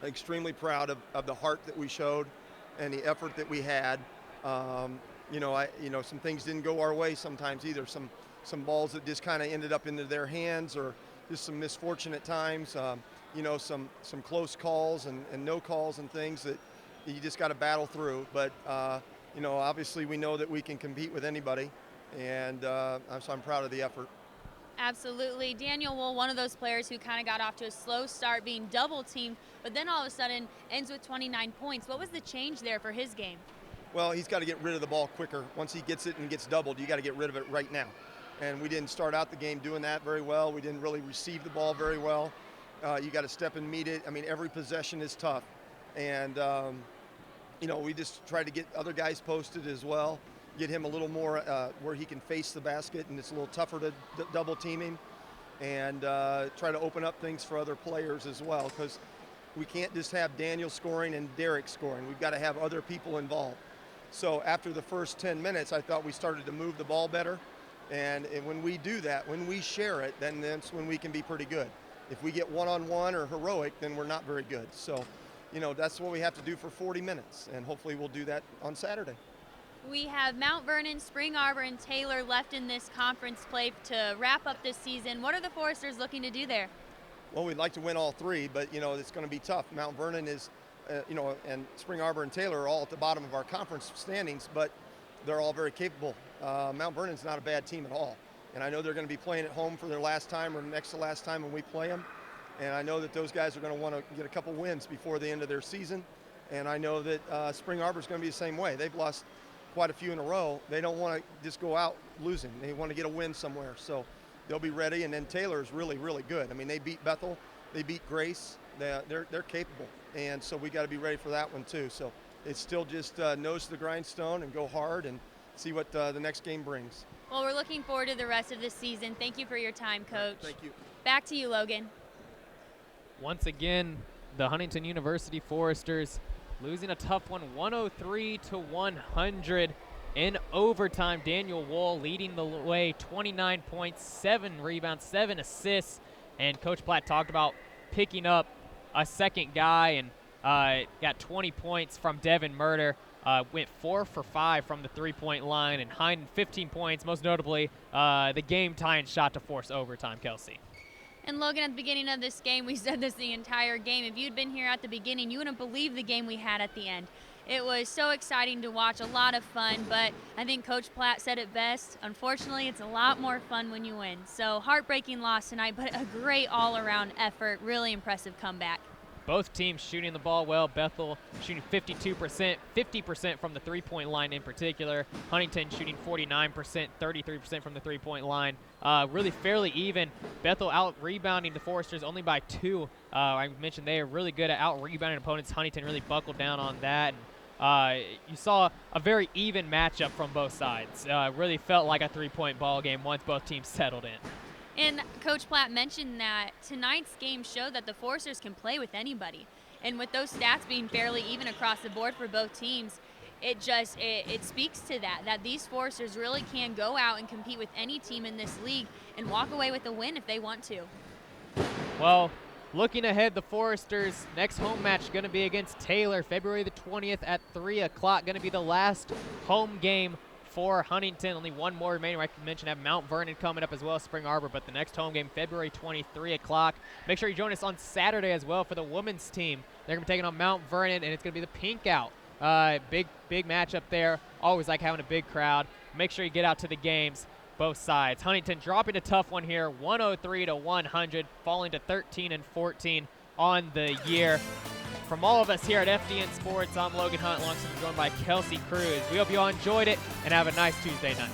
extremely proud of the heart that we showed and the effort that we had. Some things didn't go our way sometimes either. Some balls that just kind of ended up into their hands, or just some misfortune at times. Some close calls and no calls and things that you just got to battle through. But obviously we know that we can compete with anybody, and so I'm proud of the effort. Absolutely. Daniel Wool, one of those players who kind of got off to a slow start being double teamed, but then all of a sudden ends with 29 points. What was the change there for his game? Well, he's got to get rid of the ball quicker. Once he gets it and gets doubled, you got to get rid of it right now. And we didn't start out the game doing that very well. We didn't really receive the ball very well. You got to step and meet it. I mean, every possession is tough. And, you know, we just tried to get other guys posted as well, get him a little more where he can face the basket, and it's a little tougher to double team him, and try to open up things for other players as well, because we can't just have Daniel scoring and Derek scoring. We've got to have other people involved. So after the first 10 minutes, I thought we started to move the ball better. And when we do that, when we share it, then that's when we can be pretty good. If we get one-on-one or heroic, then we're not very good. So, you know, that's what we have to do for 40 minutes, and hopefully we'll do that on Saturday. We have Mount Vernon, Spring Arbor, and Taylor left in this conference play to wrap up this season. What are the Foresters looking to do there? Well, we'd like to win all three, but, you know, it's going to be tough. Mount Vernon is, you know, and Spring Arbor and Taylor are all at the bottom of our conference standings, but they're all very capable. Mount Vernon's not a bad team at all. And I know they're going to be playing at home for their last time or next to last time when we play them. And I know that those guys are going to want to get a couple wins before the end of their season. And I know that Spring Arbor's going to be the same way. They've lost quite a few in a row. They don't want to just go out losing. They want to get a win somewhere. So they'll be ready. And then Taylor's really, really good. I mean, they beat Bethel. They beat Grace. They're capable. And so we got to be ready for that one too. So it's still just nose to the grindstone and go hard and see what the next game brings. Well, we're looking forward to the rest of this season. Thank you for your time, Coach. Thank you. Back to you, Logan. Once again, the Huntington University Foresters losing a tough one, 103-100 in overtime. Daniel Wool leading the way, 29 points, 7 rebounds, 7 assists. And Coach Platt talked about picking up a second guy and got 20 points from Devin Murder. Went 4 for 5 from the three-point line, and Hind 15 points, most notably the game-tying shot to force overtime, Kelsey. And Logan, at the beginning of this game, we said this the entire game. If you'd been here at the beginning, you wouldn't believe the game we had at the end. It was so exciting to watch, a lot of fun, but I think Coach Platt said it best. Unfortunately, it's a lot more fun when you win. So heartbreaking loss tonight, but a great all-around effort, really impressive comeback. Both teams shooting the ball well. Bethel shooting 52%, 50% from the three-point line in particular. Huntington shooting 49%, 33% from the three-point line. Really fairly even. Bethel out-rebounding the Foresters only by 2. I mentioned they are really good at out-rebounding opponents. Huntington really buckled down on that. You saw a very even matchup from both sides. Really felt like a three-point ball game once both teams settled in. And Coach Platt mentioned that tonight's game showed that the Foresters can play with anybody. And with those stats being fairly even across the board for both teams, it speaks to that these Foresters really can go out and compete with any team in this league and walk away with a win if they want to. Well, looking ahead, the Foresters' next home match going to be against Taylor, February the 20th at 3 o'clock. Going to be the last home game for Huntington. Only one more remaining. I can mention have Mount Vernon coming up as well as Spring Arbor, but the next home game, February 20th, 3 o'clock. Make sure you join us on Saturday as well for the women's team. They're going to be taking on Mount Vernon, and it's going to be the Pink Out. Big matchup there. Always like having a big crowd. Make sure you get out to the games, both sides. Huntington dropping a tough one here, 103-100, falling to 13-14 on the year. From all of us here at FDN Sports, I'm Logan Hunt, alongside joined by Kelsey Cruz. We hope you all enjoyed it and have a nice Tuesday night.